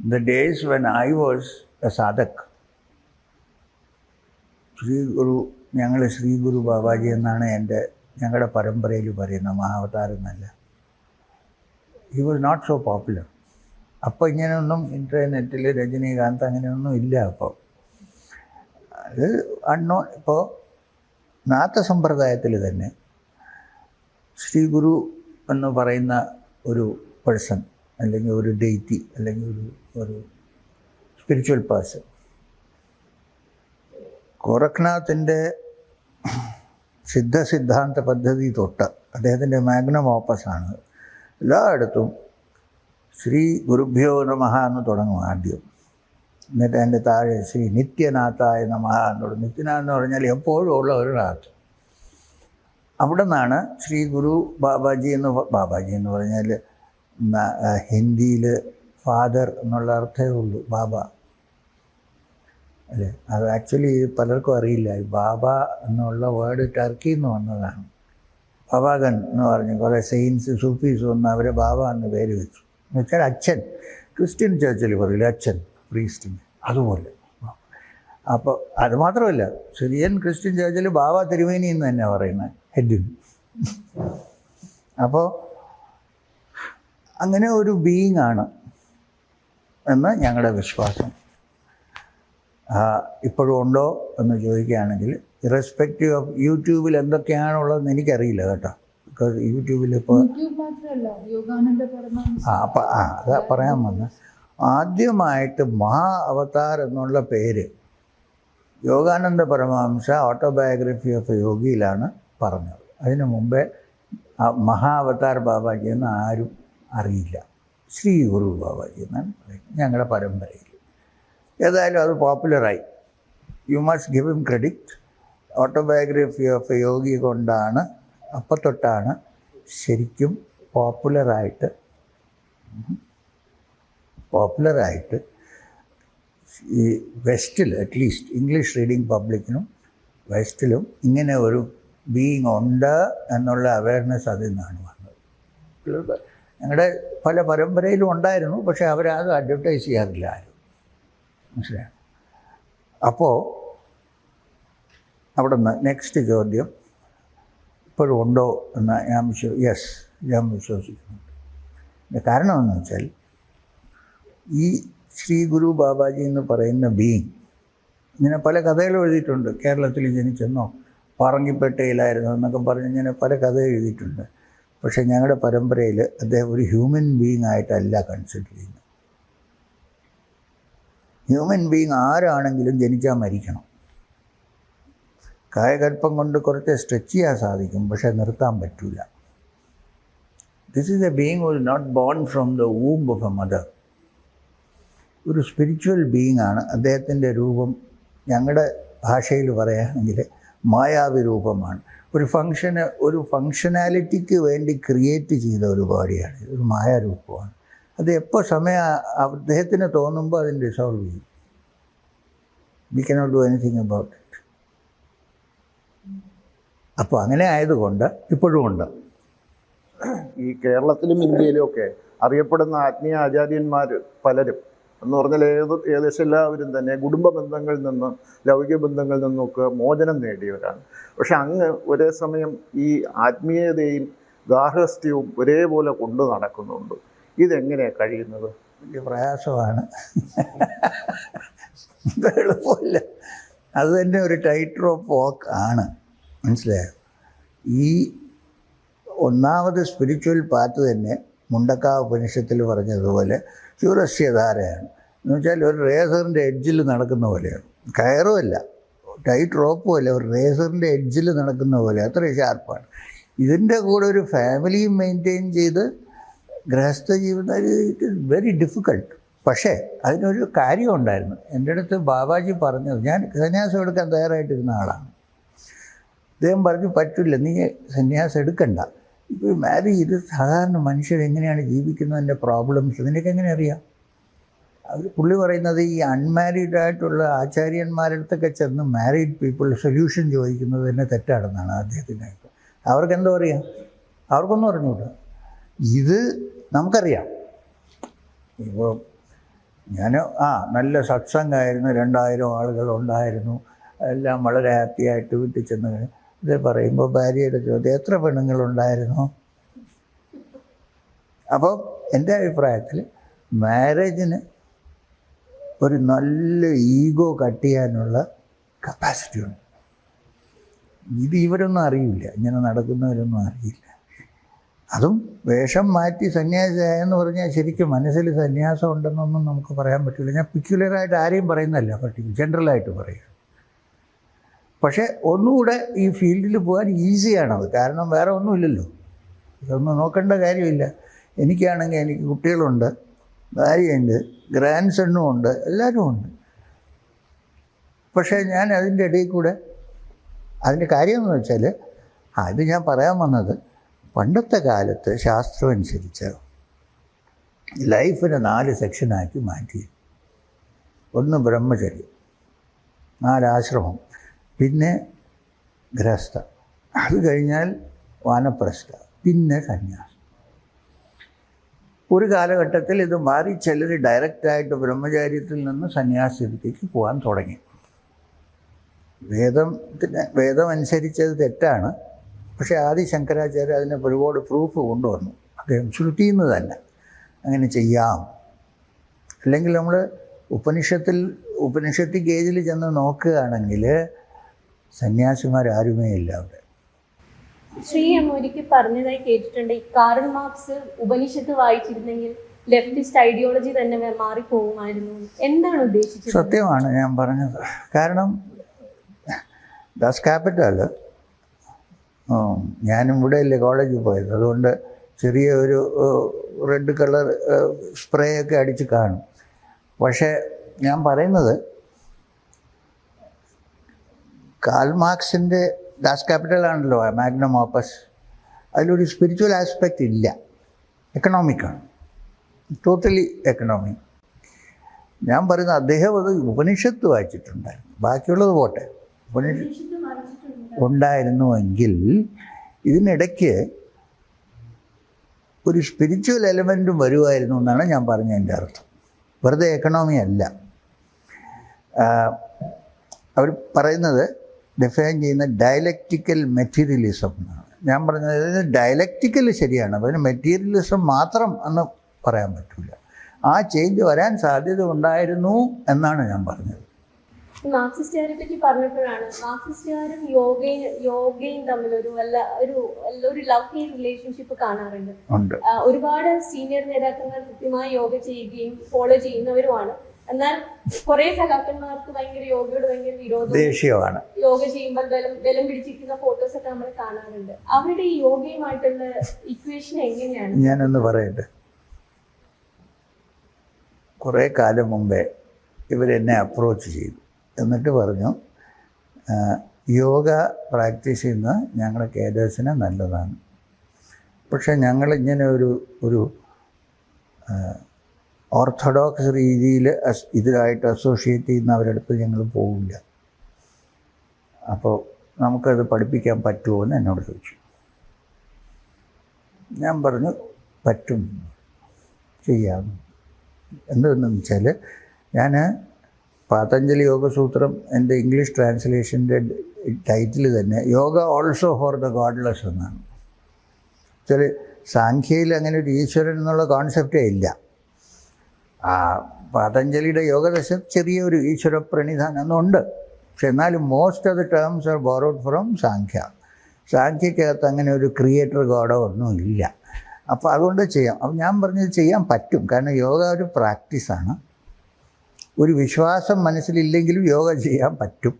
The days when I was a sadhak, ഞങ്ങൾ ശ്രീ ഗുരു ബാബാജി എന്നാണ് ഞങ്ങളുടെ പരമ്പരയിൽ പറയുന്ന, മഹാവതാർ എന്നല്ല. He was not so popular. അപ്പോൾ ഇങ്ങനെയൊന്നും ഇൻ്റർനെറ്റിൽ രജനീകാന്ത് അങ്ങനെയൊന്നും ഇല്ല. അപ്പോൾ അത് അൺനോൺ. ഇപ്പോൾ നാഥ സമ്പ്രദായത്തിൽ തന്നെ ശ്രീ ഗുരു എന്ന് പറയുന്ന ഒരു പേഴ്സൺ, അല്ലെങ്കിൽ ഒരു ഡെയ്റ്റി, അല്ലെങ്കിൽ ഒരു സ്പിരിച്വൽ പേഴ്സൺ, ഗോരഖ്നാഥിൻ്റെ സിദ്ധാന്ത പദ്ധതി തൊട്ട് അദ്ദേഹത്തിൻ്റെ മാഗ്നം ഓപ്പസാണ്. എല്ലായിടത്തും ശ്രീ ഗുരുഭ്യോ നമഃ എന്ന് തുടങ്ങും ആദ്യം. എന്നിട്ട് അതിൻ്റെ താഴെ ശ്രീ നിത്യനാഥായ നമഃ എന്നോട്. നിത്യനാഥ് എന്ന് പറഞ്ഞാൽ എപ്പോഴും ഉള്ള ഒരു നാഥ്. അവിടെ നിന്നാണ് ശ്രീ ഗുരു ബാബാജി എന്ന് പറഞ്ഞാൽ ഹിന്ദിയിൽ ഫാദർ എന്നുള്ള അർത്ഥമേ ഉള്ളൂ, ബാബ അല്ലേ. അത് ആക്ച്വലി പലർക്കും അറിയില്ല. ഈ ബാബ എന്നുള്ള വേർഡ് ടർക്കിയിൽ നിന്ന് വന്നതാണ്. ബാബാഗൻ എന്ന് പറഞ്ഞ് കുറേ സെയിൻസ് സൂഫീസ് വന്ന് അവരെ ബാബ എന്ന് പേര് വെച്ചു. എന്ന് വെച്ചാൽ അച്ഛൻ. ക്രിസ്ത്യൻ ചർച്ചിൽ പറയില്ല അച്ഛൻ, പ്രീസ്റ്റിന്, അതുപോലെ. അപ്പോൾ അത് മാത്രമല്ല, സിറിയൻ ക്രിസ്ത്യൻ ചർച്ചിൽ ബാബ തിരുമേനി എന്ന് തന്നെ പറയുന്നത്, ഹെഡിന്. അപ്പോൾ അങ്ങനെ ഒരു ബീയിങ് ആണ് എന്ന് ഞങ്ങളുടെ വിശ്വാസം. ഇപ്പോഴും ഉണ്ടോ എന്ന് ചോദിക്കുകയാണെങ്കിൽ, ഇറസ്പെക്റ്റീവ് ഓഫ് യൂട്യൂബിൽ എന്തൊക്കെയാണുള്ളതെന്ന് എനിക്കറിയില്ല കേട്ടോ. ബിക്കോസ് യൂട്യൂബിൽ ഇപ്പോൾ അതാ പറയാൻ വന്ന്, ആദ്യമായിട്ട് മഹാ അവതാർ എന്നുള്ള പേര് യോഗാനന്ദ പരമഹംസ ഓട്ടോബയോഗ്രഫി ഓഫ് യോഗിയിലാണ് പറഞ്ഞത്. അതിനു മുമ്പേ മഹാ അവതാർ ബാബാജി എന്ന് ആരും അറിയില്ല. ശ്രീ ഗുരു ബാബാജി എന്നാണ് പറയുന്നത് ഞങ്ങളുടെ പരമ്പരയിൽ. ഏതായാലും അത് പോപ്പുലറായി. You must give him credit. Autobiography of Yogi കൊണ്ടാണ് അപ്പം തൊട്ടാണ് ശരിക്കും പോപ്പുലറായിട്ട് ഈ വെസ്റ്റിൽ, അറ്റ്ലീസ്റ്റ് ഇംഗ്ലീഷ് റീഡിങ് പബ്ലിക്കിനും വെസ്റ്റിലും ഇങ്ങനെ ഒരു ബീയിങ് ഉണ്ട് എന്നുള്ള അവയർനെസ് അതിൽ നിന്നാണ് വന്നത്. ഞങ്ങളുടെ പല പരമ്പരയിലും ഉണ്ടായിരുന്നു, പക്ഷേ അവരത് അഡ്വർടൈസ് ചെയ്യാറില്ല ആരും. മനസ്സിലായി? അപ്പോൾ അവിടെ നിന്ന് നെക്സ്റ്റ് ചോദ്യം ഇപ്പോഴും ഉണ്ടോ എന്ന് ഞാൻ വിശ്വസിക്കുന്നുണ്ട്. കാരണം എന്ന് വെച്ചാൽ, ഈ ശ്രീ ഗുരു ബാബാജി എന്ന് പറയുന്ന ബീയിങ് ഇങ്ങനെ പല കഥകളും എഴുതിയിട്ടുണ്ട്. കേരളത്തിൽ ജനിച്ചെന്നോ പറങ്കിപ്പേട്ടയിലായിരുന്നു എന്നൊക്കെ പറഞ്ഞ് ഇങ്ങനെ പല കഥ എഴുതിയിട്ടുണ്ട്. പക്ഷേ ഞങ്ങളുടെ പരമ്പരയിൽ അദ്ദേഹം ഒരു ഹ്യൂമൻ ബീയിങ് ആയിട്ടല്ല കൺസിഡർ ചെയ്യുന്നത്. ഹ്യൂമൻ ബീയിങ് ആരാണെങ്കിലും ജനിച്ചാൽ മരിക്കണം. കായകൽപ്പം കൊണ്ട് കുറച്ച് സ്ട്രെച്ച് ചെയ്യാൻ സാധിക്കും, പക്ഷേ നിർത്താൻ പറ്റില്ല. This is a being who is not born from the womb of a mother. ഒരു സ്പിരിച്വൽ ബീയിങ് ആണ്. അദ്ദേഹത്തിൻ്റെ രൂപം ഞങ്ങളുടെ ഭാഷയിൽ പറയുകയാണെങ്കിൽ മായാവി രൂപമാണ്. ഒരു ഫങ്ഷനാലിറ്റിക്ക് വേണ്ടി ക്രിയേറ്റ് ചെയ്ത ഒരു ബോഡിയാണ്, ഒരു മായാരൂപമാണ്. അത് എപ്പോൾ സമയം അദ്ദേഹത്തിന് തോന്നുമ്പോൾ അതിന് റിസോൾവ് ചെയ്യും. We cannot do anything about it. അപ്പോൾ അങ്ങനെ ആയതുകൊണ്ട് ഇപ്പോഴും ഉണ്ട്. ഈ കേരളത്തിലും ഇന്ത്യയിലും ഒക്കെ അറിയപ്പെടുന്ന ആത്മീയ ആചാര്യന്മാർ പലരും എന്ന് പറഞ്ഞാൽ ഏകദേശം എല്ലാവരും തന്നെ കുടുംബ ബന്ധങ്ങളിൽ നിന്നും ലൗകിക ബന്ധങ്ങളിൽ നിന്നൊക്കെ മോചനം നേടിയവരാണ്. പക്ഷെ അങ്ങ് ഒരേ സമയം ഈ ആത്മീയതയും ഗാർഹസ്ഥ്യവും ഒരേപോലെ കൊണ്ടു നടക്കുന്നുണ്ട്. ഇതെങ്ങനെയാണ് കഴിയുന്നത്? വലിയ പ്രയാസമാണ്, എളുപ്പമില്ല. അത് തന്നെ ഒരു ടൈറ്റ് റോപ്പ് വാക്ക് ആണ്. മനസ്സിലായോ? ഈ ഒന്നാമത് സ്പിരിച്വൽ പാത്ത് തന്നെ മുണ്ടക്കാവ് ഉപനിഷത്തിൽ പറഞ്ഞതുപോലെ ശൂരസ്യധാരയാണ്. എന്ന് വെച്ചാൽ ഒരു റേസറിൻ്റെ എഡ്ജിൽ നടക്കുന്ന പോലെയാണ്. കയറുമല്ല, ടൈറ്റ് റോപ്പും അല്ല, ഒരു റേസറിൻ്റെ എഡ്ജിൽ നടക്കുന്ന പോലെ അത്രയും ഷാർപ്പാണ്. ഇതിൻ്റെ കൂടെ ഒരു ഫാമിലിയും മെയിൻറ്റെയിൻ ചെയ്ത് ഗൃഹസ്ഥ ജീവിതം ഇറ്റ് ഇസ് വെരി ഡിഫിക്കൾട്ട്. പക്ഷേ അതിനൊരു കാര്യം ഉണ്ടായിരുന്നു. എൻ്റെ അടുത്ത് ബാബാജി പറഞ്ഞത്, ഞാൻ സന്യാസം എടുക്കാൻ തയ്യാറായിട്ടിരുന്ന ആളാണ്. അദ്ദേഹം പറഞ്ഞു, പറ്റില്ല, നീ സന്യാസം എടുക്കണ്ട. ഇപ്പോൾ മാരി ഇത് സാധാരണ മനുഷ്യർ എങ്ങനെയാണ് ജീവിക്കുന്നതിൻ്റെ പ്രോബ്ലംസ് നിനക്ക് എങ്ങനെ അറിയാം? പുള്ളി പറയുന്നത് ഈ അൺമാരീഡായിട്ടുള്ള ആചാര്യന്മാരടുത്തൊക്കെ ചെന്ന് മാരീഡ് പീപ്പിൾ സൊല്യൂഷൻ ചോദിക്കുന്നത് തന്നെ തെറ്റാണെന്നാണ് അദ്ദേഹത്തിൻ്റെ. അവർക്കെന്തോ അറിയാം? അവർക്കൊന്നും അറിഞ്ഞൂടാ. ഇത് നമുക്കറിയാം. ഇപ്പോൾ ഞാൻ നല്ല സത്സംഗമായിരുന്നു, 2000 ആളുകളുണ്ടായിരുന്നു, എല്ലാം വളരെ ഹാപ്പിയായിട്ട് വീട്ടിൽ ചെന്ന് ഇത് പറയുമ്പോൾ ഭാര്യയുടെ ചോദ്യം, എത്ര പെണ്ണുങ്ങളുണ്ടായിരുന്നു? അപ്പോൾ എൻ്റെ അഭിപ്രായത്തിൽ മാരേജിന് ഒരു നല്ല ഈഗോ കട്ട് ചെയ്യാനുള്ള കപ്പാസിറ്റി ഉണ്ട്. ഇത് ഇവരൊന്നും അറിയില്ല, ഇങ്ങനെ നടക്കുന്നവരൊന്നും അറിയില്ല. അതും വേഷം മാറ്റി സന്യാസിയായെന്ന് പറഞ്ഞാൽ ശരിക്കും മനസ്സിൽ സന്യാസം ഉണ്ടെന്നൊന്നും നമുക്ക് പറയാൻ പറ്റില്ല. ഞാൻ പിക്യുലറായിട്ട് ആരെയും പറയുന്നതല്ല, ജനറലായിട്ട് പറയും. പക്ഷേ ഒന്നുകൂടെ ഈ ഫീൽഡിൽ പോകാൻ ഈസിയാണത്. കാരണം വേറെ ഒന്നുമില്ലല്ലോ, ഇതൊന്നും നോക്കേണ്ട കാര്യമില്ല. എനിക്കാണെങ്കിൽ എനിക്ക് കുട്ടികളുണ്ട്, ഭാര്യയുണ്ട്, ഗ്രാൻഡ് സണ്ണും ഉണ്ട്, എല്ലാവരും ഉണ്ട്. പക്ഷേ ഞാൻ അതിൻ്റെ ഇടയിൽ കൂടെ അതിൻ്റെ കാര്യം എന്ന് വെച്ചാൽ ഇത് ഞാൻ പറയാൻ വന്നത്, പണ്ടത്തെ കാലത്ത് ശാസ്ത്രം അനുസരിച്ച് ലൈഫിനെ 4 സെക്ഷനാക്കി മാറ്റി. 1 ബ്രഹ്മചര്യം, 4 ആശ്രമം, പിന്നെ ഗൃഹസ്ഥ, അത് കഴിഞ്ഞാൽ വാനപ്രസ്ഥ, പിന്നെ സന്യാസം. ഒരു കാലഘട്ടത്തിൽ ഇത് മാറി ചിലർ ഡയറക്റ്റായിട്ട് ബ്രഹ്മചാര്യത്തിൽ നിന്ന് സന്യാസത്തിലേക്ക് പോകാൻ തുടങ്ങി. വേദം അനുസരിച്ചത് തെറ്റാണ്. പക്ഷേ ആദി ശങ്കരാചാര്യ അതിന് ഒരുപാട് പ്രൂഫ് കൊണ്ടുവന്നു. അദ്ദേഹം ശ്രുതിയിൽ നിന്ന് തന്നെ അങ്ങനെ ചെയ്യാം. അല്ലെങ്കിൽ നമ്മൾ ഉപനിഷത്ത് ഗേജിൽ ചെന്ന് നോക്കുകയാണെങ്കിൽ സന്യാസിമാരാരുമേ ഇല്ല അവിടെ. ശ്രീ ഒരിക്കൽ പറഞ്ഞതായി കേട്ടിട്ടുണ്ട്, ഈ കാറൽ മാർക്സ് ഉപനിഷത്ത് വായിച്ചിരുന്നെങ്കിൽ ലെഫ്റ്റിസ്റ്റ് ഐഡിയോളജി തന്നെ മാറിപ്പോകുമായിരുന്നു. എന്താണ് ഉദ്ദേശിച്ചത്? സത്യമാണ് ഞാൻ പറഞ്ഞത്. കാരണം ദാസ് ക്യാപിറ്റൽ, ഞാനും ഇവിടെ അല്ലേ കോളേജിൽ പോയത്, അതുകൊണ്ട് ചെറിയ ഒരു റെഡ് കളർ സ്പ്രേ ഒക്കെ അടിച്ച് കാണും. പക്ഷേ ഞാൻ പറയുന്നത് കാൾ മാർക്സിൻ്റെ ദാസ് ക്യാപിറ്റലാണല്ലോ മാഗ്നം ഓപ്പസ്, അതിലൊരു സ്പിരിച്വൽ ആസ്പെക്റ്റ് ഇല്ല, എക്കണോമിക്കാണ്, ടോട്ടലി എക്കണോമിക്. ഞാൻ പറയുന്നത് അദ്ദേഹം അത് ഉപനിഷത്ത് വായിച്ചിട്ടുണ്ടായിരുന്നു, ബാക്കിയുള്ളത് പോട്ടെ. ഉപനിഷത്ത് ഉണ്ടായിരുന്നുവെങ്കിൽ ഇതിനിടയ്ക്ക് ഒരു സ്പിരിച്വൽ എലമെൻറ്റും വരുമായിരുന്നു എന്നാണ് ഞാൻ പറഞ്ഞതിൻ്റെ അർത്ഥം. വെറുതെ എക്കണോമി അല്ല. അവർ പറയുന്നത് ഡിഫൈൻ ചെയ്യുന്ന ഡയലക്റ്റിക്കൽ മെറ്റീരിയലിസം എന്നാണ്. ഞാൻ പറഞ്ഞത് ഡയലക്റ്റിക്കൽ ശരിയാണ്, അതിന് മെറ്റീരിയലിസം മാത്രം എന്ന് പറയാൻ പറ്റില്ല. ആ ചേഞ്ച് വരാൻ സാധ്യത ഉണ്ടായിരുന്നു എന്നാണ് ഞാൻ പറഞ്ഞത്. മാർക്സിസ്റ്റുകാരെ പറ്റി പറഞ്ഞപ്പോഴാണ്, മാർക്സിസ്റ്റുകാരും യോഗയും തമ്മിൽ ഒരു ലവ് ഹെയ്റ്റ് റിലേഷൻഷിപ്പ് കാണാറുണ്ട്. ഒരുപാട് സീനിയർ നേതാക്കന്മാർ കൃത്യമായി യോഗ ചെയ്യുകയും ഫോളോ ചെയ്യുന്നവരുമാണ്. എന്നാൽ കുറെ സഖാക്കന്മാർക്ക് ഭയങ്കര യോഗയോട് ഭയങ്കര വിരോധമാണ്. യോഗ ചെയ്യുമ്പോൾ ബലം പിടിച്ചിരിക്കുന്ന ഫോട്ടോസ് ഒക്കെ നമ്മൾ കാണാറുണ്ട്. അവരുടെ ഈ യോഗയുമായിട്ടുള്ള ഇക്വേഷൻ എങ്ങനെയാണ്? ഞാനൊന്ന് പറയട്ടെ. കുറേ കാലം മുമ്പേ ഇവരെന്നെ അപ്രോച്ച് ചെയ്തു. എന്നിട്ട് പറഞ്ഞു, യോഗ പ്രാക്ടീസ് ചെയ്യുന്ന ഞങ്ങളുടെ കേഡേഴ്സിന് നല്ലതാണ്, പക്ഷേ ഞങ്ങളിങ്ങനെ ഒരു ഓർത്തഡോക്സ് രീതിയിൽ ഇതിലായിട്ട് അസോസിയേറ്റ് ചെയ്യുന്നവരുടെ അടുത്ത് ഞങ്ങൾ പോവില്ല. അപ്പോൾ നമുക്കത് പഠിപ്പിക്കാൻ പറ്റുമോ എന്ന് എന്നോട് ചോദിച്ചു. ഞാൻ പറഞ്ഞു പറ്റും, ചെയ്യാം. എന്തെന്ന് വെച്ചാൽ ഞാൻ പതഞ്ജലി യോഗസൂത്രം എൻ്റെ ഇംഗ്ലീഷ് ട്രാൻസ്ലേഷൻ്റെ ടൈറ്റിൽ തന്നെ yoga also for the godless എന്നാണ്. വെച്ചാൽ സാഖ്യയിൽ അങ്ങനെ ഒരു ഈശ്വരൻ എന്നുള്ള കോൺസെപ്റ്റേ ഇല്ല. പതഞ്ജലിയുടെ യോഗദശ ചെറിയൊരു ഈശ്വര പ്രണിധാനം എന്നുണ്ട്. പക്ഷെ എന്നാലും most of the terms are borrowed from Sankhya. സാഖ്യക്കകത്ത് അങ്ങനെ ഒരു ക്രിയേറ്റർ ഗോഡോ ഒന്നും ഇല്ല. അപ്പോൾ അതുകൊണ്ട് ചെയ്യാം. അപ്പം ഞാൻ പറഞ്ഞത് ചെയ്യാൻ പറ്റും. കാരണം യോഗ ഒരു പ്രാക്ടീസാണ്. ഒരു വിശ്വാസം മനസ്സിലില്ലെങ്കിലും യോഗ ചെയ്യാൻ പറ്റും.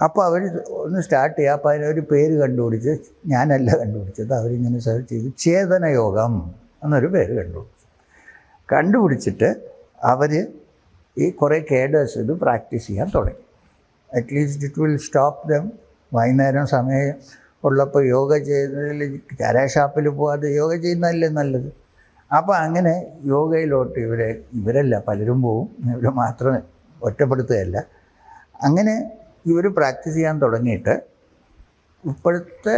അപ്പോൾ അവർ ഒന്ന് സ്റ്റാർട്ട് ചെയ്യുക. അപ്പോൾ അതിനൊരു പേര് കണ്ടുപിടിച്ച്, ഞാനല്ല കണ്ടുപിടിച്ചത്, അവരിങ്ങനെ സെർച്ച് ചെയ്ത് ചേതനയോഗം എന്നൊരു പേര് കണ്ടുപിടിച്ചിട്ട് അവർ ഈ കുറേ കേഡേഴ്സ് ഇത് പ്രാക്ടീസ് ചെയ്യാൻ തുടങ്ങി. At least it will stop dum. വൈകുന്നേരം സമയം ഉള്ളപ്പോൾ യോഗ ചെയ്യുന്നതിൽ കരാഷാപ്പിൽ പോകാതെ യോഗ ചെയ്യുന്നതല്ലേ നല്ലത്. അപ്പോൾ അങ്ങനെ യോഗയിലോട്ട് ഇവരല്ല പലരും പോവും, ഇവർ മാത്രം ഒറ്റപ്പെടുത്തുകയല്ല. അങ്ങനെ ഇവർ പ്രാക്ടീസ് ചെയ്യാൻ തുടങ്ങിയിട്ട് ഇപ്പോഴത്തെ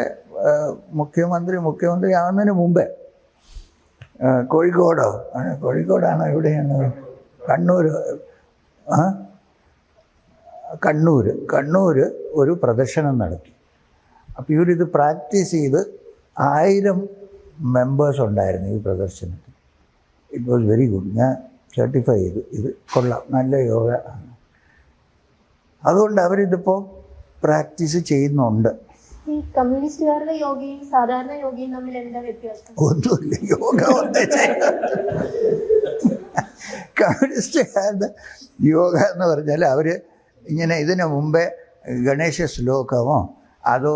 മുഖ്യമന്ത്രി ആവുന്നതിന് മുമ്പേ കോഴിക്കോടാണോ എവിടെയാണ്, കണ്ണൂർ ഒരു പ്രദർശനം നടത്തി. അപ്പോൾ ഇവരിത് പ്രാക്ടീസ് ചെയ്ത് 1000 മെമ്പേഴ്സ് ഉണ്ടായിരുന്നു ഈ പ്രദർശനത്തിൽ. It was very good. ഞാൻ സർട്ടിഫൈ ചെയ്തു, ഇത് കൊള്ളാം, നല്ല യോഗ ആണ്. അതുകൊണ്ട് അവരിതിപ്പോൾ പ്രാക്ടീസ് ചെയ്യുന്നുണ്ട്. ഈ കമ്മ്യൂണിസ്റ്റുകാരുടെ യോഗയും സാധാരണ യോഗയും തമ്മിൽ എന്താ വ്യത്യാസം? ഒന്നുമില്ല, യോഗ ഒന്നേ ചെയ്യും. കമ്മ്യൂണിസ്റ്റുകാരുടെ യോഗ എന്ന് പറഞ്ഞാൽ അവർ ഇങ്ങനെ ഇതിനു മുമ്പേ ഗണേശ ശ്ലോകമോ അതോ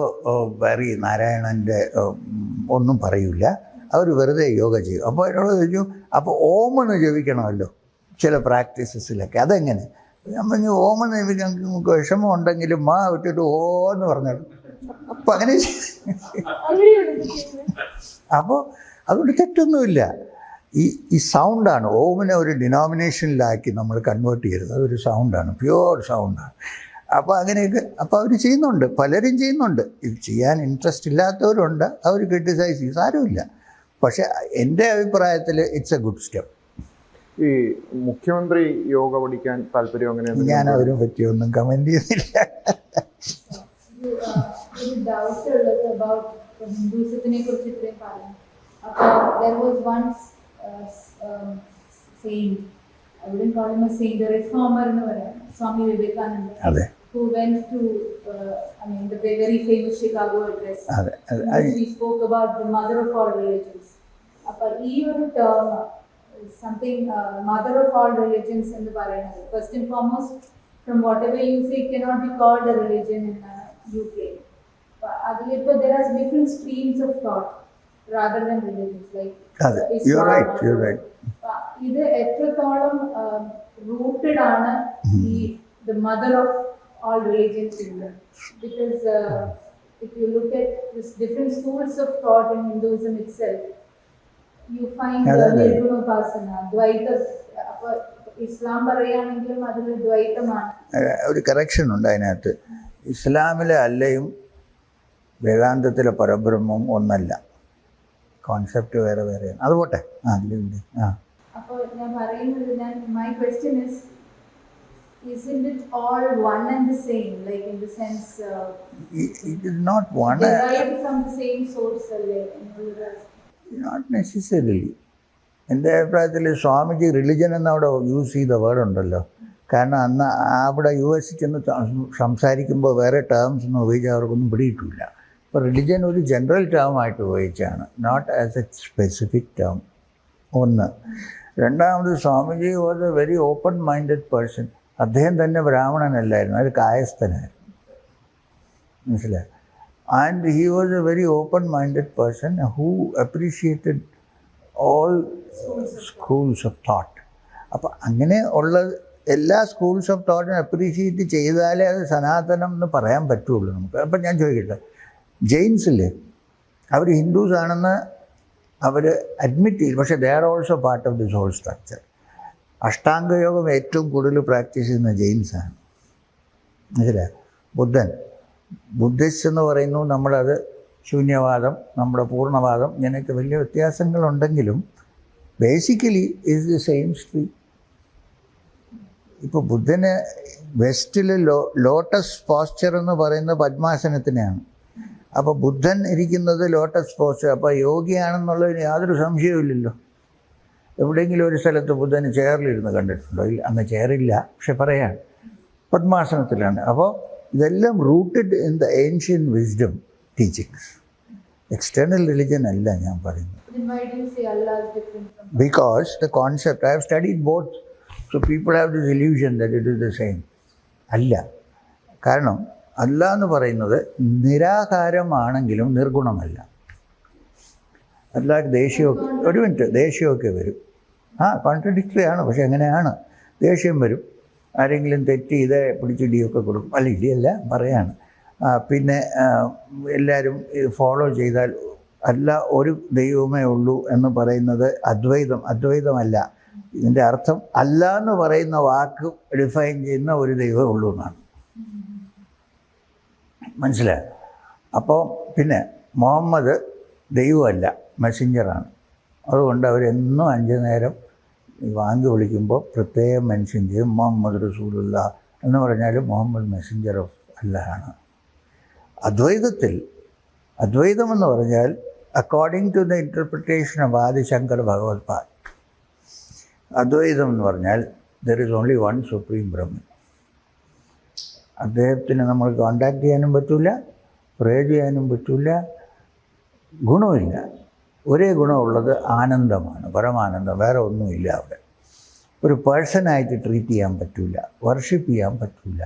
വേറെ നാരായണൻ്റെ ഒന്നും പറയില്ല. അവർ വെറുതെ യോഗ ചെയ്യും. അപ്പോൾ എന്നോട് ചോദിച്ചു, അപ്പോൾ ഓം എന്ന് ജപിക്കണമല്ലോ ചില പ്രാക്ടീസസിലൊക്കെ, അതെങ്ങനെ? ഞാൻ പറഞ്ഞു ഓമ നയിപ്പിക്കാൻ നമുക്ക് വിഷമം ഉണ്ടെങ്കിലും മാ വിട്ടിട്ട് ഓ എന്ന് പറഞ്ഞത്. അപ്പം അങ്ങനെ അപ്പോൾ അതുകൊണ്ട് തെറ്റൊന്നുമില്ല. ഈ സൗണ്ടാണ് ഓമിനെ ഒരു ഡിനോമിനേഷനിലാക്കി നമ്മൾ കൺവേർട്ട് ചെയ്തത്. അതൊരു സൗണ്ടാണ്, പ്യുവർ സൗണ്ടാണ്. അപ്പോൾ അങ്ങനെയൊക്കെ അപ്പോൾ അവർ ചെയ്യുന്നുണ്ട്, പലരും ചെയ്യുന്നുണ്ട്. ഇത് ചെയ്യാൻ ഇൻട്രസ്റ്റ് ഇല്ലാത്തവരുണ്ട്, അവർ ക്രിട്ടിസൈസ് ചെയ്യും, സാരമില്ല. പക്ഷേ എൻ്റെ അഭിപ്രായത്തിൽ ഇറ്റ്സ് എ ഗുഡ് സ്റ്റെപ്പ്. ഈ മുഖ്യമന്ത്രി യോഗ പഠിക്കാൻ താല്പര്യം അങ്ങനെ ഞാൻ അതിനെ പറ്റിയൊന്നും കമൻറ്റ് ചെയ്യുന്നില്ല. ഒരു ഡൗട്ട് ഉള്ളത് അബൌട്ട് ഹിന്ദുസത്തിനെ കുറിച്ച് ഇത്രയും പറഞ്ഞു. അപ്പോൾ there was once saint, I wouldn't call him a saint, a reformer എന്ന് പറയാം, സ്വാമി വിവേകാനന്ദ, അതെ, who went to the very famous Chicago address, അതെ, he spoke about the mother of all religions. അപ്പോൾ ഈ ഒരു term something mother of all religions എന്ന് പറയുന്നത്, first and foremost, from whatever you say, it cannot be called a religion in UK. But there are different streams of thought rather than religions, like you're right. ഇത് എത്രത്തോളം rooted ആണ് ഈ the mother of all religions in them? Because if you look at this different schools of thought in Hinduism itself, you find Nirgunopasana, Dvaita. അപ്പോൾ ഇസ്ലാം പറയുകയാണെങ്കിലും അതിൽ ദ്വൈതമാണ്. ഒരു correction ഉണ്ട് അതിനകത്ത്. ഇസ്ലാമിലെ അല്ലയും വേദാന്തത്തിലെ പരബ്രഹ്മവും ഒന്നല്ല, കോൺസെപ്റ്റ് വേറെ വേറെയാണ്. അത് പോട്ടെ. അപ്പോൾ ഞാൻ പറയുന്നത്, my question is, isn't it all one and the same, like in the sense it is not one, derived from the same source, not necessarily. എൻ്റെ അഭിപ്രായത്തിൽ സ്വാമിജി റിലിജൻ എന്നവിടെ യൂസ് ചെയ്ത വേർഡ് ഉണ്ടല്ലോ. കാരണം അന്ന് അവിടെ US ചെന്ന് സംസാരിക്കുമ്പോൾ വേറെ ടേംസ് ഒന്നും ഉപയോഗിച്ചാൽ അവർക്കൊന്നും പിടിയിട്ടില്ല. അപ്പോൾ റിലിജൻ ഒരു ജനറൽ ടേമായിട്ട് ഉപയോഗിച്ചാണ്, not as a specific term. ഒന്ന്. രണ്ടാമത്, Swamiji was a very open minded person. അദ്ദേഹം തന്നെ ബ്രാഹ്മണനല്ലായിരുന്നു, അത് കായസ്ഥനായിരുന്നു, മനസ്സിലായി. And he was a very open minded person who appreciated all schools of thought. അപ്പോൾ അങ്ങനെ ഉള്ള എല്ലാ സ്കൂൾസ് ഓഫ് തോട്ടിനെ അപ്രീഷിയേറ്റ് ചെയ്താലേ അത് സനാതനം എന്ന് പറയാൻ പറ്റുള്ളൂ നമുക്ക്. അപ്പം ഞാൻ ചോദിക്കട്ടെ, ജെയിൻസില്ലേ, അവർ ഹിന്ദുസ് ആണെന്ന് അവർ അഡ്മിറ്റ് ചെയ്തു, പക്ഷേ they are also part of this whole structure. അഷ്ടാംഗയോഗം ഏറ്റവും കൂടുതൽ പ്രാക്ടീസ് ചെയ്യുന്ന ജെയിൻസാണ്, മനസ്സിലായി. ബുദ്ധിസ്റ്റ് എന്ന് പറയുന്നു, നമ്മളത് ശൂന്യവാദം, നമ്മുടെ പൂർണ്ണവാദം, ഇങ്ങനെയൊക്കെ വലിയ വ്യത്യാസങ്ങളുണ്ടെങ്കിലും basically is the same stream. ഇപ്പോൾ ബുദ്ധന് വെസ്റ്റിൽ ലോട്ടസ് പോസ്ചർ എന്ന് പറയുന്ന പദ്മാസനത്തിനെയാണ്. അപ്പോൾ ബുദ്ധൻ ഇരിക്കുന്നത് ലോട്ടസ് പോസ്ചർ. അപ്പോൾ യോഗിയാണെന്നുള്ളതിന് യാതൊരു സംശയവുമില്ലല്ലോ. എവിടെയെങ്കിലും ഒരു സ്ഥലത്ത് ബുദ്ധന് ചെയറിലിരുന്ന് കണ്ടിട്ടുണ്ടോ? ഇല്ല, അന്ന് ചെയറില്ല, പക്ഷെ പറയാണ് പദ്മാസനത്തിലാണ്. അപ്പോൾ ഇതെല്ലാം rooted in the ancient wisdom teachings. External religion അല്ല ഞാൻ പറയുന്നത്. Because the concept, I have studied both, so people have this illusion that it is the same. അല്ല. കാരണം അല്ല എന്ന് പറയുന്നത് നിരാകാരമാണെങ്കിലും നിർഗുണമല്ല. അല്ല ദേഷ്യമൊക്കെ, ഒരു മിനിറ്റ്, ദേഷ്യമൊക്കെ വരും. കോൺട്രഡിക്ടറി ആണ്, പക്ഷെ അങ്ങനെയാണ്. ദേഷ്യം വരും, ആരെങ്കിലും തെറ്റ് ചെയ്ത് പിടിച്ചിടിയൊക്കെ കൊടുക്കും. അല്ല, ഇടിയല്ല പറയാണ്. പിന്നെ എല്ലാവരും ഫോളോ ചെയ്താൽ അല്ല ഒരു ദൈവമേ ഉള്ളൂ എന്ന് പറയുന്നത് അദ്വൈതമല്ല. ഇതിൻ്റെ അർത്ഥം അല്ല എന്ന് പറയുന്ന വാക്ക് ഡിഫൈൻ ചെയ്യുന്ന ഒരു ദൈവമേ ഉള്ളൂ എന്നാണ്, മനസ്സിലായോ? അപ്പോൾ പിന്നെ മുഹമ്മദ് ദൈവമല്ല, മെസ്സഞ്ചറാണ്. അതുകൊണ്ട് അവരെന്നും 5 നേരം വാങ്ങി വിളിക്കുമ്പോൾ പ്രത്യേകം മെൻഷൻ ചെയ്യും മുഹമ്മദ് റസൂലുള്ള എന്ന് പറഞ്ഞാൽ മുഹമ്മദ് മെസ്സഞ്ചർ ഓഫ് അല്ലാഹാണ്. അദ്വൈതം എന്ന് പറഞ്ഞാൽ according to the interpretation of Adishankar Bhagavatpad, അദ്വൈതം എന്ന് പറഞ്ഞാൽ there is only one supreme Brahman. അദ്ദേഹത്തിന് നമ്മൾ കോണ്ടാക്ട് ചെയ്യാനും പറ്റില്ല, പ്രേ ചെയ്യാനും പറ്റില്ല, ഗുണമില്ല. ഒരേ ഗുണമുള്ളത് ആനന്ദമാണ്, പരമാനന്ദം, വേറെ ഒന്നുമില്ല. അവിടെ ഒരു പേഴ്സണായിട്ട് ട്രീറ്റ് ചെയ്യാൻ പറ്റില്ല, വർഷിപ്പ് ചെയ്യാൻ പറ്റില്ല,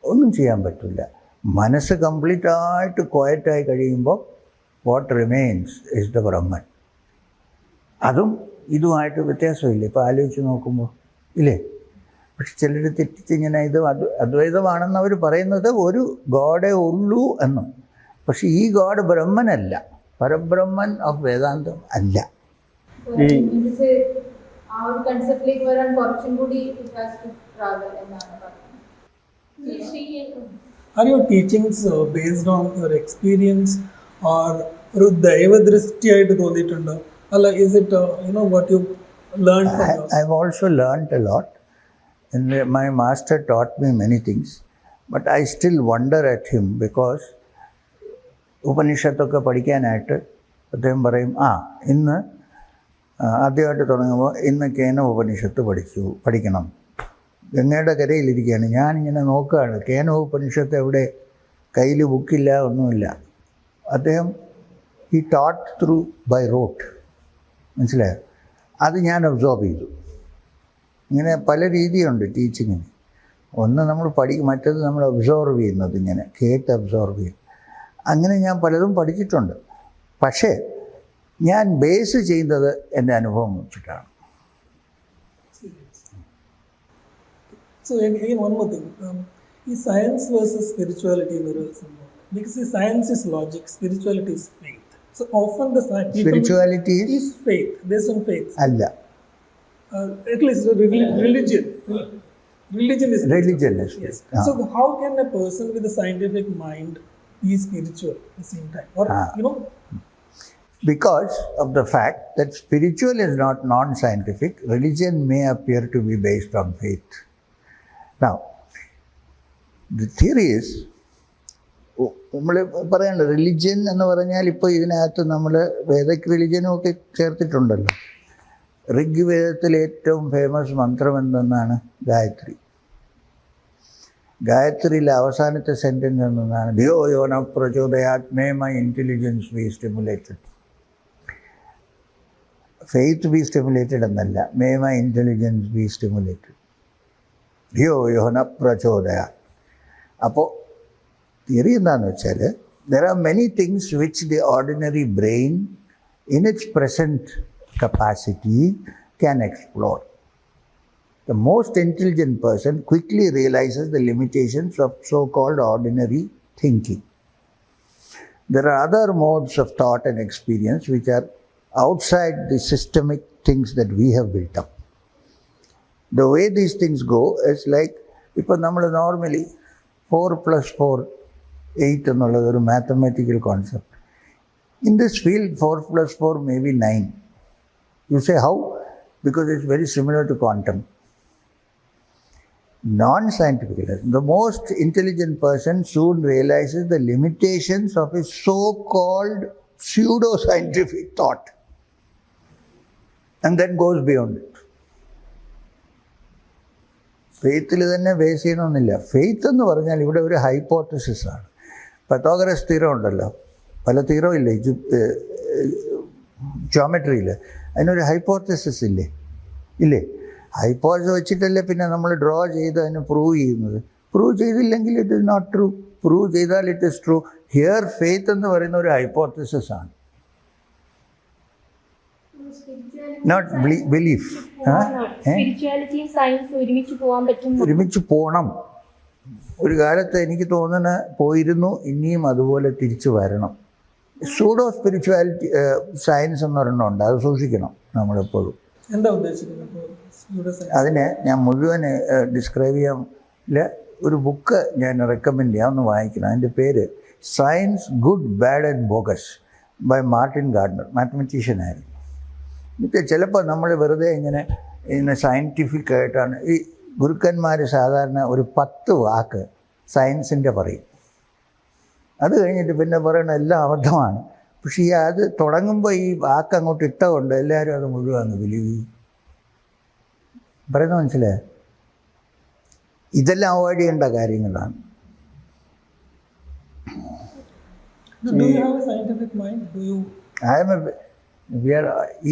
ഒന്നും ചെയ്യാൻ പറ്റില്ല. മനസ്സ് കംപ്ലീറ്റ് ആയിട്ട് ക്വയറ്റായി കഴിയുമ്പോൾ what remains is the Brahman. അതും ഇതുമായിട്ട് വ്യത്യാസമില്ല. ഇപ്പോൾ ആലോചിച്ച് നോക്കുമ്പോൾ ഇല്ലേ? പക്ഷെ ചിലർ തെറ്റിച്ചിങ്ങനെ ഇത് അദ്വൈതമാണെന്ന് അവർ പറയുന്നത് ഒരു ഗോഡേ ഉള്ളൂ എന്നും. പക്ഷെ ഈ ഗോഡ് ബ്രഹ്മനല്ല, പരബ്രഹ്മൻ ഓഫ് വേദാന്തം അല്ല. ആ ഒരു കൺസെപ്റ്റിലേക്ക് വരാൻ കുറച്ചും കൂടി ട്രാവൽ എന്നാണ് പറയുന്നത്. Are your teachings based on your experience or ഒരു ദൈവദൃഷ്ടിയായിട്ട് തോന്നിയിട്ടുണ്ടോ? അല്ല, is it what you learned from us? I've also learned a lot. And my master taught me many things, but I still wonder at him because ഉപനിഷത്തൊക്കെ പഠിക്കാനായിട്ട് അദ്ദേഹം പറയും, ഇന്ന് ആദ്യമായിട്ട് തുടങ്ങുമ്പോൾ ഇന്ന് കേന ഉപനിഷത്ത് പഠിക്കണം. ഗംഗയുടെ കരയിലിരിക്കുകയാണ്, ഞാനിങ്ങനെ നോക്കുകയാണ്, കേന ഉപനിഷത്ത് എവിടെ, കയ്യിൽ ബുക്കില്ല, ഒന്നുമില്ല. അദ്ദേഹം ഈ ടോട്ട് ത്രൂ ബൈ റോട്ട്, മനസ്സിലായോ? അത് ഞാൻ ഒബ്സോർവ് ചെയ്തു. ഇങ്ങനെ പല രീതിയുണ്ട് ടീച്ചിങ്ങിന്. ഒന്ന് നമ്മൾ മറ്റേത് നമ്മൾ ഒബ്സോർവ് ചെയ്യുന്നത്, ഇങ്ങനെ കേട്ട് ഒബ്സോർവ് ചെയ്യും. അങ്ങനെ ഞാൻ പലതും പഠിച്ചിട്ടുണ്ട്. പക്ഷേ ഞാൻ ബേസ് ചെയ്യുന്നത് എൻ്റെ അനുഭവം വെച്ചിട്ടാണ്. So again, one more thing. ഈ സയൻസ് വേഴ്സസ് സ്പിരിച്വാലിറ്റി എന്നൊരു സംഭവം. Because ഈ science is logic, spirituality is faith. So often the Spirituality is faith, based on faith. അല്ല, at least religion. Religion is religion. Yes. So how can a person with a scientific mind be spiritual at the same time? Or Because of the fact that spiritual is not non-scientific, religion may appear to be based on faith. Now, the theory is, നമ്മൾ പറയണ്ട religion എന്ന് പറഞ്ഞാൽ ഇപ്പോൾ ഇതിനകത്ത് നമ്മൾ വേദക് റിലിജ്യനും ഒക്കെ ചേർത്തിട്ടുണ്ടല്ലോ. ഋഗ്വേദത്തിൽ ഏറ്റവും ഫേമസ് മന്ത്രം എന്തെന്നാണ്? ഗായത്രി. ഗായത്രിയിലെ അവസാനത്തെ സെൻറ്റൻസ് എന്തെന്നാണ്? ധിയോ യോ ന പ്രചോദയാത് may my intelligence be stimulated. Faith be stimulated എന്നല്ല, may my intelligence be stimulated. ധിയോ യോ ന പ്രചോദയാത്. അപ്പോൾ തിയറി എന്താണെന്ന് വെച്ചാൽ, there are many things which the ordinary brain in its present capacity can explore. The most intelligent person quickly realizes the limitations of so-called ordinary thinking. There are other modes of thought and experience which are outside the systemic things that we have built up. The way these things go is like, ഇപ്പോൾ നമ്മൾ normally 4 + 4 8 എന്നുള്ളത് ഒരു mathematical concept. In this field 4 + 4 may be 9. You say how? Because it's very similar to quantum. Non-scientifically, the most intelligent person soon realizes the limitations of his so-called pseudo-scientific thought and then goes beyond it. ഫെയ്ത്തിൽ തന്നെ base ചെയ്യണമെന്നില്ല. Faith എന്ന് പറഞ്ഞാൽ ഇവിടെ ഒരു ഹൈപ്പോത്തസിസാണ്. Pythagoras തീരം ഉണ്ടല്ലോ, പല തീരവും ഇല്ലേ ജോമെട്രിയിൽ, അതിനൊരു ഹൈപ്പോത്തസിസ് ഇല്ലേ? ഹൈപ്പോത്തസിസ് വെച്ചിട്ടല്ലേ പിന്നെ നമ്മൾ ഡ്രോ ചെയ്ത് അതിനെ പ്രൂവ് ചെയ്യുന്നത്. പ്രൂവ് ചെയ്തില്ലെങ്കിൽ it is not true, prove ചെയ്താൽ it is true. Here faith എന്ന് പറയുന്ന ഒരു ഹൈപ്പോത്തസിസ് ആണ്, നോട്ട് ബിലീഫ്. ഒരുമിച്ച് പോകണം. ഒരു കാലത്ത് എനിക്ക് തോന്നുന്ന പോയിരുന്നു, ഇനിയും അതുപോലെ തിരിച്ചു വരണം. സൂഡോ സ്പിരിച്വാലിറ്റി സയൻസ് എന്ന് പറയുന്നുണ്ട്, അത് സൂക്ഷിക്കണം നമ്മളെപ്പോഴും. എന്താ ഉദ്ദേശിക്കുന്നത്? അതിനെ ഞാൻ മുഴുവൻ ഡിസ്ക്രൈബ് ചെയ്യാൻ ഒരു ബുക്ക് ഞാൻ റെക്കമെൻഡ് ചെയ്യാം, ഒന്ന് വായിക്കണം. അതിൻ്റെ പേര് science good bad and bogus by Martin Gardner. മാത്തമാറ്റീഷ്യനായിരുന്നു. ഇപ്പം ചിലപ്പോൾ നമ്മൾ വെറുതെ ഇങ്ങനെ സയൻറ്റിഫിക് ആയിട്ടാണ് ഈ ഗുരുക്കന്മാർ സാധാരണ ഒരു 10 വാക്ക് സയൻസിൻ്റെ പറയും. അത് കഴിഞ്ഞിട്ട് പിന്നെ പറയണ എല്ലാം അബദ്ധമാണ്. പക്ഷേ അത് തുടങ്ങുമ്പോൾ ഈ വാക്ക് അങ്ങോട്ട് ഇട്ടതുകൊണ്ട് എല്ലാവരും അത് മുഴുവൻ അങ്ങ് ബിലീവ് ചെയ്യും. പറയുന്നത് മനസ്സിലായോ? ഇതെല്ലാം അവോയ്ഡ് ചെയ്യേണ്ട കാര്യങ്ങളാണ്.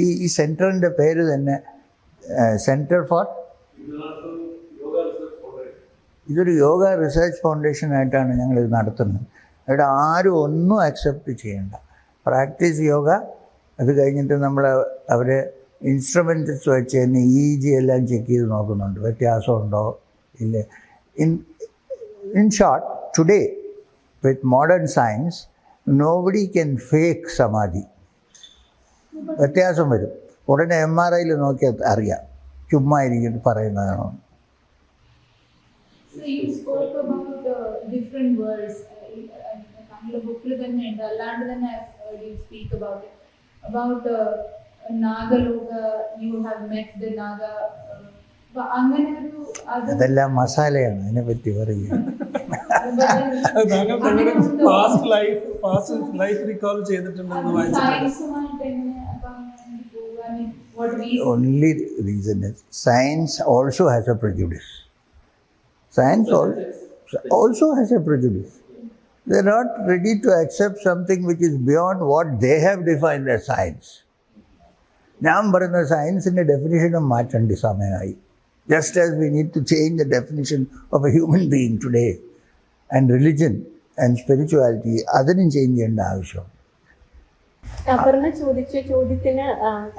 ഈ സെൻറ്ററിൻ്റെ പേര് തന്നെ സെൻറ്റർ ഫോർ, ഇതൊരു യോഗ റിസർച്ച് ഫൗണ്ടേഷനായിട്ടാണ് ഞങ്ങളിത് നടത്തുന്നത്. അവിടെ ആരും ഒന്നും അക്സെപ്റ്റ് ചെയ്യണ്ട. പ്രാക്ടീസ് യോഗ, അത് കഴിഞ്ഞിട്ട് നമ്മൾ അവരെ ഇൻസ്ട്രുമെൻറ്റ്സ് വെച്ച് തന്നെ EEG എല്ലാം ചെക്ക് ചെയ്ത് നോക്കുന്നുണ്ട്, വ്യത്യാസമുണ്ടോ ഇല്ലേ. In short, today with modern science nobody can fake സമാധി. വ്യത്യാസം വരും. ഉടനെ MRIയിൽ നോക്കിയാൽ അറിയാം ചുമ്മാ ഇരിക്കും പറയുന്നതാണോ. So you spoke about different words. താങ്കളുടെ ബുക്കിൽ തന്നെ ഉണ്ട്, അല്ലാണ്ട് തന്നെ you speak about it. About Nagaloka, you have met the Naga. അങ്ങനെ ഒരു അതെല്ലാം മസാലയാണ്, അതിനെപ്പറ്റി പറയുക. പാസ്റ്റ് ലൈഫ് റീകോൾ ചെയ്തിട്ടുണ്ടെന്ന് വായിച്ചിട്ടുണ്ട്. Only reason is science also has a prejudice. Science also has a prejudice. They are not ready to accept something which is beyond what they have defined as science. ഞാൻ പറയുന്ന സയൻസിൻ്റെ ഡെഫിനിഷനും മാറ്റേണ്ട സമയമായി. Just as we need to change the definition of a human being today, and religion and spirituality, അതിനും change ചെയ്യേണ്ട ആവശ്യം. അപർണ ചോദിച്ച ചോദ്യത്തിന്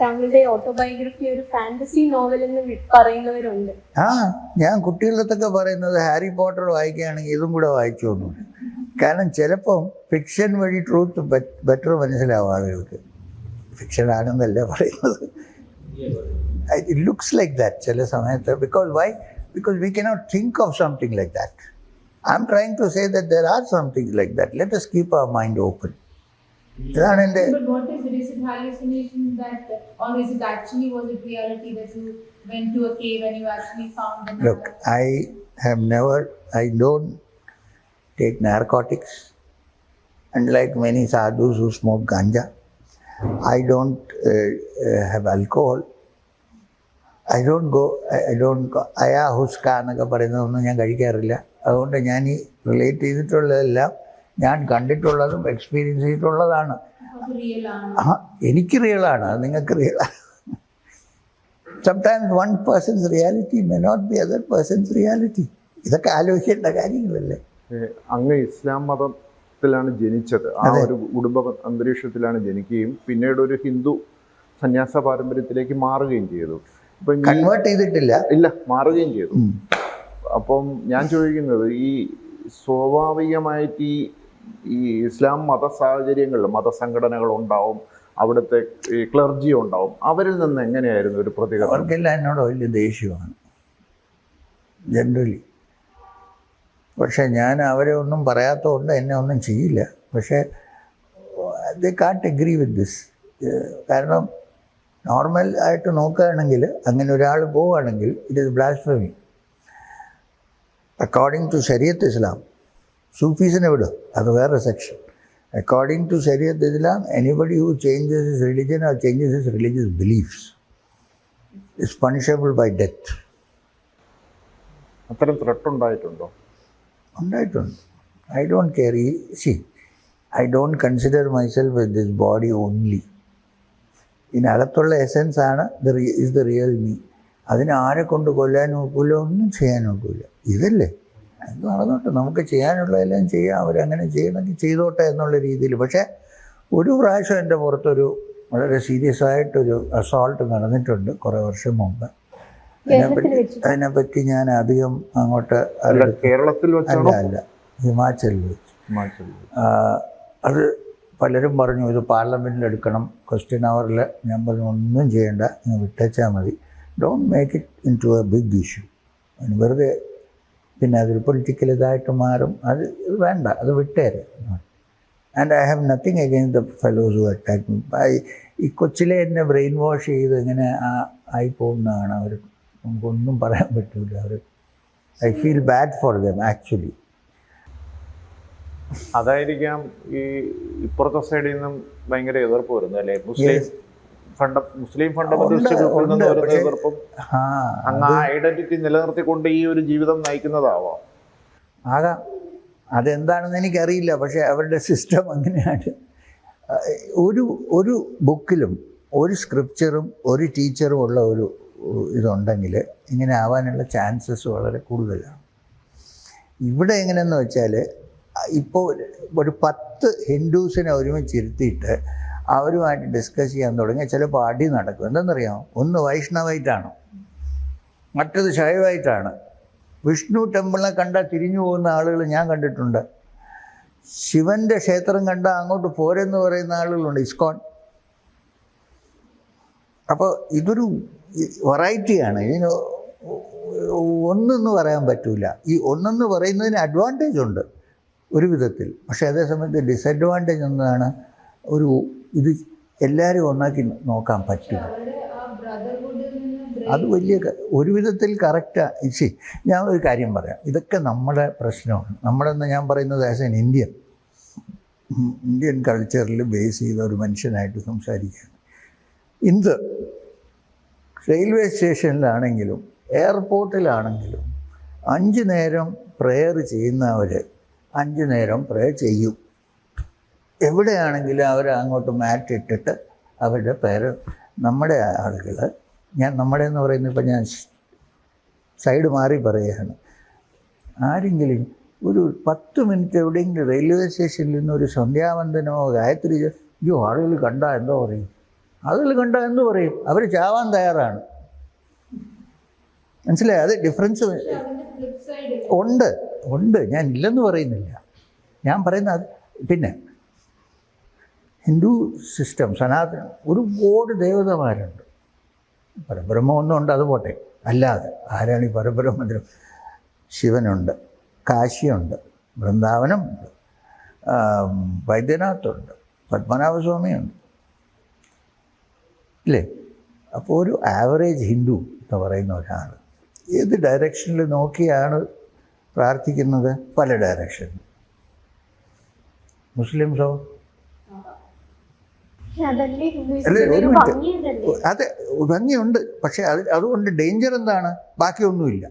താങ്കളുടെ ഓട്ടോബയോഗ്രഫി ഒരു ഫാന്റസി നോവൽ എന്ന് പറയുന്നവരുണ്ട്. ഞാൻ കുട്ടികളത്തൊക്കെ പറയുന്നത് ഹാരി പോട്ടർ വായിക്കുകയാണെങ്കിൽ ഇതും കൂടെ വായിച്ചു തോന്നും. കാരണം ചിലപ്പം ഫിക്ഷൻ വഴി ട്രൂത്ത് ബെറ്റർ മനസ്സിലാവും ആളുകൾക്ക്. ഫിക്ഷൻ ആണെന്നല്ല പറയുന്നത്. It looks like that ചില സമയത്ത്. Because why? Because we cannot think of something like that. I'm trying to say that there are some things like that. Let us keep our mind open. But what is it? Is it hallucination that, or is it actually, was it reality that you went to a cave and you actually found the Naga? Look, I don't take narcotics. Unlike many sadhus who smoke ganja, I don't have alcohol. I don't go അയാ ഹുസ്ക എന്നൊക്കെ പറയുന്നതൊന്നും ഞാൻ കഴിക്കാറില്ല. അതുകൊണ്ട് ഞാൻ ഈ relate ചെയ്തിട്ടുള്ളതെല്ലാം ഞാൻ കണ്ടിട്ടുള്ളതും experience ചെയ്തിട്ടുള്ളതാണ്. എനിക്ക് റിയലാണ്, അത് നിങ്ങൾക്ക് റിയലാണ്. Sometimes one person's reality may not be other person's reality. ഇതൊക്കെ ആലോചിക്കേണ്ട കാര്യങ്ങളല്ലേ. അങ്ങ് ഇസ്ലാം മതത്തിലാണ് ജനിച്ചത്, ആ ഒരു കുടുംബ അന്തരീക്ഷത്തിലാണ് ജനിക്കുകയും പിന്നീട് ഒരു ഹിന്ദു സന്യാസ പാരമ്പര്യത്തിലേക്ക് മാറുകയും ചെയ്തു. കൺവേർട്ട് ചെയ്തിട്ടില്ല, ഇല്ല, മാറുകയും ചെയ്തു. അപ്പം ഞാൻ ചോദിക്കുന്നത്, ഈ സ്വാഭാവികമായിട്ട് ഈ ഇസ്ലാം മത സാഹചര്യങ്ങളിൽ മതസംഘടനകളുണ്ടാവും, അവിടുത്തെ ഈ ക്ലർജി ഉണ്ടാവും, അവരിൽ നിന്ന് എങ്ങനെയായിരുന്നു ഒരു പ്രതികരണം? അവർക്കെല്ലാം എന്നോട് വലിയ ദേഷ്യമാണ് ജനറലി. പക്ഷെ ഞാൻ അവരെ ഒന്നും പറയാത്തതുകൊണ്ട് എന്നെ ഒന്നും ചെയ്യില്ല. പക്ഷേ they can't agree with this. കാരണം നോർമൽ ആയിട്ട് നോക്കുകയാണെങ്കിൽ അങ്ങനെ ഒരാൾ പോവുകയാണെങ്കിൽ it is blasphemy according to ശരീഅത്ത് ഇസ്ലാം. സൂഫീസിനെ വിടും, അത് വേറെ section. According to Shariat Islam, anybody who changes his religion or changes his religious beliefs is punishable by death. അത്തരം ത്രെട്ട് ഉണ്ടായിട്ടുണ്ടോ? ഉണ്ടായിട്ടുണ്ട്. I don't carry, see, I don't consider myself with this body only. ഇതിനകത്തുള്ള essence ആണ് is the real me. അതിനെ ആരെ കൊണ്ട് കൊല്ലാൻ നോക്കില്ല, ഒന്നും ചെയ്യാൻ നോക്കില്ല. ഇതല്ലേ, അത് നടന്നോട്ടെ, നമുക്ക് ചെയ്യാനുള്ളതെല്ലാം ചെയ്യാം, അവരങ്ങനെ ചെയ്യണമെങ്കിൽ ചെയ്തോട്ടെ എന്നുള്ള രീതിയിൽ. പക്ഷേ ഒരു പ്രാവശ്യം എൻ്റെ പുറത്തൊരു വളരെ സീരിയസ് ആയിട്ടൊരു അസോൾട്ട് നടന്നിട്ടുണ്ട് കുറേ വർഷം മുമ്പ്. അതിനെപ്പറ്റി ഞാൻ അധികം അങ്ങോട്ട് കേരളത്തിൽ അല്ല ഹിമാചലിൽ വെച്ച്. അത് പലരും പറഞ്ഞു ഇത് പാർലമെൻറ്റിൽ എടുക്കണം, ക്വസ്റ്റ്യൻ അവറിൽ. ഞാൻ പറഞ്ഞു ഒന്നും ചെയ്യേണ്ട, നിങ്ങൾ വിട്ടേച്ചാൽ മതി. Don't make it into a big issue. വെറുതെ പിന്നെ അതൊരു പൊളിറ്റിക്കൽ ഇതായിട്ട് മാറും. അത് വേണ്ട, അത് വിട്ടേരെ. And I have nothing against the fellows who attack me. ഈ കൊച്ചിലെ എന്നെ ബ്രെയിൻ വാഷ് ചെയ്ത് ഇങ്ങനെ ആയി പോകുന്നതാണ് അവർ. നമുക്കൊന്നും പറയാൻ പറ്റില്ല. അവർ I feel bad for them actually. അതായിരിക്കാം ഈ ഇപ്പുറത്തെ സൈഡിൽ നിന്നും ഭയങ്കര എതിർപ്പ് വരുന്നത് അല്ലേ? മുസ്ലിം ഫണ്ടമെന്റലിസ്റ്റുകൾക്കിൽ നിന്ന് വരുന്ന എതിർപ്പും അങ്ങ് ആ ഐഡന്റിറ്റി നിലനിർത്തിക്കൊണ്ട് ഈ ഒരു ജീവിതം നയിക്കുന്നതാവാം. ആകാം, അതെന്താണെന്ന് എനിക്കറിയില്ല. പക്ഷേ അവരുടെ സിസ്റ്റം അങ്ങനെയാണ്. ഒരു ബുക്കിലും ഒരു സ്ക്രിപ്ചറും ഒരു ടീച്ചറും ഉള്ള ഒരു ഇതുണ്ടെങ്കിൽ ഇങ്ങനെ ആവാനുള്ള ചാൻസസ് വളരെ കൂടുതലാണ്. ഇവിടെ എങ്ങനെയെന്ന് വെച്ചാൽ ഇപ്പോൾ ഒരു 10 ഹിന്ദുസിനെ ഒരുമിച്ചിരുത്തിയിട്ട് അവരുമായിട്ട് ഡിസ്കസ് ചെയ്യാൻ തുടങ്ങിയാൽ ചിലപ്പോൾ അടി നടക്കും. എന്തെന്നറിയാമോ? ഒന്ന് വൈഷ്ണവായിട്ടാണ്, മറ്റത് ശൈവായിട്ടാണ്. വിഷ്ണു ടെമ്പിളിനെ കണ്ടാൽ തിരിഞ്ഞു പോകുന്ന ആളുകൾ ഞാൻ കണ്ടിട്ടുണ്ട്. ശിവൻ്റെ ക്ഷേത്രം കണ്ടാൽ അങ്ങോട്ട് പോരെന്ന് പറയുന്ന ആളുകളുണ്ട്, ഇസ്കോൺ. അപ്പോൾ ഇതൊരു വെറൈറ്റിയാണ്. ഇതിന് ഒന്നെന്ന് പറയാൻ പറ്റില്ല. ഈ ഒന്നെന്ന് പറയുന്നതിന് അഡ്വാൻറ്റേജ് ഉണ്ട് ഒരു വിധത്തിൽ, പക്ഷേ അതേസമയത്ത് ഡിസഡ്വാൻറ്റേജ് എന്നതാണ് ഇത് എല്ലാവരും ഒന്നാക്കി നോക്കാൻ പറ്റില്ല. അത് വലിയ ഒരു വിധത്തിൽ കറക്റ്റാണ്. ഞാൻ ഒരു കാര്യം പറയാം, ഇതൊക്കെ നമ്മുടെ പ്രശ്നമാണ്. നമ്മളെന്ന് ഞാൻ പറയുന്നത് ആസ് എൻ ഇന്ത്യൻ കൾച്ചറിൽ ബേസ് ചെയ്ത ഒരു മനുഷ്യനായിട്ട് സംസാരിക്കുകയാണ്. ഇന്ന് റെയിൽവേ സ്റ്റേഷനിലാണെങ്കിലും എയർപോർട്ടിലാണെങ്കിലും 5 നേരം പ്രെയർ ചെയ്യുന്നവർ 5 നേരം പ്രെയർ ചെയ്യും. എവിടെയാണെങ്കിലും അവർ അങ്ങോട്ട് മാറ്റ് ഇട്ടിട്ട് അവരുടെ പേര്. നമ്മുടെ ആളുകൾ, നമ്മുടെ എന്ന് പറയുന്നത് ഇപ്പം ഞാൻ സൈഡ് മാറി പറയുകയാണ്, ആരെങ്കിലും ഒരു 10 മിനിറ്റ് എവിടെയെങ്കിലും റെയിൽവേ സ്റ്റേഷനിൽ നിന്ന് ഒരു സന്ധ്യാവന്തനമോ ഗായത്രി ആളുകൾ കണ്ടാൽ എന്തോ പറയും? ആളുകൾ കണ്ടാൽ എന്തു പറയും? അവർ ചാവാൻ തയ്യാറാണ്. മനസ്സിലായി? അത് ഡിഫറൻസ് ഉണ്ട്. ഞാൻ ഇല്ലെന്ന് പറയുന്നില്ല. ഞാൻ പറയുന്നത് അത് പിന്നെ ഹിന്ദു സിസ്റ്റം, സനാതന ഒരുപാട് ദേവതമാരുണ്ട്. പരബ്രഹ്മം ഒന്നുണ്ട്, അത് പോട്ടെ. അല്ലാതെ ആരാണ് ഈ പരബ്രഹ്മത്തിലും? ശിവനുണ്ട്, കാശിയുണ്ട്, വൃന്ദാവനമുണ്ട്, വൈദ്യനാഥുണ്ട്, പത്മനാഭസ്വാമിയുണ്ട്, ഇല്ലേ? അപ്പോൾ ഒരു ആവറേജ് ഹിന്ദു എന്ന് പറയുന്ന ഒരാൾ ഏത് ഡയറക്ഷനിൽ നോക്കിയാണ് പ്രാർത്ഥിക്കുന്നത്? പല ഡയറക്ഷനിൽ. മുസ്ലിംസോ? അല്ലേ, ഒരു മിനിറ്റ്. അതെ, ഭംഗിയുണ്ട്. പക്ഷേ അതുകൊണ്ട് ഡേഞ്ചർ എന്താണ്? ബാക്കിയൊന്നുമില്ല.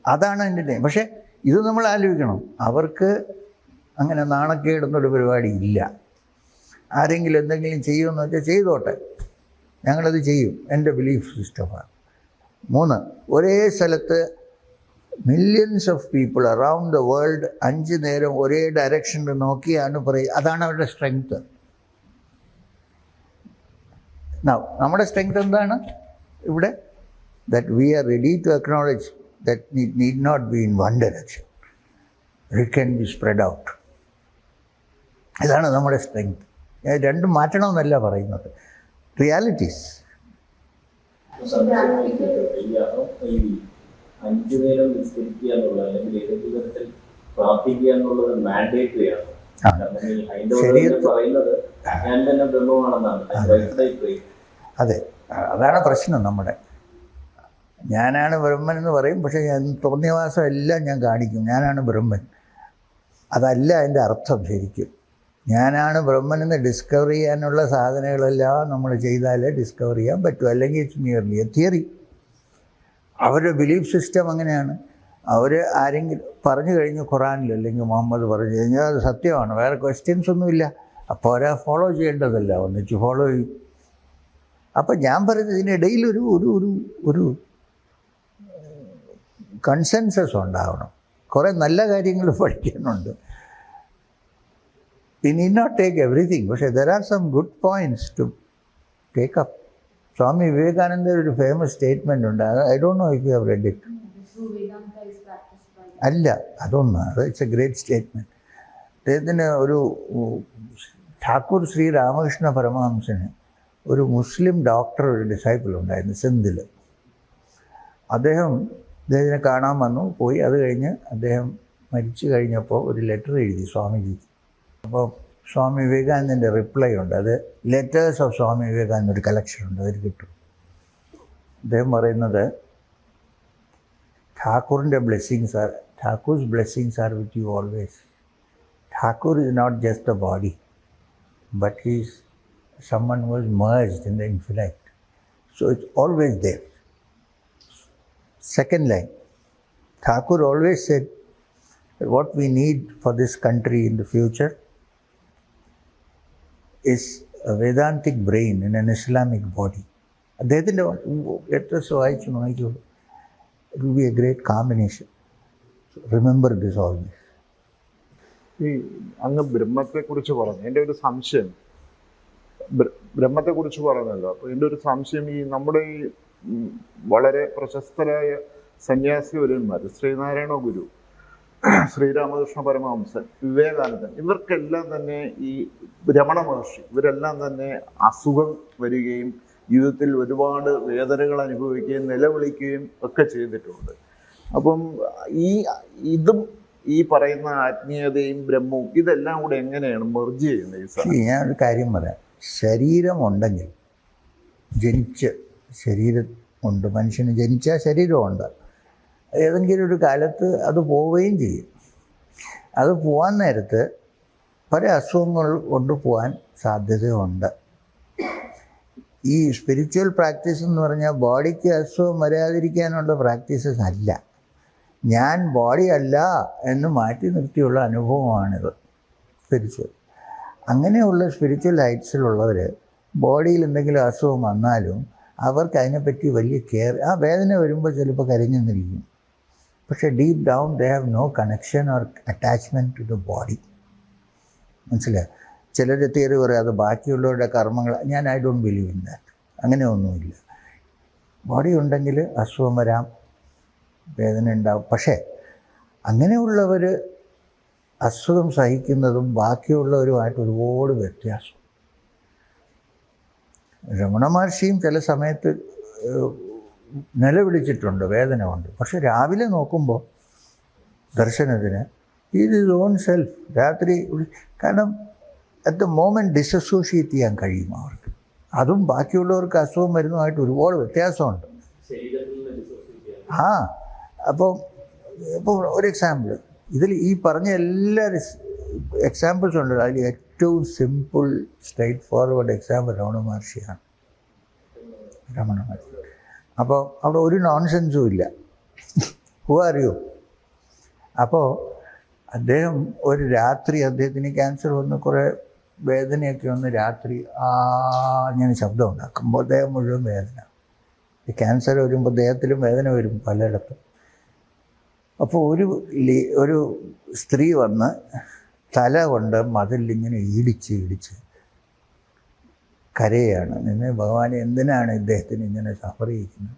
അതാണ് അതിൻ്റെ പക്ഷേ ഇത് നമ്മൾ ആലോചിക്കണം. അവർക്ക് അങ്ങനെ നാണക്കേടുന്നൊരു പരിപാടി ഇല്ല. ആരെങ്കിലും എന്തെങ്കിലും ചെയ്യുമെന്ന് വെച്ചാൽ ചെയ്തോട്ടെ, ഞങ്ങളത് ചെയ്യും. എൻ്റെ ബിലീഫ് സിസ്റ്റമാണ്. 3, ഒരേ സ്ഥലത്ത് millions of people around the world 5 നേരം ഒരേ ഡയറക്ഷനിൽ നോക്കിയാണ് പറയുക. അതാണ് അവരുടെ സ്ട്രെങ്ത്. നമ്മുടെ സ്ട്രെങ്ത് എന്താണ് ഇവിടെ? That we are ready to acknowledge that it need not be in one direction, it can be spread out. ഇതാണ് നമ്മുടെ സ്ട്രെങ്ത്. രണ്ടും മാറ്റണമെന്നല്ല പറയുന്നത്, റിയാലിറ്റീസ്. 5 നേരം നിസ്കരിക്കുക എന്നുള്ളത് അല്ലെങ്കിൽ ഏതെങ്കിലും തരത്തിൽ പ്രാർത്ഥിക്കുക എന്നുള്ളത് മാൻഡേറ്ററി ആണ്. പറയുന്നത് ഞാൻ തന്നെ ബ്രഹ്മമാണെന്നാണ്. അതെ, അതാണ് പ്രശ്നം. നമ്മുടെ ഞാനാണ് ബ്രഹ്മൻ എന്ന് പറയും, പക്ഷേ ഞാൻ തോന്നിയവാസം എല്ലാം ഞാൻ കാണിക്കും, ഞാനാണ് ബ്രഹ്മൻ. അതല്ല അതിൻ്റെ അർത്ഥം. ശരിക്കും ഞാനാണ് ബ്രഹ്മൻ എന്ന് ഡിസ്കവർ ചെയ്യാനുള്ള സാധനങ്ങളെല്ലാം നമ്മൾ ചെയ്താലേ ഡിസ്കവർ ചെയ്യാൻ പറ്റൂ. അല്ലെങ്കിൽ ഇറ്റ്സ് മിയർലി എ തിയറി. അവരുടെ ബിലീഫ് സിസ്റ്റം അങ്ങനെയാണ്. അവർ ആരെങ്കിലും പറഞ്ഞു കഴിഞ്ഞ് ഖുറാനിൽ അല്ലെങ്കിൽ മുഹമ്മദ് പറഞ്ഞു കഴിഞ്ഞാൽ അത് സത്യമാണ്, വേറെ ക്വസ്റ്റ്യൻസ് ഒന്നുമില്ല. അപ്പോൾ അവരെ ഫോളോ ചെയ്യേണ്ടതല്ല, ഒന്നിച്ച് ഫോളോ ചെയ്യും. അപ്പം ഞാൻ പറയുന്നത് ഇതിനിടയിൽ ഒരു ഒരു ഒരു ഒരു കൺസെൻസസ് ഉണ്ടാവണം. കുറേ നല്ല കാര്യങ്ങൾ പഠിക്കാനുണ്ട്. We need not take everything, പക്ഷേ there are some good points to take up. Swami Vivekananda ഒരു ഫേമസ് സ്റ്റേറ്റ്മെൻ്റ് ഉണ്ട്. I don't know if you have red it. അല്ല, അത് ഇറ്റ്സ് എ ഗ്രേറ്റ് സ്റ്റേറ്റ്മെൻറ്റ്. അദ്ദേഹത്തിന് ഒരു ഠാക്കൂർ ശ്രീ രാമകൃഷ്ണ പരമഹംസന് ഒരു മുസ്ലിം ഡോക്ടർ, ഒരു ഡിസൈപ്പിൾ ഉണ്ടായിരുന്നു സിന്ധിൽ. അദ്ദേഹത്തിനെ കാണാൻ വന്നു, പോയി. അത് കഴിഞ്ഞ് അദ്ദേഹം മരിച്ചു കഴിഞ്ഞപ്പോൾ ഒരു ലെറ്റർ എഴുതി സ്വാമിജി. അപ്പോൾ സ്വാമി വിവേകാനന്ദൻ്റെ റിപ്ലൈ ഉണ്ട്. അത് ലെറ്റേഴ്സ് ഓഫ് സ്വാമി വിവേകാനന്ദ ഒരു കളക്ഷൻ ഉണ്ട്, അതിൽ കിട്ടും. അദ്ദേഹം പറയുന്നത് ഠാക്കൂറിൻ്റെ Thakur's blessings are with you always. Thakur is not just a body, but he is someone who was merged in the infinite. So it's always there. Second line, Thakur always said that what we need for this country in the future is a Vedantic brain in an Islamic body. അദ്ദേഹത്തിൻ്റെ letters വായിച്ചു നോക്കിയോളൂ. It will be a great combination. So remember this always. ഈ അങ്ങ് ബ്രഹ്മത്തെക്കുറിച്ച് പറഞ്ഞു. എൻ്റെ ഒരു സംശയം, ബ്രഹ്മത്തെക്കുറിച്ച് പറഞ്ഞല്ലോ. അപ്പോൾ എൻ്റെ ഒരു സംശയം, ഈ നമ്മുടെ ഈ വളരെ പ്രശസ്തരായ സന്യാസിവര്യന്മാർ, ശ്രീനാരായണ ഗുരു, ശ്രീരാമകൃഷ്ണ പരമഹംസൻ, വിവേകാനന്ദൻ, ഇവർക്കെല്ലാം തന്നെ ഈ രമണ മഹർഷി, ഇവരെല്ലാം തന്നെ അസുഖം വരികയും ജീവിതത്തിൽ ഒരുപാട് വേദനകൾ അനുഭവിക്കുകയും നിലവിളിക്കുകയും ഒക്കെ ചെയ്തിട്ടുണ്ട്. അപ്പം ഇതും ഈ പറയുന്ന ആത്മീയതയും ബ്രഹ്മവും ഇതെല്ലാം കൂടെ എങ്ങനെയാണ് മെർജ് ചെയ്യുന്നത്? ഞാനൊരു കാര്യം പറയാം. ശരീരമുണ്ടെങ്കിൽ, ജനിച്ച് ശരീരം ഉണ്ട്, മനുഷ്യന് ജനിച്ചാൽ ശരീരമുണ്ട്, ഏതെങ്കിലും ഒരു കാലത്ത് അത് പോവുകയും ചെയ്യും. അത് പോകാൻ നേരത്ത് പല അസുഖങ്ങൾ കൊണ്ടുപോകാൻ സാധ്യതയുണ്ട്. ഈ സ്പിരിച്വൽ പ്രാക്ടീസ് എന്ന് പറഞ്ഞാൽ ബോഡിക്ക് അസുഖം വരാതിരിക്കാനുള്ള പ്രാക്ടീസസ് അല്ല, ഞാൻ ബോഡി അല്ല എന്ന് മാറ്റി നിർത്തിയുള്ള അനുഭവമാണിത് സ്പിരിച്വൽ. അങ്ങനെയുള്ള സ്പിരിച്വൽ ഹൈറ്റ്സിലുള്ളവർ ബോഡിയിൽ എന്തെങ്കിലും അസുഖം വന്നാലും അവർക്ക് അതിനെപ്പറ്റി വലിയ കെയർ, ആ വേദന വരുമ്പോൾ ചിലപ്പോൾ കരഞ്ഞെന്നിരിക്കും, പക്ഷേ deep down they have no connection or attachment to the body. മനസ്സിലായി? ചിലർ തിയറി പറയും അത് ബാക്കിയുള്ളവരുടെ കർമ്മങ്ങൾ. ഞാൻ I don't believe in that. അങ്ങനെയൊന്നുമില്ല. ബോഡി ഉണ്ടെങ്കിൽ അസുഖം വരാം, വേദന ഉണ്ടാവും. പക്ഷേ അങ്ങനെയുള്ളവർ അസുഖം സഹിക്കുന്നതും ബാക്കിയുള്ളവരുമായിട്ട് ഒരുപാട് വ്യത്യാസം. രമണ മഹർഷിയും ചില സമയത്ത് നിലവിളിച്ചിട്ടുണ്ട്, വേദന കൊണ്ട്. പക്ഷെ രാവിലെ നോക്കുമ്പോൾ ദർശനത്തിന് ഇത് ഓൺ സെൽഫ്. രാത്രി കാരണം അറ്റ് ദ മോമെൻറ്റ് ഡിസസോഷിയേറ്റ് ചെയ്യാൻ കഴിയും അവർക്ക്. അതും ബാക്കിയുള്ളവർക്ക് അസുഖം വരുന്നതുമായിട്ട് ഒരുപാട് വ്യത്യാസമുണ്ട്. അപ്പോൾ ഒരു എക്സാമ്പിൾ, ഇതിൽ ഈ പറഞ്ഞ എല്ലാ എക്സാമ്പിൾസ് ഉണ്ട്. അതിൽ ഏറ്റവും simple straightforward example Ramana മഹർഷിയാണ്. രമണ മഹർഷി. അപ്പോൾ അവിടെ ഒരു നോൺസെൻസും ഇല്ല. Who are you? അപ്പോൾ അദ്ദേഹം ഒരു രാത്രി, അദ്ദേഹത്തിന് ക്യാൻസർ വന്ന് കുറേ വേദനയൊക്കെ വന്ന് രാത്രി ഇങ്ങനെ ശബ്ദം ഉണ്ടാക്കുമ്പോൾ ദേഹം മുഴുവൻ വേദന. ഈ ക്യാൻസർ വരുമ്പോൾ ദേഹത്തിലും വേദന വരും പലയിടത്തും. അപ്പോൾ ഒരു സ്ത്രീ വന്ന് തല കൊണ്ട് മതിലിങ്ങനെ ഇടിച്ച് കരയാണ്. നിന്ന് ഭഗവാനെ എന്തിനാണ് ഇദ്ദേഹത്തിന് ഇങ്ങനെ സഫർ ചെയ്യുന്നത്?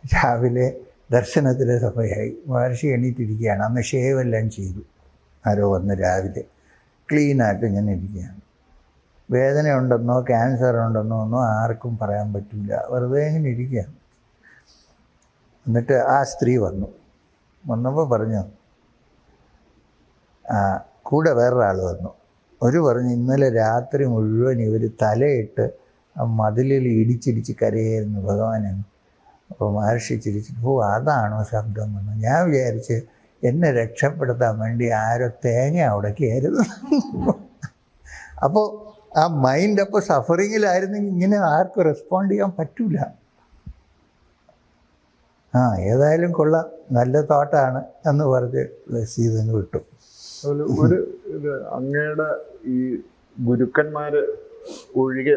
രാവിലെ ദർശനത്തിലെ സമയമായി. മഹർഷി എണീറ്റിരിക്കുകയാണ്. അന്ന് ഷേവ് എല്ലാം ചെയ്തു. ആരോ വന്ന് രാവിലെ ക്ലീനായിട്ട് ഇങ്ങനെ ഇരിക്കുകയാണ്. വേദന ഉണ്ടെന്നോ ക്യാൻസർ ഉണ്ടെന്നോ ഒന്നും ആർക്കും പറയാൻ പറ്റില്ല. വെറുതെ ഇങ്ങനെ ഇരിക്കുകയാണ്. എന്നിട്ട് ആ സ്ത്രീ വന്നപ്പോൾ പറഞ്ഞു, കൂടെ വേറൊരാൾ വന്നു. പറഞ്ഞു ഇന്നലെ രാത്രി മുഴുവൻ ഇവർ തലയിട്ട് ആ മതിലിൽ ഇടിച്ചിടിച്ച് കരയായിരുന്നു ഭഗവാനെന്ന്. അപ്പോൾ മഹർഷി ചിരിച്ചിട്ട് അതാണോ ശബ്ദം വന്നു? ഞാൻ വിചാരിച്ച് എന്നെ രക്ഷപ്പെടുത്താൻ വേണ്ടി ആരോ തേങ്ങ ഉടക്കിയായിരുന്നു. അപ്പോൾ ആ മൈൻഡ് അപ്പോൾ സഫറിങ്ങിലായിരുന്നെങ്കിൽ ഇങ്ങനെ ആർക്കും റെസ്പോണ്ട് ചെയ്യാൻ പറ്റൂല. ഏതായാലും കൊള്ളാം, നല്ല തോട്ടാണ് എന്ന് പറഞ്ഞ് ബ്ലെസ് ചെയ്തങ്ങ് വിട്ടു. ഒരു അങ്ങയുടെ ഈ ഗുരുക്കന്മാർ ഒഴികെ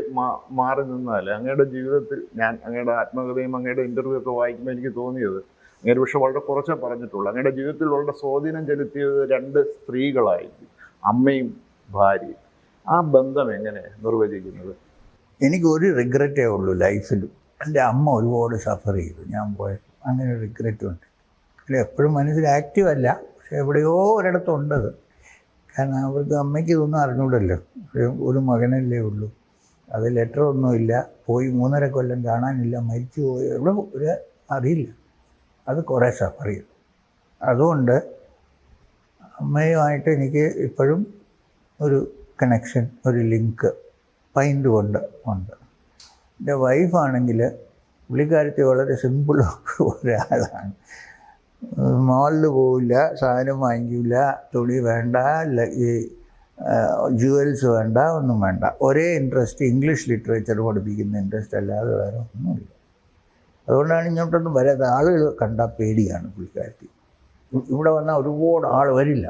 മാറി നിന്നാൽ അങ്ങയുടെ ജീവിതത്തിൽ, ഞാൻ അങ്ങയുടെ ആത്മകഥയും അങ്ങയുടെ ഇൻ്റർവ്യൂ ഒക്കെ വായിക്കുമ്പോൾ എനിക്ക് തോന്നിയത്, അങ്ങയുടെ പക്ഷെ വളരെ കുറച്ചേ പറഞ്ഞിട്ടുള്ളൂ, അങ്ങയുടെ ജീവിതത്തിൽ വളരെ സ്വാധീനം ചെലുത്തിയത് 2 സ്ത്രീകളായിരിക്കും, അമ്മയും ഭാര്യയും. ആ ബന്ധം എങ്ങനെ നിർവചിക്കുന്നത്? എനിക്കൊരു റിഗ്രറ്റേ ഉള്ളൂ ലൈഫിൽ. എൻ്റെ അമ്മ ഒരുപാട് സഫർ ചെയ്തു ഞാൻ പോയത്. അങ്ങനെ ഒരു റിഗ്രറ്റും ഉണ്ട്. അല്ല, എപ്പോഴും മനസ്സിൽ ആക്റ്റീവ് അല്ല, പക്ഷെ എവിടെയോ ഒരിടത്തുണ്ടത്. കാരണം അവർക്ക് അമ്മയ്ക്ക് ഇതൊന്നും അറിഞ്ഞൂടല്ലോ. ഒരു മകനല്ലേ ഉള്ളൂ, അത് ലെറ്റർ ഒന്നുമില്ല, പോയി 3.5 കൊല്ലം കാണാനില്ല, മരിച്ചു പോയി, എവിടെ ഒരു അറിയില്ല. അത് കുറേ സഫർ ചെയ്തു. അതുകൊണ്ട് അമ്മയുമായിട്ട് എനിക്ക് ഇപ്പോഴും ഒരു കണക്ഷൻ, ഒരു ലിങ്ക് മൈൻഡ് കൊണ്ട് ഉണ്ട്. എൻ്റെ വൈഫാണെങ്കിൽ പുള്ളിക്കാരത്തി വളരെ സിമ്പിൾ ഒരാളാണ്. മാളിൽ പോവില്ല, സാധനം വാങ്ങിക്കില്ല, തുണി വേണ്ട, ഈ ജുവൽസ് വേണ്ട, ഒന്നും വേണ്ട. ഒരേ ഇൻട്രസ്റ്റ് ഇംഗ്ലീഷ് ലിറ്ററേച്ചർ പഠിപ്പിക്കുന്ന ഇൻട്രസ്റ്റ് അല്ലാതെ വേറെ ഒന്നുമില്ല. അതുകൊണ്ടാണ് ഇങ്ങോട്ടൊന്നും വരാത്ത. ആളുകൾ കണ്ടാൽ പേടിയാണ് പുള്ളിക്കാരത്തി. ഇവിടെ വന്നാൽ ഒരുപാട് ആൾ വരില്ല.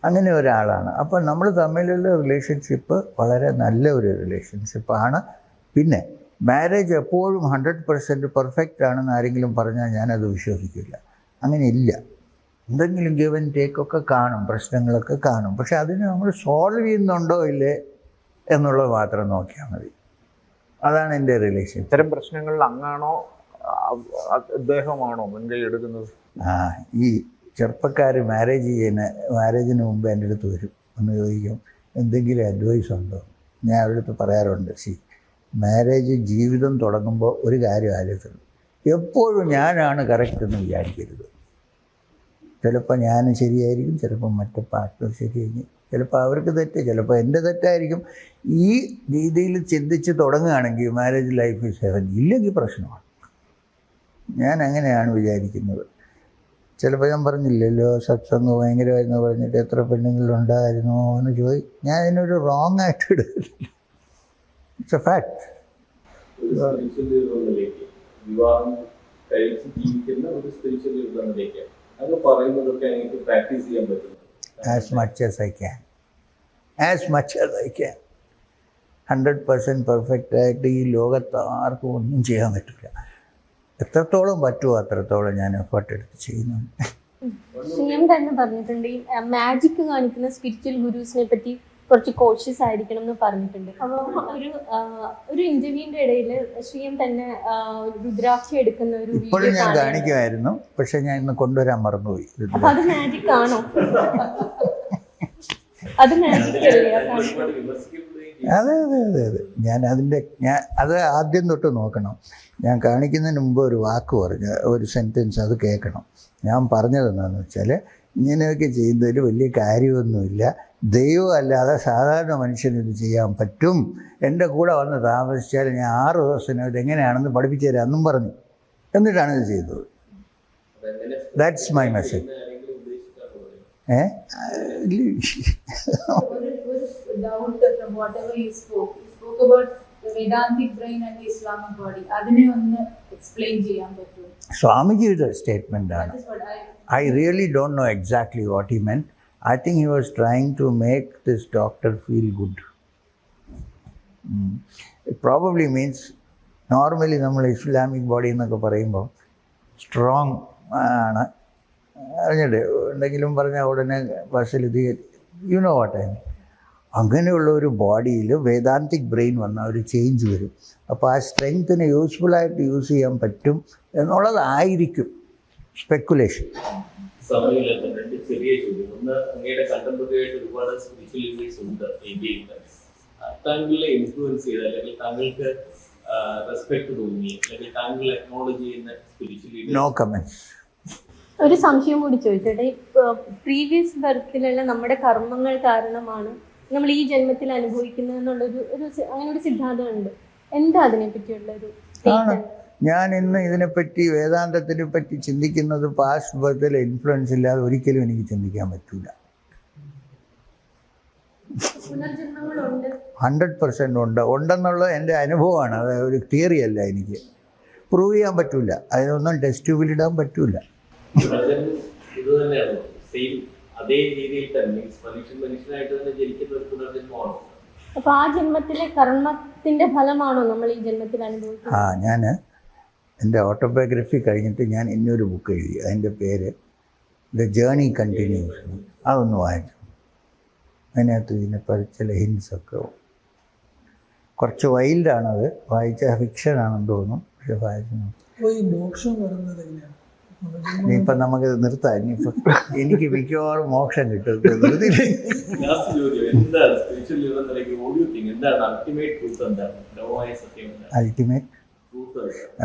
അങ്ങനെ ഒരാളാണ്. അപ്പോൾ നമ്മൾ തമ്മിലുള്ള റിലേഷൻഷിപ്പ് വളരെ നല്ല ഒരു റിലേഷൻഷിപ്പാണ്. പിന്നെ മാരേജ് എപ്പോഴും 100% പെർഫെക്റ്റ് ആണെന്ന് ആരെങ്കിലും പറഞ്ഞാൽ ഞാനത് വിശ്വസിക്കില്ല. അങ്ങനെ ഇല്ല. എന്തെങ്കിലും ഗിവ് ആൻഡ് ടേക്കൊക്കെ കാണും, പ്രശ്നങ്ങളൊക്കെ കാണും. പക്ഷെ അതിന് നമ്മൾ സോൾവ് ചെയ്യുന്നുണ്ടോ ഇല്ലേ എന്നുള്ളത് മാത്രം നോക്കിയാൽ മതി. അതാണ് എൻ്റെ റിലേഷൻ. ഇത്തരം പ്രശ്നങ്ങളിൽ അങ്ങാണോ അദ്ദേഹമാണോ മുൻകൈ എടുക്കുന്നത്? ഈ ചെറുപ്പക്കാർ മാരേജിന് മുമ്പ് എൻ്റെ അടുത്ത് വരും, ഒന്ന് ചോദിക്കും എന്തെങ്കിലും അഡ്വൈസ് ഉണ്ടോ. ഞാൻ അവരുടെ അടുത്ത് പറയാറുണ്ട്, മാരേജ് ജീവിതം തുടങ്ങുമ്പോൾ ഒരു കാര്യം ആലോചിക്കണം, എപ്പോഴും ഞാനാണ് കറക്റ്റ് എന്ന് വിചാരിക്കരുത്. ചിലപ്പോൾ ഞാൻ ശരിയായിരിക്കും, ചിലപ്പോൾ മറ്റേ പാർട്ട്ണർ ശരിയായിരിക്കും, ചിലപ്പോൾ അവർക്ക് തെറ്റ്, ചിലപ്പോൾ എൻ്റെ തെറ്റായിരിക്കും. ഈ രീതിയിൽ ചിന്തിച്ച് തുടങ്ങുകയാണെങ്കിൽ മാരേജ് ലൈഫ് ഈസ് ഹെവൻ. ഇല്ലെങ്കിൽ പ്രശ്നമാണ്. ഞാൻ അങ്ങനെയാണ് വിചാരിക്കുന്നത്. ചിലപ്പോൾ ഞാൻ പറഞ്ഞില്ലല്ലോ സത്സംഗം ഭയങ്കരമായിരുന്നു പറഞ്ഞിട്ട് എത്ര പെണ്ണുങ്ങളുണ്ടായിരുന്നോ എന്ന് ഞാൻ അതിനൊരു റോങ് ആയിട്ട് എടുക്കുന്നില്ല. It's A fact. വിവാഹം കഴിച്ച് ജീവിക്കുന്ന ഒരു സ്പിരിച്വൽ യുഗത്തിലേക്ക് അത് പറയുന്നതൊക്കെ എനിക്ക് പ്രാക്ടീസ് ചെയ്യാൻ പറ്റും. As much as I can. 100% perfect ആയിട്ട് ഈ ലോകത്ത് ആർക്കും ഒന്നും ചെയ്യാൻ പറ്റില്ല. എത്രത്തോളം പറ്റുമോ അത്രത്തോളം ഞാൻ എഫേർട്ട് എടുത്ത് ചെയ്യുന്നുണ്ട്. ശ്രീയം തന്നെ പറഞ്ഞിട്ടുണ്ട് ഈ മാജിക് കാണിക്കുന്ന സ്പിരിച്വൽ ഗുരുസിനെ പറ്റി കുറച്ച് കോഷ്യസ് ആയിരിക്കണം എന്ന് പറഞ്ഞിട്ടുണ്ട്. അപ്പോൾ ഒരു ഇന്റർവ്യൂവിന്റെ ഇടയിൽ ശ്രീയം തന്നെ രുദ്രാക്ഷ എടുക്കുന്ന ഒരു ഇപ്പോഴും ഞാൻ കാണിക്കുമായിരുന്നു, പക്ഷെ ഞാൻ ഇന്ന് കൊണ്ടുവരാൻ മറന്നുപോയി. അപ്പൊ അത് മാജിക് ആണോ? അത് മാജിക് അല്ലേ? അതെ അതെ അതെ അതെ. അത് ആദ്യം തൊട്ട് നോക്കണം. ഞാൻ കാണിക്കുന്നതിന് മുമ്പ് ഒരു വാക്ക് പറഞ്ഞ ഒരു സെൻറ്റൻസ് അത് കേൾക്കണം. ഞാൻ പറഞ്ഞതെന്താണെന്ന് വെച്ചാൽ, ഇങ്ങനെയൊക്കെ ചെയ്യുന്നതിൽ വലിയ കാര്യമൊന്നുമില്ല, ദൈവം അല്ലാതെ സാധാരണ മനുഷ്യന് ഇത് ചെയ്യാൻ പറ്റും, എൻ്റെ കൂടെ വന്ന് താമസിച്ചാൽ ഞാൻ 6 ദിവസത്തിന് ഇതെങ്ങനെയാണെന്ന് പഠിപ്പിച്ചു തരാം എന്നും പറഞ്ഞു. എന്നിട്ടാണ് ഇത് ചെയ്തത്. That's my message. സ്വാമിജിയുടെ സ്റ്റേറ്റ്മെൻ്റ് ആണ്. I really don't know exactly what he meant. I think he was trying to make this doctor feel good. It probably means, normally നമ്മൾ ഇസ്ലാമിക് ബോഡി എന്നൊക്കെ പറയുമ്പോൾ സ്ട്രോങ് ആണ്, അറിഞ്ഞിട്ട് എന്തെങ്കിലും പറഞ്ഞാൽ ഉടനെ ബസ്സിൽ you know what I mean. അങ്ങനെയുള്ള ഒരു ബോഡിയിൽ വേദാന്തിക് ബ്രെയിൻ വന്നാൽ ഒരു ചേഞ്ച് വരും. അപ്പോൾ ആ സ്ട്രെങ്ത്തിനെ യൂസ്ഫുള്ളായിട്ട് യൂസ് ചെയ്യാൻ പറ്റും എന്നുള്ളതായിരിക്കും സ്പെക്കുലേഷൻ. സമയമില്ലാത്ത രണ്ട് ചെറിയ ചോദ്യം. ഒന്ന്, അങ്ങയുടെ കണ്ടംപററി ആയിട്ട് ഒരുപാട് സ്പിരിച്വൽ ലീഡേഴ്സ് ഉണ്ട് ഇന്ത്യയിൽ. താങ്കളെ ഇൻഫ്ലുവൻസ് ചെയ്ത അല്ലെങ്കിൽ താങ്കൾക്ക് റെസ്പെക്ട് തോന്നി അല്ലെങ്കിൽ താങ്കൾ അക്നോളജ് ചെയ്യുന്ന സ്പിരിച്വൽ ലീഡേഴ്സ്? No comments. ഒരു സംശയം കൂടി ചോദിച്ചോട്ടെ. പ്രീവിയസ് ബർത്തിലുള്ള നമ്മുടെ കർമ്മങ്ങൾ കാരണമാണ് നമ്മൾ ഈ ജന്മത്തിൽ അനുഭവിക്കുന്നത് എന്നുള്ളൊരു അങ്ങനെ ഒരു സിദ്ധാന്തമുണ്ട്. എന്താ അതിനെ പറ്റിയുള്ളൊരു? ഞാൻ ഇന്ന് ഇതിനെപ്പറ്റി വേദാന്തത്തിനെ പറ്റി ചിന്തിക്കുന്നത് പാസ്റ്റ് ബർത്തിലെ ഇൻഫ്ലുവൻസ് ഇല്ലാതെ ഒരിക്കലും എനിക്ക് ചിന്തിക്കാൻ പറ്റില്ല. 100% ഉണ്ടെന്നുള്ളത് എൻ്റെ അനുഭവമാണ്. അത് ഒരു തിയറി അല്ല, എനിക്ക് പ്രൂവ് ചെയ്യാൻ പറ്റില്ല. അതിനൊന്നും ടെസ്റ്റ് ട്യൂബിലിടാൻ പറ്റില്ല. ഇത് തന്നെയാണ് സെയിം അതേ രീതിയിൽ തന്നെ മനുഷ്യനായിട്ട് തന്നെ ജനിക്കുന്ന ഒരു പുനർജന്മമാണ്. അപ്പൊ ആ ജന്മത്തിലെ കർമ്മത്തിന്റെ ഫലമാണോ നമ്മൾ ഈ ജന്മത്തിൽ അനുഭവിക്കുന്നത്? ഞാൻ എൻ്റെ ഓട്ടോബയോഗ്രഫി കഴിഞ്ഞിട്ട് ഞാൻ ഇന്നൊരു ബുക്ക് എഴുതി. അതിൻ്റെ പേര് ദ ജേർണി കണ്ടിന്യൂസ്. അതൊന്ന് വായിച്ചു. അതിനകത്ത് ഇതിനെപ്പറ്റി ചില ഹിൻസൊക്കെ കുറച്ച് വൈൽഡാണത്. വായിച്ച ഫിക്ഷനാണെന്ന് തോന്നുന്നു, പക്ഷെ വായിച്ചു. ഇനിയിപ്പം നമുക്കിത് നിർത്താം. ഇനിയിപ്പോൾ എനിക്ക് മിക്കവാറും മോക്ഷം കിട്ടും.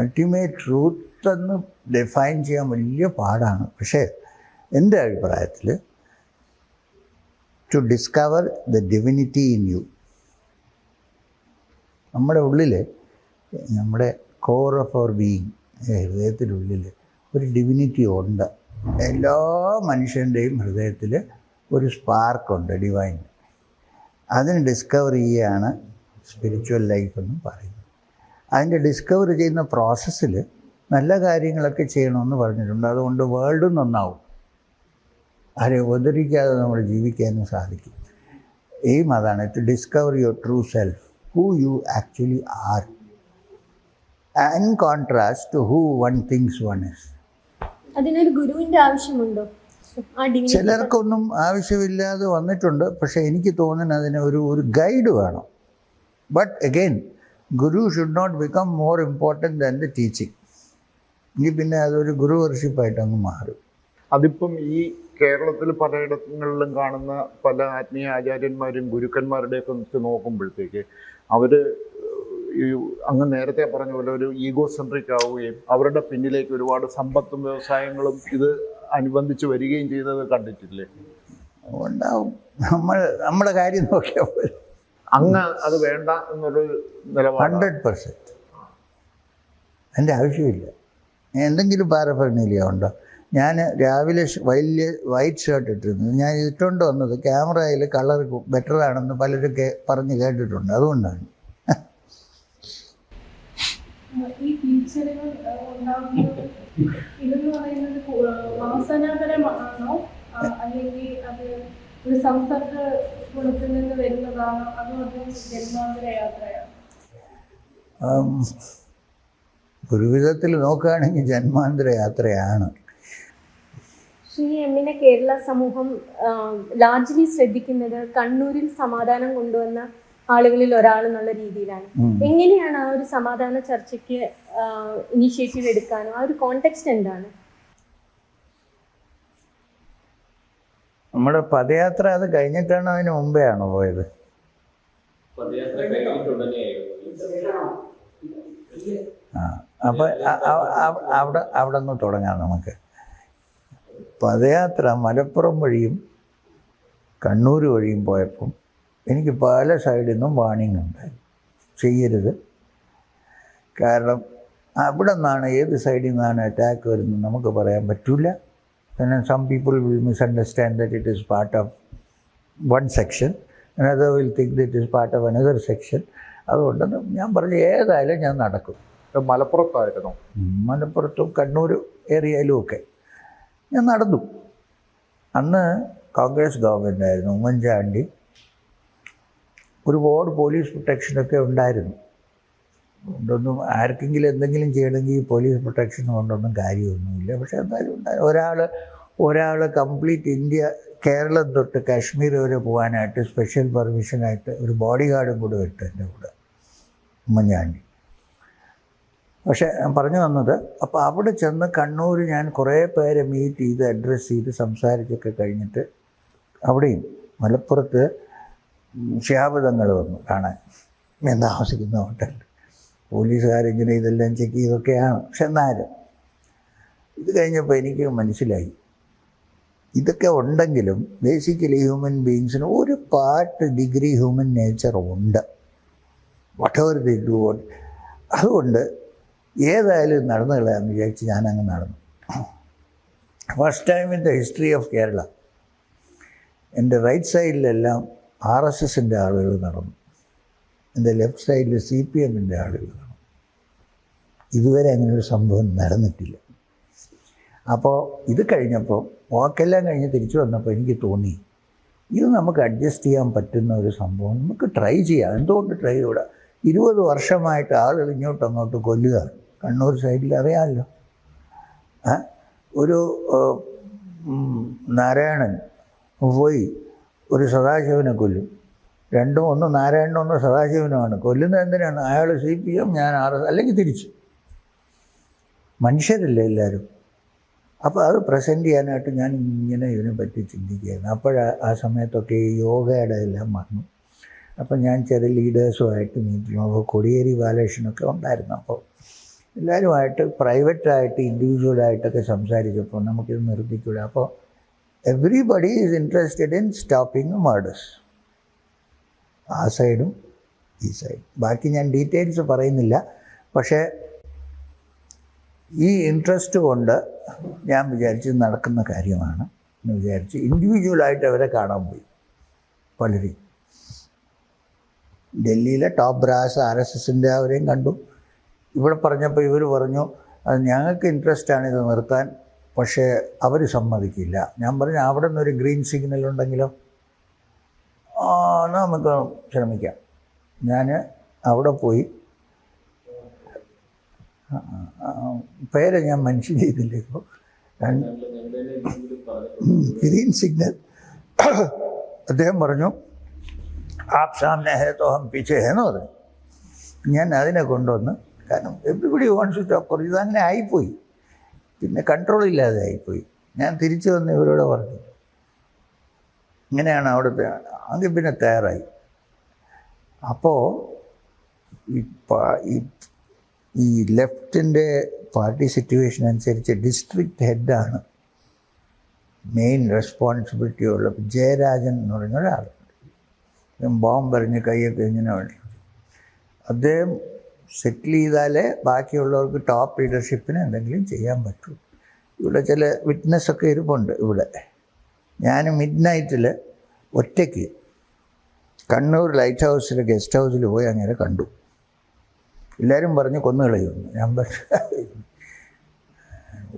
അൾട്ടിമേറ്റ് ട്രൂത്ത് എന്ന് ഡിഫൈൻ ചെയ്യാൻ വലിയ പാടാണ്. പക്ഷേ എൻ്റെ അഭിപ്രായത്തിൽ to discover the divinity in you. നമ്മുടെ ഉള്ളിൽ, നമ്മുടെ കോർ ഓഫ് അവർ ബീയിങ്, ഹൃദയത്തിനുള്ളിൽ ഒരു ഡിവിനിറ്റി ഉണ്ട്. എല്ലാ മനുഷ്യൻ്റെയും ഹൃദയത്തിൽ ഒരു സ്പാർക്കുണ്ട്, ഡിവൈൻ. അതിന് ഡിസ്കവർ ചെയ്യുകയാണ് സ്പിരിച്വൽ ലൈഫ് എന്ന് പറയുന്നത്. അതിൻ്റെ ഡിസ്കവർ ചെയ്യുന്ന പ്രോസസ്സിൽ നല്ല കാര്യങ്ങളൊക്കെ ചെയ്യണമെന്ന് പറഞ്ഞിട്ടുണ്ട്. അതുകൊണ്ട് വേൾഡും നന്നാവും, ആരെ ഉപദ്രവിക്കാതെ നമ്മൾ ജീവിക്കാനും സാധിക്കും. എയിം അതാണ്, to discover your true self, who you actually are, in contrast to who one thinks one is. അതിനൊരു ഗുരുവിൻ്റെ ആവശ്യമുണ്ടോ? ചിലർക്കൊന്നും ആവശ്യമില്ലാതെ വന്നിട്ടുണ്ട്. പക്ഷേ എനിക്ക് തോന്നുന്നത് അതിന് ഒരു ഗൈഡ് വേണം. But again guru should not become more important than the teaching. ഈ പിന്നെ അതൊരു ഗുരു വർഷിപ്പായിട്ട് അങ്ങ് മാറും. അതിപ്പം ഈ കേരളത്തിൽ പലയിടങ്ങളിലും കാണുന്ന പല ആത്മീയ ആചാര്യന്മാരും ഗുരുക്കന്മാരുടെയൊക്കെ വെച്ച് നോക്കുമ്പോഴത്തേക്ക് അവർ ഈ അങ്ങ് നേരത്തെ പറഞ്ഞ പോലെ ഒരു ഈഗോ സെൻട്രിക് ആവുകയും അവരുടെ പിന്നിലേക്ക് ഒരുപാട് സമ്പത്തും വ്യവസായങ്ങളും ഇത് അനുബന്ധിച്ച് വരികയും ചെയ്തത് കണ്ടിട്ടില്ലേ? ഉണ്ടാവും. നമ്മുടെ കാര്യം നോക്കിയാൽ പോലും അങ്ങ് അത് വേണ്ട എന്നൊരു നിലപാട് 100%. എൻ്റെ ആവശ്യമില്ല. എന്തെങ്കിലും പാരഫെർണീലിയ ഉണ്ടോ? ഞാൻ രാവിലെ വലിയ വൈറ്റ് ഷർട്ട് ഇട്ടിരുന്നു. ഞാൻ ഇട്ടുകൊണ്ട് വന്നത് ക്യാമറയിൽ കളർ ബെറ്റർ ആണെന്ന് പലരും പറഞ്ഞ് കേട്ടിട്ടുണ്ട്. അതുകൊണ്ടാണ്. ഈ തിരിച്ചറിവ് ഉണ്ടാകുന്നത് ഇതെന്ന് പറയുന്നത് വാസനാപരമാണോ അല്ലെങ്കിൽ അത് ഒരു സംസർഗ ഗുണത്തിൽ നിന്ന് വരുന്നതാണോ അതോ അത് ജന്മാന്തര യാത്രയാണോ? ഒരു വിധത്തിൽ നോക്കുകയാണെങ്കിൽ ജന്മാന്തര യാത്രയാണ്. ശ്രീ എമ്മിനെ കേരള സമൂഹം ലാർജ്ലി ശ്രദ്ധിക്കുന്നത് കണ്ണൂരിൽ സമാധാനം കൊണ്ടുവന്ന ആളുകളിൽ ഒരാൾ എന്നുള്ള രീതിയിലാണ്. എങ്ങനെയാണ് ആ ഒരു സമാധാന ചർച്ചയ്ക്ക് ഇനീഷ്യേറ്റീവ് എടുക്കാനോ ആ ഒരു കോണ്ടെക്സ്റ്റ് എന്താണ്? നമ്മുടെ പദയാത്ര അത് കഴിഞ്ഞിട്ടാണോ അതിന് മുമ്പേ ആണോ പോയത്? പദയാത്ര കഴിഞ്ഞിട്ടുടനെയായിരുന്നു. അപ്പോൾ അവിടെ നിന്ന് തുടങ്ങാം നമുക്ക്. പദയാത്ര മലപ്പുറം വഴിയും കണ്ണൂർ വഴിയും പോയപ്പം എനിക്ക് പല സൈഡിൽ നിന്നും വാണിംഗ് ഉണ്ടായി, ചെയ്യരുത്. കാരണം അവിടെ നിന്നാണ് ഏത് സൈഡിൽ നിന്നാണ് അറ്റാക്ക് വരുന്നത് നമുക്ക് പറയാൻ പറ്റില്ല. പിന്നെ some people will misunderstand that it is part of one section, another will think that it is part of another section. അതുകൊണ്ട് ഞാൻ പറഞ്ഞു ഏതായാലും ഞാൻ നടക്കും. മലപ്പുറത്തായിരുന്നു. മലപ്പുറത്തും കണ്ണൂർ ഏരിയയിലും ഒക്കെ ഞാൻ നടന്നു. അന്ന് കോൺഗ്രസ് ഗവൺമെൻറ് ആയിരുന്നു, ഉമ്മൻചാണ്ടി. ഒരുപാട് പോലീസ് പ്രൊട്ടക്ഷനൊക്കെ ഉണ്ടായിരുന്നു. അതുകൊണ്ടൊന്നും ആർക്കെങ്കിലും എന്തെങ്കിലും ചെയ്യണമെങ്കിൽ പോലീസ് പ്രൊട്ടക്ഷൻ കൊണ്ടൊന്നും കാര്യമൊന്നുമില്ല. പക്ഷേ എന്തായാലും ഒരാൾ കംപ്ലീറ്റ് ഇന്ത്യ, കേരളം തൊട്ട് കാശ്മീർ വരെ പോകാനായിട്ട് സ്പെഷ്യൽ പെർമിഷനായിട്ട് ഒരു ബോഡി ഗാർഡും കൂടെ ഇട്ട് എൻ്റെ കൂടെ, ഉമ്മൻചാണ്ടി. പക്ഷേ ഞാൻ പറഞ്ഞു വന്നത്, അപ്പോൾ അവിടെ ചെന്ന് കണ്ണൂർ ഞാൻ കുറേ പേരെ മീറ്റ് ചെയ്ത് അഡ്രസ്സ് ചെയ്ത് സംസാരിച്ചൊക്കെ കഴിഞ്ഞിട്ട് അവിടെയും മലപ്പുറത്ത് ശിഹാബ് വന്നു കാണാൻ, ഞാൻ താമസിക്കുന്ന ഹോട്ടലിൽ. പോലീസുകാരിങ്ങനെ ഇതെല്ലാം ചെക്ക് ചെയ്തൊക്കെയാണ്. പക്ഷെ എന്നാലും ഇത് കഴിഞ്ഞപ്പോൾ എനിക്ക് മനസ്സിലായി, ഇതൊക്കെ ഉണ്ടെങ്കിലും ബേസിക്കലി ഹ്യൂമൻ ബീങ്സിന് ഒരു പാർട്ട് ഡിഗ്രി ഹ്യൂമൻ നേച്ചർ ഉണ്ട്, വാട്ട് എവർ ദേ ഡു. അതുകൊണ്ട് ഏതായാലും നടന്നു കളയാമെന്ന് വിചാരിച്ച് ഞാനങ്ങ് നടന്നു. First time in the history of Kerala എൻ്റെ റൈറ്റ് സൈഡിലെല്ലാം RSSൻ്റെ ആളുകൾ നടന്നു, എൻ്റെ ലെഫ്റ്റ് സൈഡിൽ CPMൻ്റെ ആളുകൾ നടന്നു. ഇതുവരെ അങ്ങനൊരു സംഭവം നടന്നിട്ടില്ല. അപ്പോൾ ഇത് കഴിഞ്ഞപ്പോൾ വാക്കെല്ലാം കഴിഞ്ഞ് തിരിച്ചു വന്നപ്പോൾ എനിക്ക് തോന്നി, ഇത് നമുക്ക് അഡ്ജസ്റ്റ് ചെയ്യാൻ പറ്റുന്ന ഒരു സംഭവം നമുക്ക് ട്രൈ ചെയ്യാം. എന്തുകൊണ്ട് ട്രൈ ചെയ്യൂടാ? 20 വർഷമായിട്ട് ആളുകൾ ഇങ്ങോട്ടും അങ്ങോട്ട് കൊല്ലുകയാണ്. കണ്ണൂർ സൈഡിൽ അറിയാമല്ലോ, ഒരു നാരായണൻ പോയി ഒരു സദാശിവനെ കൊല്ലും. രണ്ടും, ഒന്ന് നാരായണനും ഒന്ന് സദാശിവനുമാണ്. കൊല്ലുന്നത് എന്തിനാണ്? അയാൾ CPM, ഞാൻ RS, അല്ലെങ്കിൽ തിരിച്ച്. മനുഷ്യരല്ലേ എല്ലാവരും. അപ്പോൾ അത് പ്രസൻറ്റ് ചെയ്യാനായിട്ട് ഞാൻ ഇങ്ങനെ ഇതിനെപ്പറ്റി ചിന്തിക്കുകയായിരുന്നു. ആ സമയത്തൊക്കെ ഈ യോഗയുടെ എല്ലാം വന്നു. അപ്പം ഞാൻ ചില ലീഡേഴ്സുമായിട്ട് മീറ്റിംഗ്, കോടിയേരി ബാലകൃഷ്ണനൊക്കെ ഉണ്ടായിരുന്നു. അപ്പോൾ എല്ലാവരുമായിട്ട് പ്രൈവറ്റായിട്ട് ഇൻഡിവിജ്വലായിട്ടൊക്കെ സംസാരിച്ചപ്പോൾ നമുക്കിത് നിർത്തിക്കൂടാ. അപ്പോൾ everybody is interested in stopping murders, ആ സൈഡും ഈ സൈഡും. ബാക്കി ഞാൻ ഡീറ്റെയിൽസ് പറയുന്നില്ല. പക്ഷേ ഈ ഇൻട്രസ്റ്റ് കൊണ്ട് ഞാൻ വിചാരിച്ച് നടക്കുന്ന കാര്യമാണ് എന്ന് വിചാരിച്ച് ഇൻഡിവിജ്വലായിട്ട് അവരെ കാണാൻ പോയി. പലരും ഡൽഹിയിലെ ടോപ്പ് ബ്രാസ് RSSൻ്റെ അവരെയും കണ്ടു. ഇവിടെ പറഞ്ഞപ്പോൾ ഇവർ പറഞ്ഞു അത് ഞങ്ങൾക്ക് ഇൻട്രസ്റ്റാണ് ഇത് നിർത്താൻ, പക്ഷേ അവർ സമ്മതിക്കില്ല. ഞാൻ പറഞ്ഞു അവിടെ നിന്നൊരു ഗ്രീൻ സിഗ്നൽ ഉണ്ടെങ്കിലോ, നമുക്ക് ശ്രമിക്കാം. ഞാൻ അവിടെ പോയി, പേര് ഞാൻ മെൻഷൻ ചെയ്തില്ല ഇപ്പോൾ, ഗ്രീൻ സിഗ്നൽ. അദ്ദേഹം പറഞ്ഞു ആപ് സാമനെ ഹേ തോ ഹം പീछे ഹേ എന്ന് പറഞ്ഞു. ഞാൻ അതിനെ കൊണ്ടുവന്ന്, കാരണം എവരിബഡി വാണ്ട്സ് ടു ടോക്ക്, ഇതങ്ങനെ ആയിപ്പോയി, പിന്നെ കൺട്രോൾ ഇല്ലാതെ ആയിപ്പോയി. ഞാൻ തിരിച്ചു വന്ന് ഇവരോട് പറഞ്ഞു ഇങ്ങനെയാണ് അവിടുത്തെ, ആദ്യം പിന്നെ തയ്യാറായി. അപ്പോൾ ഈ ലെഫ്റ്റിൻ്റെ പാർട്ടി സിറ്റുവേഷൻ അനുസരിച്ച് ഡിസ്ട്രിക്ട് ഹെഡാണ് മെയിൻ റെസ്പോൺസിബിലിറ്റി ഉള്ള ജയരാജൻ എന്ന് പറഞ്ഞ ഒരാളുണ്ട്. ബോംബെറിഞ്ഞ് കൈയൊക്കെ ഇങ്ങനെ വേണ്ടി അദ്ദേഹം സെറ്റിൽ ചെയ്താലേ ബാക്കിയുള്ളവർക്ക് ടോപ്പ് ലീഡർഷിപ്പിന് എന്തെങ്കിലും ചെയ്യാൻ പറ്റൂ. ഇവിടെ ചില വിറ്റ്നസ്സൊക്കെ ഇരിപ്പുണ്ട്. ഇവിടെ ഞാൻ മിഡ് നൈറ്റിൽ ഒറ്റയ്ക്ക് കണ്ണൂർ ലൈറ്റ് ഹൗസിൽ ഗസ്റ്റ് ഹൗസിൽ പോയി അങ്ങനെ കണ്ടു. എല്ലാവരും പറഞ്ഞ് കൊന്നുകളയുമെന്ന്. ഞാൻ പക്ഷേ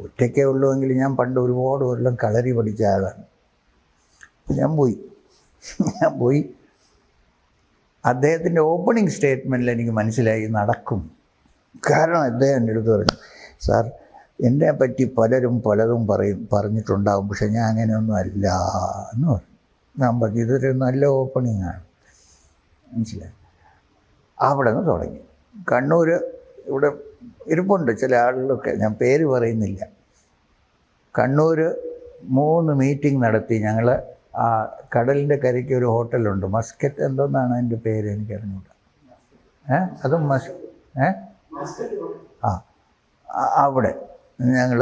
ഒറ്റയ്ക്കേ ഉള്ളുവെങ്കിൽ ഞാൻ പണ്ട് ഒരുപാട് കൊല്ലം കളരി പഠിച്ച ആളാണ്. ഞാൻ പോയി അദ്ദേഹത്തിൻ്റെ ഓപ്പണിംഗ് സ്റ്റേറ്റ്മെൻറ്റിൽ എനിക്ക് മനസ്സിലായി നടക്കും. കാരണം അദ്ദേഹം എൻ്റെ അടുത്ത് പറഞ്ഞു, സാർ എന്നെ പറ്റി പലരും പലതും പറഞ്ഞിട്ടുണ്ടാകും, പക്ഷെ ഞാൻ അങ്ങനെയൊന്നും അല്ല എന്ന് പറഞ്ഞു. ഞാൻ പറഞ്ഞു ഇതൊരു നല്ല ഓപ്പണിംഗ് ആണ്, മനസ്സിലായി. അവിടെ നിന്ന് തുടങ്ങി. കണ്ണൂർ ഇവിടെ ഇരിപ്പുണ്ട് ചില ആളുകളൊക്കെ, ഞാൻ പേര് പറയുന്നില്ല. കണ്ണൂർ 3 മീറ്റിംഗ് നടത്തി. ഞങ്ങൾ ആ കടലിൻ്റെ കരയ്ക്ക് ഒരു ഹോട്ടലുണ്ട്, മസ്കറ്റ് എന്തോന്നാണ് അതിൻ്റെ പേര് എനിക്കറിഞ്ഞൂടാ. അതും അവിടെ ഞങ്ങൾ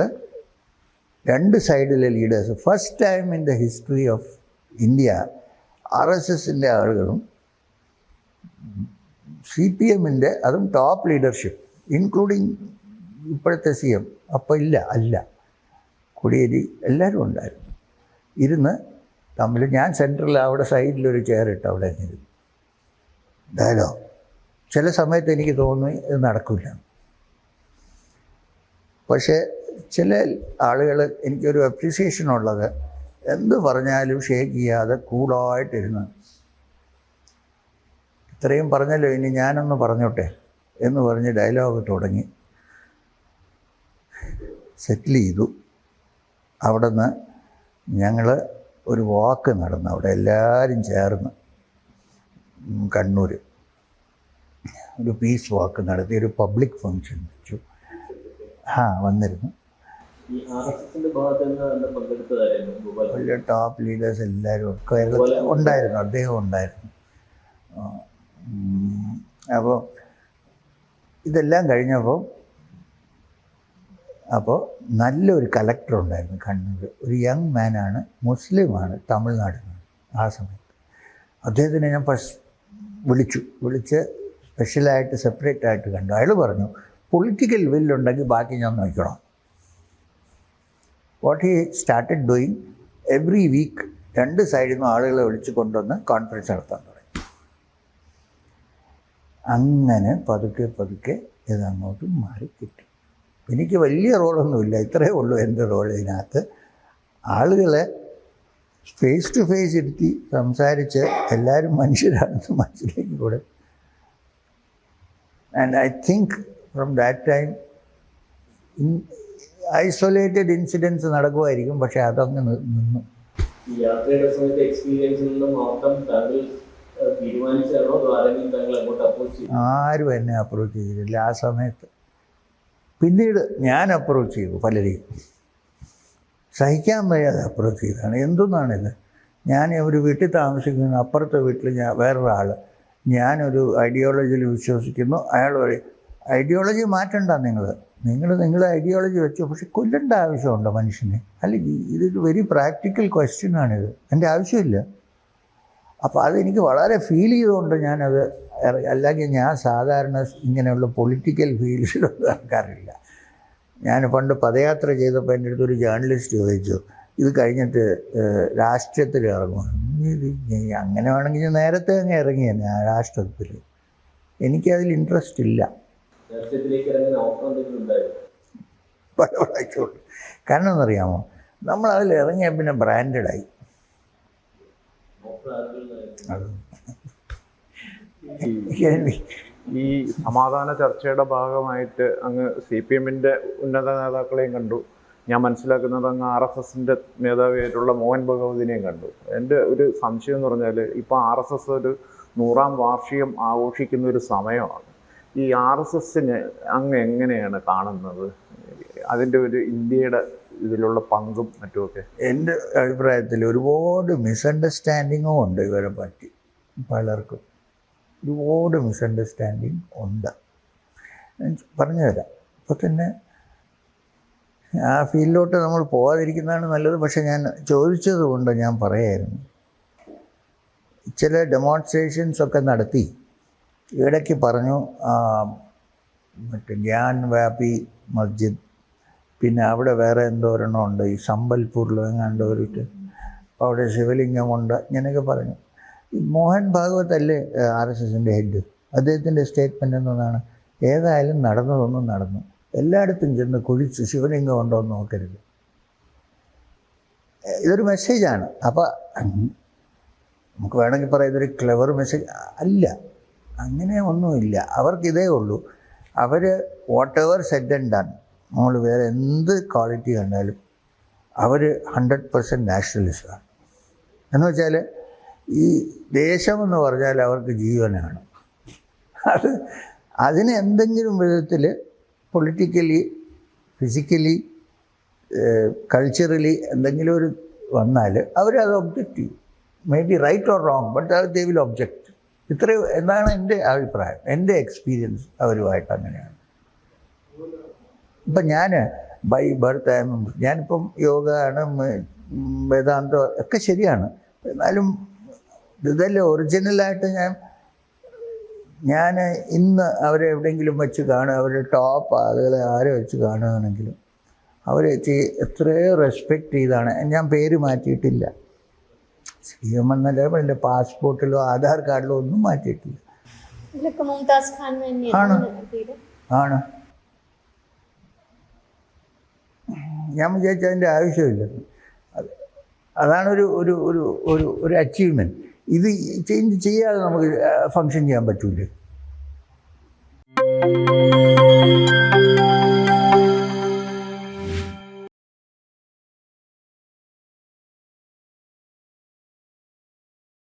2 സൈഡിലെ leaders, first time in the history of India RSSൻ്റെ ആളുകളും CPMൻ്റെ, അതും ടോപ്പ് ലീഡർഷിപ്പ് ഇൻക്ലൂഡിങ് ഇപ്പോഴത്തെ CM അപ്പോൾ അല്ല കോടിയേരി എല്ലാവരും ഉണ്ടായിരുന്നു. ഇരുന്ന് തമ്മിൽ, ഞാൻ സെൻറ്ററിൽ അവിടെ സൈഡിലൊരു ചെയറിട്ട് അവിടെ ഇരുന്നു. ഡയലോഗ്. ചില സമയത്ത് എനിക്ക് തോന്നി ഇത് നടക്കില്ല. പക്ഷേ ചില ആളുകൾ, എനിക്കൊരു അപ്രിസിയേഷൻ ഉള്ളത്, എന്ത് പറഞ്ഞാലും ഷേക്ക് ചെയ്യാതെ കൂളായിട്ടിരുന്ന്, ഇത്രയും പറഞ്ഞല്ലോ ഇനി ഞാനൊന്ന് പറഞ്ഞോട്ടെ എന്ന് പറഞ്ഞ് ഡയലോഗ് തുടങ്ങി. സെറ്റിൽ ചെയ്തു. അവിടെ നിന്ന് ഞങ്ങൾ ഒരു വാക്ക് നടന്നു, അവിടെ എല്ലാവരും ചേർന്ന് കണ്ണൂർ ഒരു പീസ് വാക്ക് നടത്തി, ഒരു പബ്ലിക് ഫങ്ഷൻ വെച്ചു. വന്നിരുന്നു. വലിയ ടോപ്പ് ലീഡേഴ്സ് എല്ലാവരും കേരളത്തിൽ ഉണ്ടായിരുന്നു, അദ്ദേഹം ഉണ്ടായിരുന്നു. അപ്പോൾ ഇതെല്ലാം കഴിഞ്ഞപ്പോൾ നല്ലൊരു കളക്ടർ ഉണ്ടായിരുന്നു കണ്ണൂർ. ഒരു യങ് മാനാണ്, മുസ്ലിമാണ്, തമിഴ്നാട്ടിൽ നിന്ന്. ആ സമയത്ത് അദ്ദേഹത്തിനെ ഞാൻ വിളിച്ച് സ്പെഷ്യലായിട്ട് സെപ്പറേറ്റ് ആയിട്ട് കണ്ടു. അയാൾ പറഞ്ഞു പൊളിറ്റിക്കൽ വില്ലുണ്ടെങ്കിൽ ബാക്കി ഞാൻ നോക്കണം. What he started doing, every week 2 സൈഡിൽ നിന്നും ആളുകളെ വിളിച്ച് കൊണ്ടുവന്ന് കോൺഫറൻസ് നടത്താൻ തുടങ്ങി. അങ്ങനെ പതുക്കെ ഇതങ്ങോട്ട് മാറിക്കിട്ടി. എനിക്ക് വലിയ റോളൊന്നുമില്ല, ഇത്രയേ ഉള്ളൂ എൻ്റെ റോൾ ഇതിനകത്ത്. ആളുകളെ ഫേസ് ടു ഫേസ് ഇരുത്തി സംസാരിച്ച് എല്ലാവരും മനുഷ്യരാണെന്ന് മനസ്സിലാക്കി കൂടെ. And I think from that time isolated incidence നടക്കുമായിരിക്കും, പക്ഷെ അതങ്ങ് നിന്നു. യാത്രയുടെ സമയത്ത് എക്സ്പീരിയൻസിൽ നിന്ന് മാത്രം താങ്കൾ തീരുമാനിച്ചാണോ, ആരെങ്കിലും താങ്കൾ അങ്ങോട്ട് അപ്രോച്ച് ചെയ്തു? ആരും എന്നെ അപ്രോച്ച് ചെയ്തിട്ടില്ല ആ സമയത്ത്. പിന്നീട് ഞാൻ അപ്രോച്ച് ചെയ്തു പലരെയും, സഹിക്കാൻ വയ്യാതെ അപ്രോച്ച് ചെയ്തതാണ്. എന്തൊന്നാണിത്, ഞാൻ ഒരു വീട്ടിൽ താമസിക്കുന്ന അപ്പുറത്തെ വീട്ടിൽ വേറൊരാൾ, ഞാനൊരു ഐഡിയോളജിയിൽ വിശ്വസിക്കുന്നു, അയാൾ പറയും ഐഡിയോളജി മാറ്റണ്ട, നിങ്ങൾ ഐഡിയോളജി വെച്ചു, പക്ഷെ കൊല്ലേണ്ട ആവശ്യമുണ്ടോ മനുഷ്യനെ? അല്ലെങ്കിൽ ഇതൊരു വെരി പ്രാക്ടിക്കൽ ക്വസ്റ്റ്യനാണിത്, എൻ്റെ ആവശ്യമില്ല. അപ്പോൾ അതെനിക്ക് വളരെ ഫീൽ ചെയ്തുകൊണ്ട് ഞാനത് അല്ലെങ്കിൽ ഞാൻ സാധാരണ ഇങ്ങനെയുള്ള പൊളിറ്റിക്കൽ ഫീൽഡിലൊന്നും ഇറക്കാറില്ല. ഞാൻ പണ്ട് പദയാത്ര ചെയ്തപ്പോൾ എൻ്റെ അടുത്തൊരു ജേർണലിസ്റ്റ് ചോദിച്ചു, ഇത് കഴിഞ്ഞിട്ട് രാഷ്ട്രീയത്തിൽ ഇറങ്ങും? അങ്ങനെ വേണമെങ്കിൽ ഞാൻ നേരത്തെ അങ്ങ് ഇറങ്ങിയാണ് ഞാൻ രാഷ്ട്രീയത്തിൽ. എനിക്കതിൽ ഇൻട്രസ്റ്റ് ഇല്ല. പല പ്രാവശ്യമുണ്ട്. കാരണം എന്നറിയാമോ, നമ്മളതിൽ ഇറങ്ങിയാൽ പിന്നെ ബ്രാൻഡഡായി. ഈ സമാധാന ചർച്ചയുടെ ഭാഗമായിട്ട് അങ്ങ് CPMൻ്റെ ഉന്നത നേതാക്കളെയും കണ്ടു. ഞാൻ മനസ്സിലാക്കുന്നത് അങ്ങ് RSSൻ്റെ മേധാവിയായിട്ടുള്ള മോഹൻ ഭഗവതിനെയും കണ്ടു. എൻ്റെ ഒരു സംശയം എന്ന് പറഞ്ഞാൽ, ഇപ്പോൾ RSS ഒരു 100ാം വാർഷികം ആഘോഷിക്കുന്ന ഒരു സമയമാണ്. ഈ RSSനെ അങ്ങ് എങ്ങനെയാണ് കാണുന്നത്? അതിൻ്റെ ഒരു ഇന്ത്യയുടെ ഇതിലുള്ള പങ്കും മറ്റുമൊക്കെ. എൻ്റെ അഭിപ്രായത്തിൽ ഒരുപാട് മിസ്അണ്ടർസ്റ്റാൻഡിങ്ങും ഉണ്ട് ഇവരെ പറ്റി. പലർക്കും ഒരുപാട് മിസ്അണ്ടർസ്റ്റാൻഡിങ് ഉണ്ട്. ഞാൻ പറഞ്ഞു തരാം. ഇപ്പോൾ തന്നെ ആ ഫീൽഡിലോട്ട് നമ്മൾ പോകാതിരിക്കുന്നതാണ് നല്ലത്. പക്ഷെ ഞാൻ ചോദിച്ചത് കൊണ്ട് ഞാൻ പറയായിരുന്നു. ചില ഡെമോൺസ്ട്രേഷൻസൊക്കെ നടത്തി ഇടയ്ക്ക് പറഞ്ഞു മറ്റേ ഗ്യാൻ വാപ്പി മസ്ജിദ്, പിന്നെ അവിടെ വേറെ എന്തോ ഒരെണ്ണം ഉണ്ട്, ഈ സംബൽപൂരിലോ എങ്ങാണ്ട് ഒരു അവിടെ ശിവലിംഗമുണ്ട്, ഇങ്ങനെയൊക്കെ പറഞ്ഞു. ഈ മോഹൻ ഭാഗവത് അല്ലേ RSSൻ്റെ ഹെഡ്, അദ്ദേഹത്തിൻ്റെ സ്റ്റേറ്റ്മെൻ്റ് എന്നതാണ് ഏതായാലും നടന്നതൊന്നും നടന്നു, എല്ലായിടത്തും ചെന്ന് കുഴിച്ച് ശിവലിംഗം ഉണ്ടോ എന്ന് നോക്കരുത്. ഇതൊരു മെസ്സേജാണ്. അപ്പോൾ നമുക്ക് വേണമെങ്കിൽ പറയാം ഇതൊരു ക്ലെവർ മെസ്സേജ് അല്ല, അങ്ങനെ ഒന്നുമില്ല. അവർക്കിതേ ഉള്ളൂ. അവർ whatever said and done, നമ്മൾ വേറെ എന്ത് ക്വാളിറ്റി കണ്ടാലും അവർ 100% നാഷണലിസ്റ്റാണ്. എന്ന് വെച്ചാൽ ഈ ദേശമെന്ന് പറഞ്ഞാൽ അവർക്ക് ജീവനാണ്. അതിന് എന്തെങ്കിലും വിധത്തിൽ പൊളിറ്റിക്കലി, ഫിസിക്കലി, കൾച്ചറലി എന്തെങ്കിലും ഒരു വന്നാൽ അവരത് ഒബ്ജക്റ്റ് ചെയ്യും. May be right or wrong, but they will object. ഇത്രയും എന്നാണ് എൻ്റെ അഭിപ്രായം, എൻ്റെ എക്സ്പീരിയൻസ് അവരുമായിട്ട് അങ്ങനെയാണ്. ഇപ്പം ഞാൻ ബൈ ബർത്ത് ഞാനിപ്പം യോഗ ആണ്, വേദാന്തം ഒക്കെ ശരിയാണ്. എന്നാലും ഇതല്ലേ ഒറിജിനലായിട്ട് ഞാൻ ഇന്ന് അവരെ എവിടെയെങ്കിലും വെച്ച് കാണുക, അവരുടെ ടോപ്പ് ആളുകളെ ആരെ വെച്ച് കാണുകയാണെങ്കിലും അവരെ എത്രയോ റെസ്പെക്റ്റ് ചെയ്താണ്. ഞാൻ പേര് മാറ്റിയിട്ടില്ല. CM എന്നല്ല, എൻ്റെ പാസ്പോർട്ടിലോ ആധാർ കാർഡിലോ ഒന്നും മാറ്റിയിട്ടില്ല. ആണ്. ഞാൻ വിചാരിച്ച അതിൻ്റെ ആവശ്യമില്ല. അതാണ് ഒരു അച്ചീവ്മെൻറ്റ്. ഇത് ചേഞ്ച് ചെയ്യാതെ നമുക്ക് ഫങ്ഷൻ ചെയ്യാൻ പറ്റൂലേ.